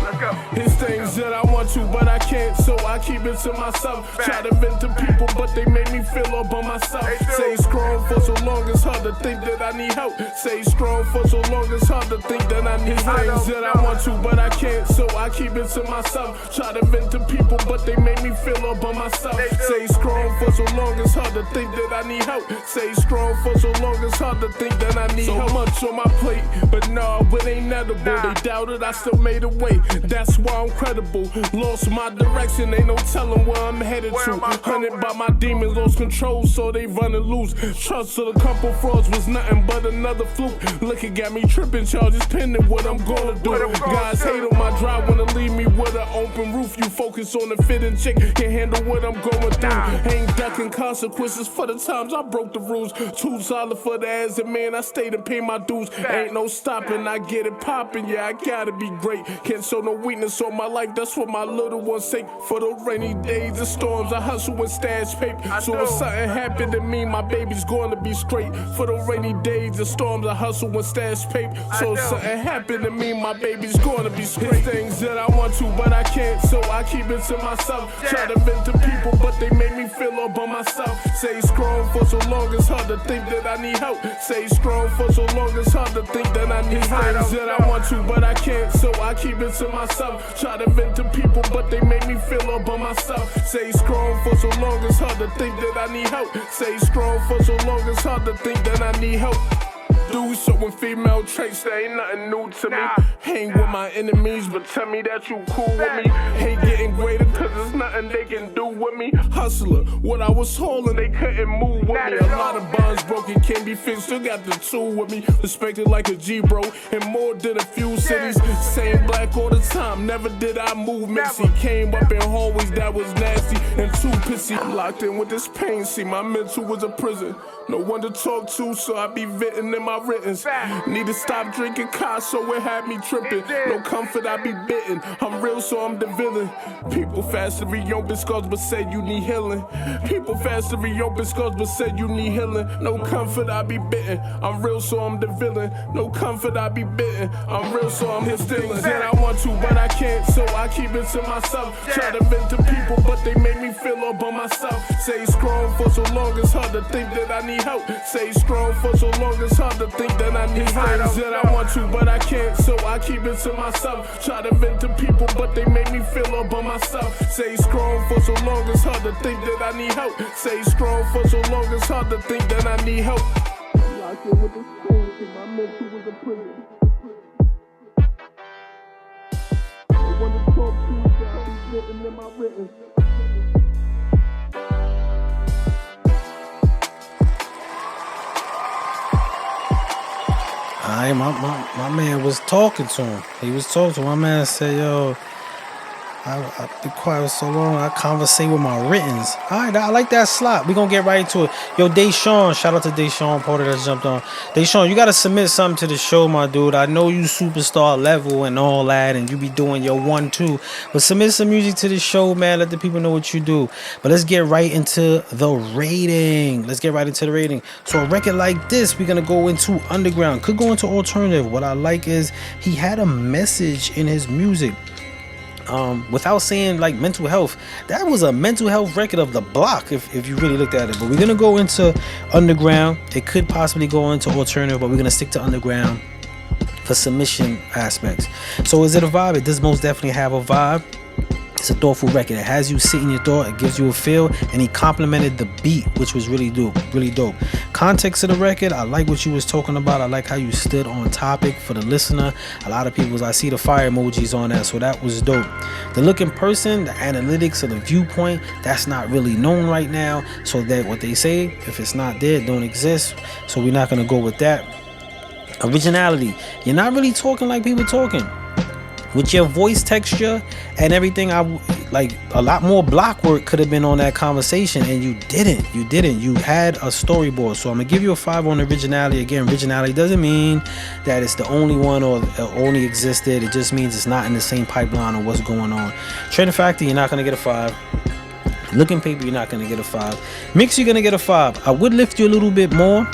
Let's go.
It's things that I want to, but I can't, so I keep it to myself. Try to vent to people, but they make me feel all by myself. Say strong for so long, it's hard to think that I need help. Say strong for so long, it's hard to think that I need things that I want to, but I can't, so I keep it to myself. Try to vent to people, but they make me feel all by myself. Say strong for so long, it's hard to think that I need help. Say strong for so long, it's hard to think that I need help. So much on my plate, but no, it ain't edible. They doubted, I still made a way. That's why I'm credible. Lost my direction, ain't no telling where I'm headed to. Hunted by my demons, lost control, so they running loose. Trust of a couple frauds was nothing but another fluke. Looking at me tripping, charges pending what I'm gonna do. Guys hate on my drive, wanna leave me with an open roof. You focus on the fitting chick, can't handle what I'm going through. Ain't ducking consequences for the times I broke the rules. Too solid for the ass, and man, I stayed and paid my dues. Ain't no stopping, I get it popping, yeah, I gotta be great. Can't show no weakness on my life, that's what my little ones say. For the rainy days and storms, I hustle and stash paper. So if something happened to me, my baby's gonna be straight. For the rainy days and storms, I hustle and stash paper. So if something happened to me, my baby's gonna be straight. Things that I want to, but but I can't, so I keep it to myself. Try to vent to people, but they make me feel all by myself. Stay strong for so long, it's hard to think that I need help. Stay strong for so long, it's hard to think that I need things that I want to, but I can't, so I keep it to myself. Try to vent to people, but they make me feel all by myself. Stay strong for so long, it's hard to think that I need help. Stay strong for so long, it's hard to think that I need help. Dudes showing female traits, that ain't nothing new to me. Hang with my enemies, but tell me that you cool with me. Hate getting greater, cause there's nothing they can do with me. Hustler, what I was holding, they couldn't move with me. A lot of bonds broken, can't be fixed, still got the tool with me. Respected like a G, bro, in more than a few cities. Same black all the time, never did I move messy. Came up in hallways that was nasty and too pissy. I'm locked in with this pain, see my mental was a prison. No one to talk to, so I be venting in my writtens. Need to stop drinking cars, so it had me tripping. No comfort, I be bitten. I'm real, so I'm the villain. People fast to reopen scars, but said you need healing. People fast to reopen scars, but said you need healing. No comfort, I be bitten. I'm real, so I'm the villain. No comfort, I be bitten. I'm real, so I'm his stealing. Said I want to, but I can't, so I keep it to myself. Try to vent to people, but they make me feel all by myself. Stay strong for so long, it's hard to think that I need help. Stay strong for so long, it's hard to think that I need things that I want to, but I can't, so I keep it to myself. Try to vent to people, but they make me feel all by myself. Stay strong for so long, it's hard to think that I need help. Stay strong for so long, it's hard to think that I need help. Locked in with this pain, see my mental was a prison. I want to talk to you, so I be written in my written.
My man was talking to him. He was talking to him. My man said, yo, I be quiet for so long, I conversate with my writtens. Alright, I like that slot. We gonna get right into it. Yo, Deshaun, shout out to Deshaun Porter that jumped on. Deshaun, you gotta submit something to the show, my dude. I know you superstar level and all that, and you be doing your 1-2. But submit some music to the show, man. Let the people know what you do. But let's get right into the rating. So a record like this, we're gonna go into underground. Could go into alternative. What I like is he had a message in his music. Without saying like mental health, that was a mental health record of the block if you really looked at it. But we're gonna go into underground. It could possibly go into alternative, but we're gonna stick to underground for submission aspects. So is it a vibe? It does most definitely have a vibe. It's a thoughtful record. It has you sit in your thought. It gives you a feel, and he complimented the beat, which was really dope. Context of the record, I like what you was talking about. I like how you stood on topic for the listener. A lot of people, I see the fire emojis on that, so that was dope. The look in person, the analytics of the viewpoint, that's not really known right now. So that what they say, if it's not there, it don't exist. So we're not gonna go with that. Originality, you're not really talking like people talking. With your voice texture and everything, I like a lot more block work could have been on that conversation, and you didn't. You had a storyboard. So I'm gonna give you a 5 on originality. Again, originality doesn't mean that it's the only one or only existed. It just means it's not in the same pipeline of what's going on. Training factor, you're not gonna get a 5. Looking paper, you're not gonna get a 5. Mix, you're gonna get a 5. I would lift you a little bit more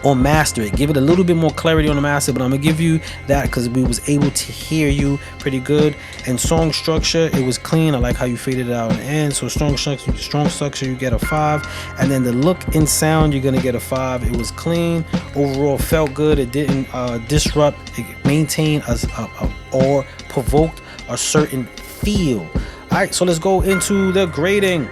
or master it, give it a little bit more clarity on the master, but I'm gonna give you that because we was able to hear you pretty good. And song structure, it was clean. I like how you faded it out in the end. So strong structure, you get a 5. And then the look and sound, you're gonna get a 5. It was clean overall, felt good. It didn't disrupt, it maintained or provoked a certain feel. All right, so let's go into the grading.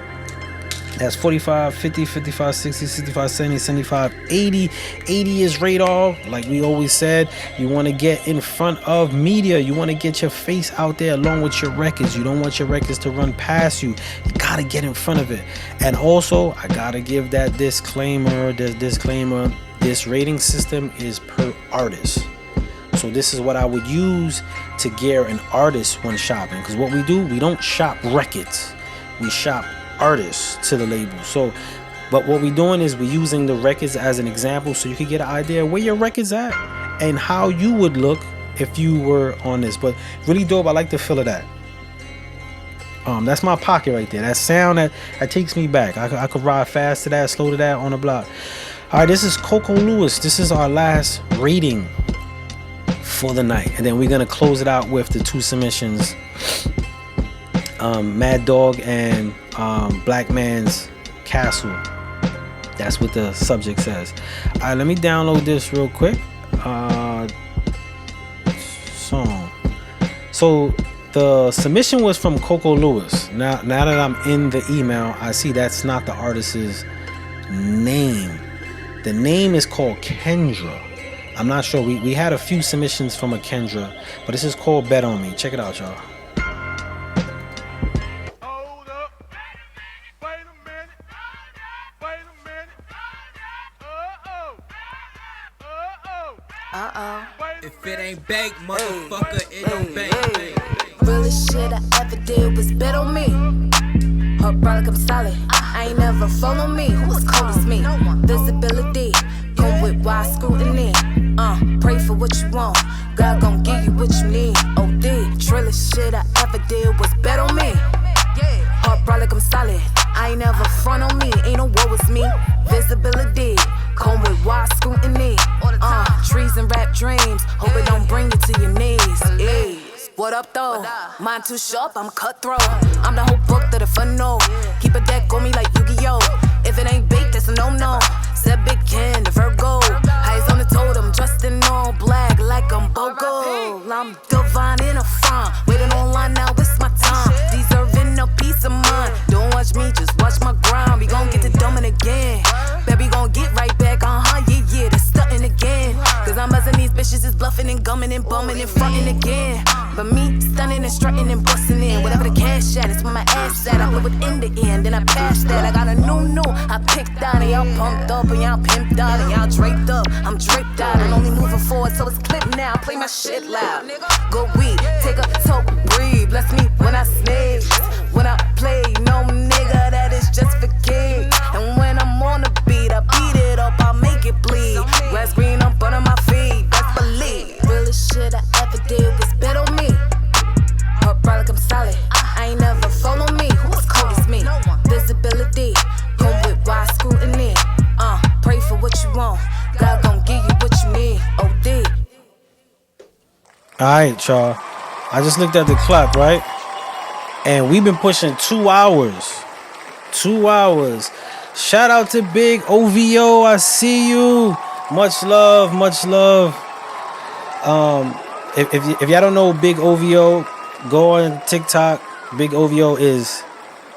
That's 45, 50, 55, 60, 65, 70, 75, 80. 80 is radar. Like we always said, you want to get in front of media. You want to get your face out there along with your records. You don't want your records to run past you. You got to get in front of it. And also, I got to give that disclaimer. This rating system is per artist. So this is what I would use to gear an artist when shopping. Because what we do, we don't shop records. We shop artists to the label. So but what we're doing is we're using the records as an example so you can get an idea where your record's at and how you would look if you were on this. But really dope. I like the feel of that. That's my pocket right there. That sound that takes me back. I could ride fast to that, slow to that on the block. All right, this is Coco Lewis. This is our last rating for the night, and then we're gonna close it out with the 2 submissions Mad Dog and Black Man's Castle. That's what the subject says. All right, let me download this real quick. Song. So the submission was from Coco Lewis. Now that I'm in the email, I see that's not the artist's name. The name is called Kendra. I'm not sure. We had a few submissions from a Kendra, but this is called Bet On Me. Check it out, y'all.
If it ain't baked, motherfucker, it don't bake.
Realest shit I ever did was bet on me. Her bro like I'm solid. I ain't never follow me. Who as cold as me? Visibility. Come with wide scrutiny. Pray for what you want. God gon' give you what you need. OD. Trillest shit I ever did was bet on me. Her bro like I'm solid. I ain't never front on me. Ain't no war with me. Visibility. Come with wide scrutiny. Trees and rap dreams. Hope it don't bring you to your knees. Yeah. What up though? Mine too sharp, I'm cutthroat. I'm the whole book that if I know. Keep a deck on me like Yu-Gi-Oh! If it ain't baked, that's a no-no. Said Big Ken, the Virgo. Eyes on the totem, dressed in all black like I'm Bogo. I'm divine in a front. Waiting online now, it's my time. Deserving a piece of mind. Don't watch me, just watch my grind. We gon' get to dumbing again. Baby gon' get right back, yeah, they're stunting again. Cause I'm buzzing these bitches is bluffing and gumming and bumming and fronting again. But me, stunning and strutting and busting in. Whatever the cash at, it's where my ass at. I blew it in the end, then I passed that. I got a new, I picked out and y'all pumped up and y'all pimped out and y'all draped up. I'm draped out and only moving forward, so it's clipped now. Play my shit loud. Go weed, take a toke, breathe. Bless me when I sneeze. When I play, no nigga, that is just for kids. And when I'm on the beat, I beat it up, I'll make it bleed. Grass green up under my feet, best believe. Realest shit I ever did was bet on me. Her bro like I'm solid. I ain't never follow me. Who as cold as me? Visibility. Come with wide scrutiny. Pray for what you want. God gon' give you what you need. OD.
Alright, y'all. I just looked at the clock, right? And we've been pushing 2 hours. 2 hours. Shout out to Big OVO. I see you. Much love, much love. If y'all don't know Big OVO, go on TikTok. Big OVO is,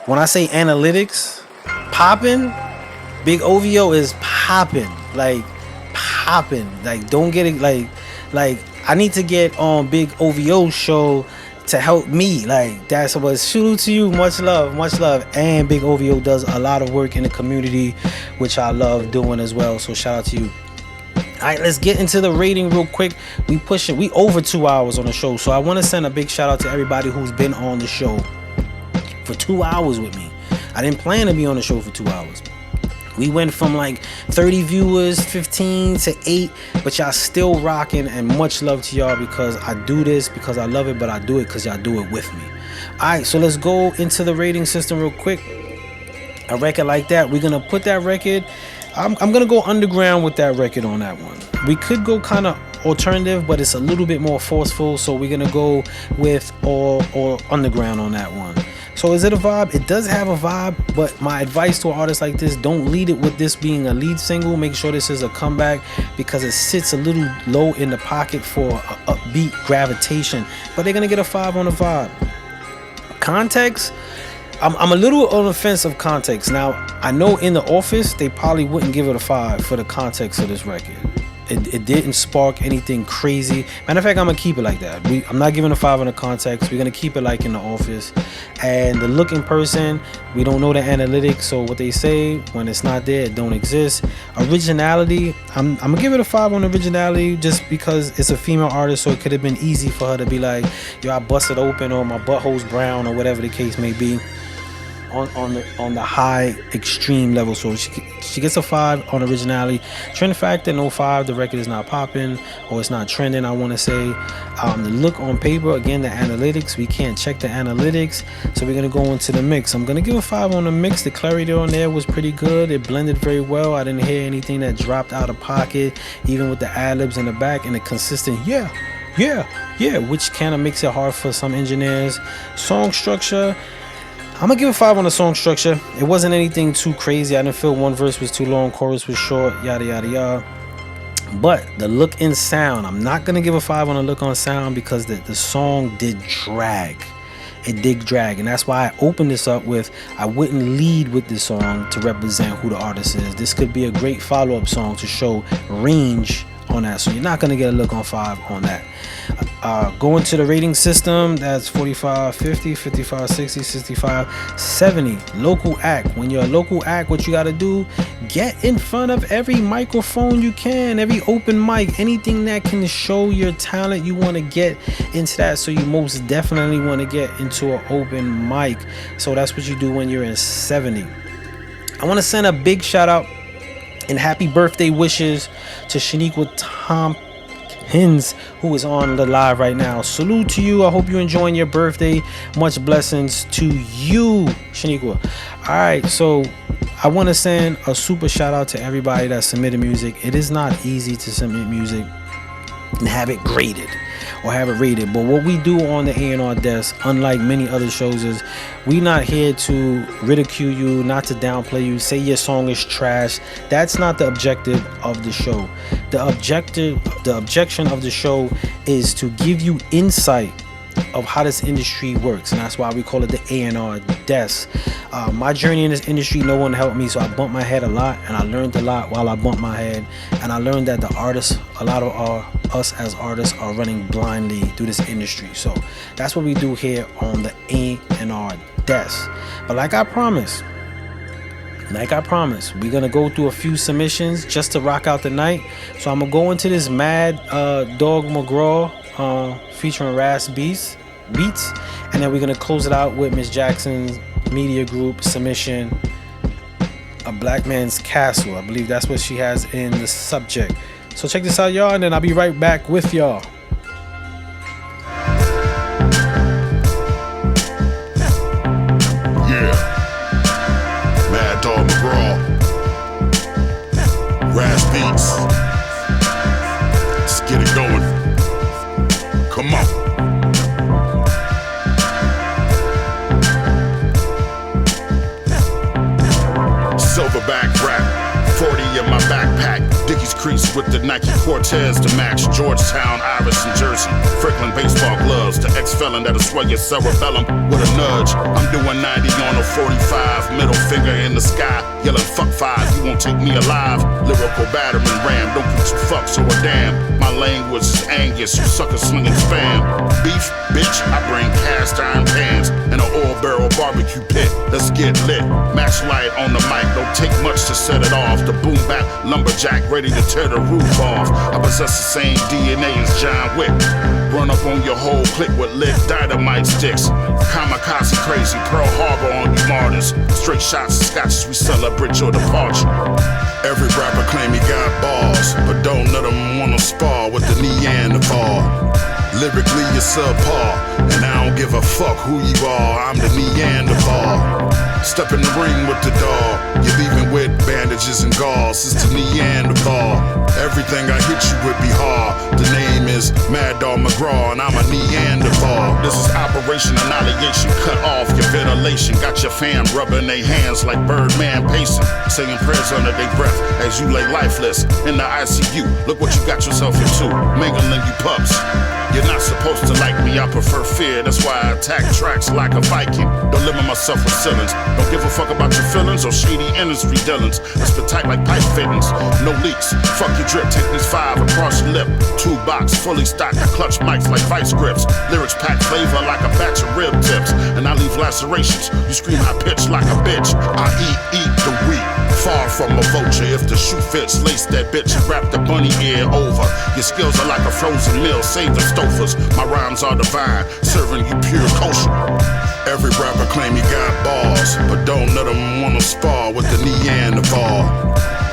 when I say analytics, popping, Big OVO is popping. Like, popping. Like, don't get it. Like, I need to get on Big OVO show to help me. Like, that's what. Shout out to you. Much love, much love. And Big OVO does a lot of work in the community, which I love doing as well. So shout out to you. Alright, let's get into the rating real quick. We over 2 hours on the show. So I want to send a big shout out to everybody who's been on the show for 2 hours with me. I didn't plan to be on the show for 2 hours. We went from like 30 viewers, 15 to 8, but y'all still rocking, and much love to y'all because I do this because I love it, but I do it because y'all do it with me. Alright, so let's go into the rating system real quick. A record like that, we're gonna put that record. I'm gonna go underground with that record on that one. We could go kind of alternative, but it's a little bit more forceful, so we're gonna go with or underground on that one. So is it a vibe? It does have a vibe, but my advice to an artist like this, don't lead it with this being a lead single. Make sure this is a comeback because it sits a little low in the pocket for a upbeat gravitation, but they're gonna get a 5 on the vibe. Context, I'm a little on the fence of context. Now, I know in the office, they probably wouldn't give it a 5 for the context of this record. It didn't spark anything crazy. Matter of fact, I'm going to keep it like that. I'm not giving a 5 on the context. We're going to keep it like in the office. And the look in person, we don't know the analytics. So what they say, when it's not there, it don't exist. Originality, I'm going to give it a 5 on originality just because it's a female artist. So it could have been easy for her to be like, yo, I busted open or my butthole's brown or whatever the case may be. On the high extreme level, so she gets a 5 on originality. Trend factor, no 5. The record is not popping or it's not trending. I want to say the look on paper, again, the analytics, we can't check the analytics, so we're gonna go into the mix. I'm gonna give a 5 on the mix. The clarity on there was pretty good. It blended very well. I didn't hear anything that dropped out of pocket, even with the ad libs in the back and the consistent Yeah, which kind of makes it hard for some engineers. Song structure, I'm gonna give it 5 on the song structure. It wasn't anything too crazy. I didn't feel one verse was too long, chorus was short, yada yada yada. But the look and sound, I'm not gonna give a 5 on the look on sound because the song did drag. It did drag, and that's why I opened this up with I wouldn't lead with this song to represent who the artist is. This could be a great follow-up song to show range on that, so you're not gonna get a look on 5 on that. Going to the rating system, that's 45, 50, 55, 60, 65, 70. Local act. When you're a local act, what you gotta do, get in front of every microphone you can, every open mic, anything that can show your talent. You want to get into that, so you most definitely want to get into an open mic. So that's what you do when you're in 70. I want to send a big shout out and happy birthday wishes to Shaniqua Tompkins, who is on the live right now. Salute to you. I hope you're enjoying your birthday. Much blessings to you, Shaniqua. All right, so I want to send a super shout out to everybody that submitted music. It is not easy to submit music and have it graded or have it rated, but what we do on the A&R desk, unlike many other shows, is we not here to ridicule you, not to downplay you, say your song is trash. That's not the objective of the show. The objection of the show is to give you insight of how this industry works, and that's why we call it the A&R desk. My journey in this industry, no one helped me, so I bumped my head a lot, and I learned a lot while I bumped my head. And I learned that the artists, a lot of us as artists, are running blindly through this industry. So that's what we do here on the A&R desk. But like I promised, we're gonna go through a few submissions just to rock out the night. So I'm gonna go into this Mad Dog McGraw featuring Ras Beats, and then we're gonna close it out with Miss Jackson's Media Group submission, A Black Man's Castle. I believe that's what she has in the subject. So check this out, y'all, and then I'll be right back with y'all.
Yeah, Mad Dog McGraw, Ras Beats. Let's get it going. Come on. Silverback rap, 40 in my backpack. Dickies crease with the Nike Cortez to match. Georgetown, Iris, and Jersey. Franklin baseball gloves. The ex-felon that'll sway your cerebellum with a nudge. I'm doing 90 on a 45. Middle finger in the sky. Yelling fuck 5, you won't take me alive. Lyrical battering ram. Don't put you fucks or a damn. My language is Angus. You sucker slinging spam. Beef, bitch, I bring cast iron pans and an oil barrel barbecue pit. Let's get lit. Match light on the mic. Don't take much to set it off. The boom bap lumberjack ready to tear the roof off. I possess the same DNA as John Wick. Run up on your whole clique with lit dynamite sticks. Kamikaze crazy, Pearl Harbor on you martyrs. Straight shots of scotches, we celebrate your departure. Every rapper claim he got balls, but don't let them wanna spar with the Neanderthal. Lyrically you're subpar, and I don't give a fuck who you are, I'm the Neanderthal. Step in the ring with the dog, you're leaving with bandages and gauze, it's the Neanderthal. Everything I hit you with be hard, the name is Mad Dog McGraw, and I'm a Neanderthal. This is Operation Annihilation, cut off your ventilation. Got your fam rubbing their hands like Birdman pacing, saying prayers under their breath as you lay lifeless in the ICU. Look what you got yourself into, mingling you pups. You're not supposed to like me, I prefer fear. That's why I attack tracks like a Viking. Don't limit myself with ceilings. Don't give a fuck about your feelings or shady industry dealings. I spit tight like pipe fittings, no leaks. Fuck your drip, take these 5 across your lip. 2 box, fully stocked, I clutch mics like vice grips. Lyrics pack flavor like a batch of rib tips. And I leave lacerations, you scream high pitch like a bitch. I eat the wheat, far from a vulture. If the shoe fits, lace that bitch and wrap the bunny ear over. Your skills are like a frozen meal, save the stofers. My rhymes are divine, serving you pure kosher. Every rapper claim he got balls, but don't let them wanna spar with the Neanderthal.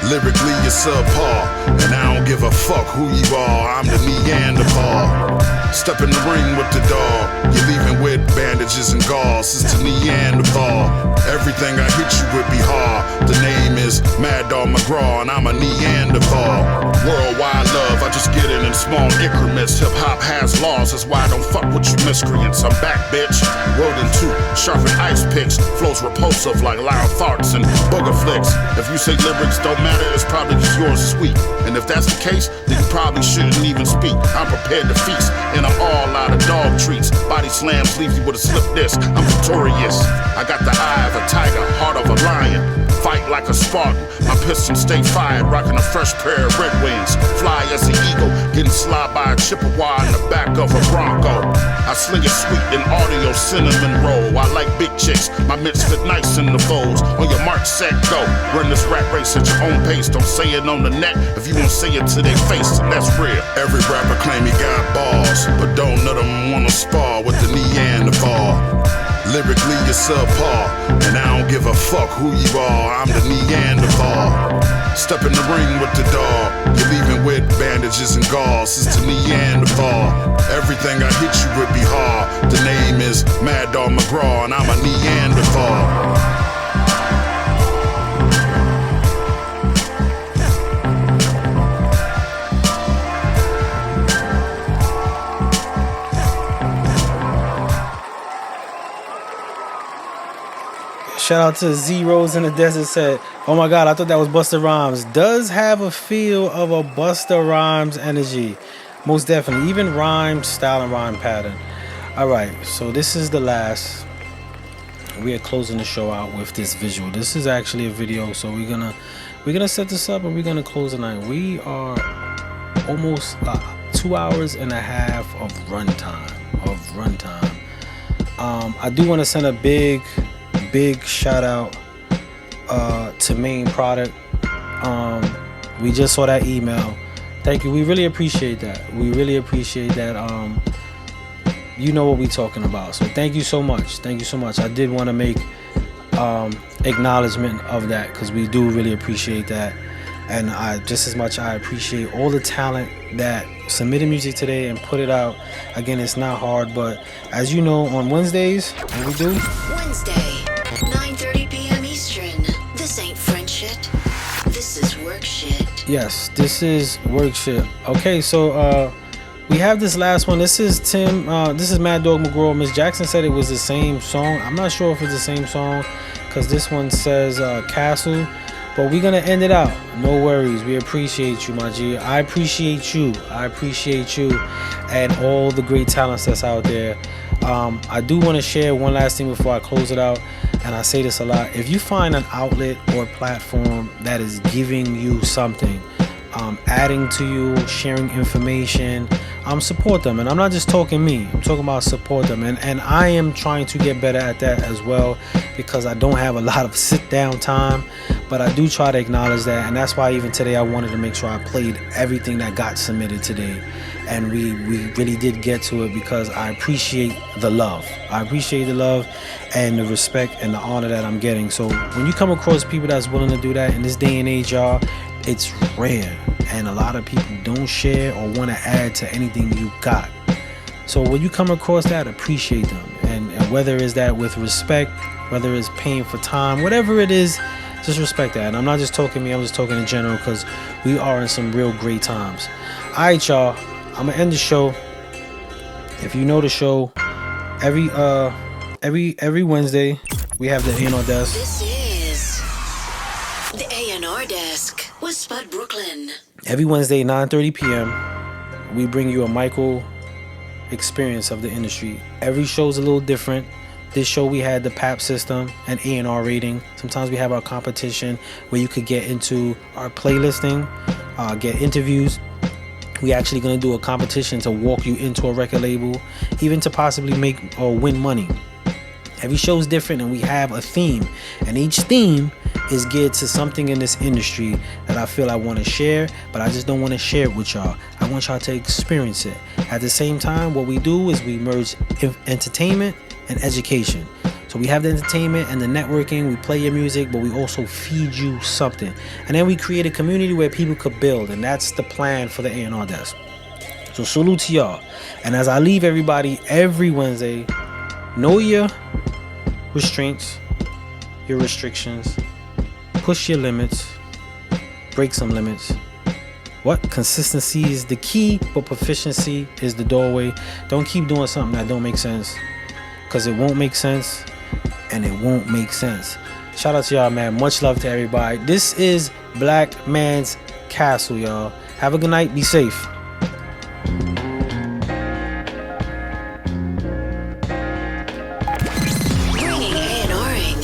Lyrically you're subpar, and I don't don't give a fuck who you are, I'm the Neanderthal. Step in the ring with the dog, you're leaving with bandages and gauze. It's the Neanderthal. Everything I hit you with be hard. The name is Mad Dog McGraw, and I'm a Neanderthal. Worldwide love, I just get it in small increments. Hip hop has laws, that's why I don't fuck with you miscreants. I'm back, bitch. Word in two, sharpen ice picks. Flows repulsive like loud farts and booger flicks. If you say lyrics don't matter, it's probably because yours is sweet. And if that's the case, then you probably shouldn't even speak. I'm prepared to feast in an all out of dog treats. Body slams leave you with a slip disc. I'm victorious. I got the eye of a tiger, heart of a lion. Fight like a Spartan. My pistons stay fired, rocking a fresh pair of Red Wings. Fly as an eagle, getting slobbed by a Chippewa in the back of a Bronco. I sling it sweet in audio cinnamon roll. I like big chicks, my mitts fit nice in the folds. On your mark, set, go. Run this rap race at your own pace. Don't say it on the net if you won't say it to their face. That's real. Every rapper claim he got balls, but don't none of them wanna spar with the Neanderthal. Lyrically, you're subpar, and I don't give a fuck who you are, I'm the Neanderthal. Step in the ring with the dog, you're leaving with bandages and gauze. It's the Neanderthal. Everything I hit you with be hard. The name is Mad Dog McGraw, and I'm a Neanderthal.
Shout out to Zeros in the Desert said, oh my god, I thought that was Busta Rhymes. Does have a feel of a Busta Rhymes energy. Most definitely. Even rhyme style and rhyme pattern. Alright, so this is the last. We are closing the show out with this visual. This is actually a video, so we're gonna set this up and we're gonna close the night. We are almost 2 hours and a half of runtime. I do want to send a big shout out to Main Product. We just saw that email. Thank you. We really appreciate that. You know what we're talking about. So thank you so much. I did want to make acknowledgement of that because we do really appreciate that. And just as much I appreciate all the talent that submitted music today and put it out. Again, it's not hard, but as you know, on Wednesdays, what we do?
Wednesday, 9:30 p.m. Eastern. This ain't French shit. This is work shit.
Yes, this is work shit. Okay, so we have this last one. This is this is Mad Dog McGraw. Miss Jackson said it was the same song. I'm not sure if it's the same song because this one says Castle. But we're gonna end it out. No worries. We appreciate you, my G. I appreciate you and all the great talents that's out there. I do want to share one last thing before I close it out, and I say this a lot. If you find an outlet or platform that is giving you something, adding to you, sharing information, support them. And I'm not just talking me, I'm talking about support them. And I am trying to get better at that as well because I don't have a lot of sit down time, but I do try to acknowledge that. And that's why even today I wanted to make sure I played everything that got submitted today. And we really did get to it because I appreciate the love. And the respect and the honor that I'm getting. So when you come across people that's willing to do that in this day and age, y'all, it's rare. And a lot of people don't share or want to add to anything you got. So when you come across that, appreciate them. And whether it's that with respect, whether it's paying for time, whatever it is, just respect that. And I'm not just talking me, I'm just talking in general because we are in some real great times. All right, y'all. I'm gonna end the show. If you know the show, every Wednesday we have the A&R Desk.
This is the A&R Desk with Spud Brooklyn.
Every Wednesday, 9:30 p.m., we bring you a micro experience of the industry. Every show's a little different. This show we had the PAP system and A&R rating. Sometimes we have our competition where you could get into our playlisting, get interviews. We actually going to do a competition to walk you into a record label, even to possibly make or win money. Every show is different and we have a theme, and each theme is geared to something in this industry that I feel I want to share, but I just don't want to share it with y'all. I want y'all to experience it. At the same time, what we do is we merge entertainment and education. So we have the entertainment and the networking, we play your music, but we also feed you something. And then we create a community where people could build, and that's the plan for the A&R desk. So salute to y'all. And as I leave everybody every Wednesday, know your restraints, your restrictions, push your limits, break some limits. What? Consistency is the key, but proficiency is the doorway. Don't keep doing something that don't make sense, because it won't make sense, and it won't make sense. Shout out to y'all, man. Much love to everybody. This is Black Man's Castle, y'all. Have a good night. Be safe.
Bringing A&Ring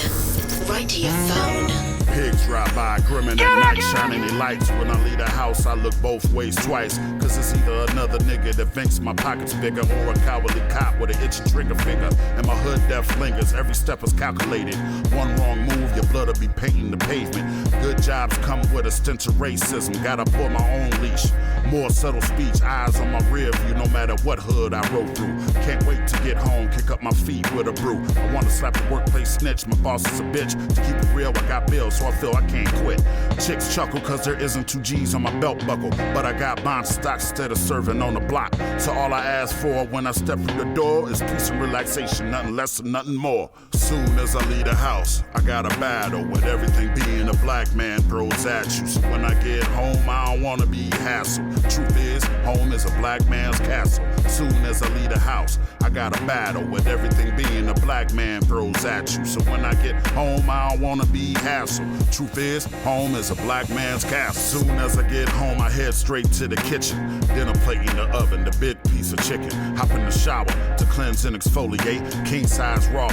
right to your phone.
Pigs drive by, grimming at night, shining their lights. When I leave the house, I look both ways twice. Cause it's either another nigga that thinks my pocket's bigger, or a cowardly cop with an itchy trigger finger. And my hood death lingers, every step is calculated. One wrong move, your blood'll be painting the pavement. Good jobs come with a stench of racism. Gotta pull my own leash. More subtle speech, eyes on my rear view, no matter what hood I rode through. Can't wait to get home, kick up my feet with a brew. I wanna slap the workplace snitch, my boss is a bitch. To keep it real, I got bills, so I feel I can't quit. Chicks chuckle cause there isn't 2 G's on my belt buckle, but I got bond stocks instead of serving on the block. So all I ask for when I step through the door is peace and relaxation, nothing less and nothing more. Soon as I leave the house, I got a battle with everything being a black man throws at you. So when I get home, I don't wanna be hassled. Truth is, home is a black man's castle. Soon as I leave the house, I got a battle with everything being a black man throws at you. So when I get home, I don't wanna be hassled. Truth is, home is a black man's castle. Soon as I get home, I head straight to the kitchen. Dinner plate in the oven, the big piece of chicken. Hop in the shower to cleanse and exfoliate. King size raw.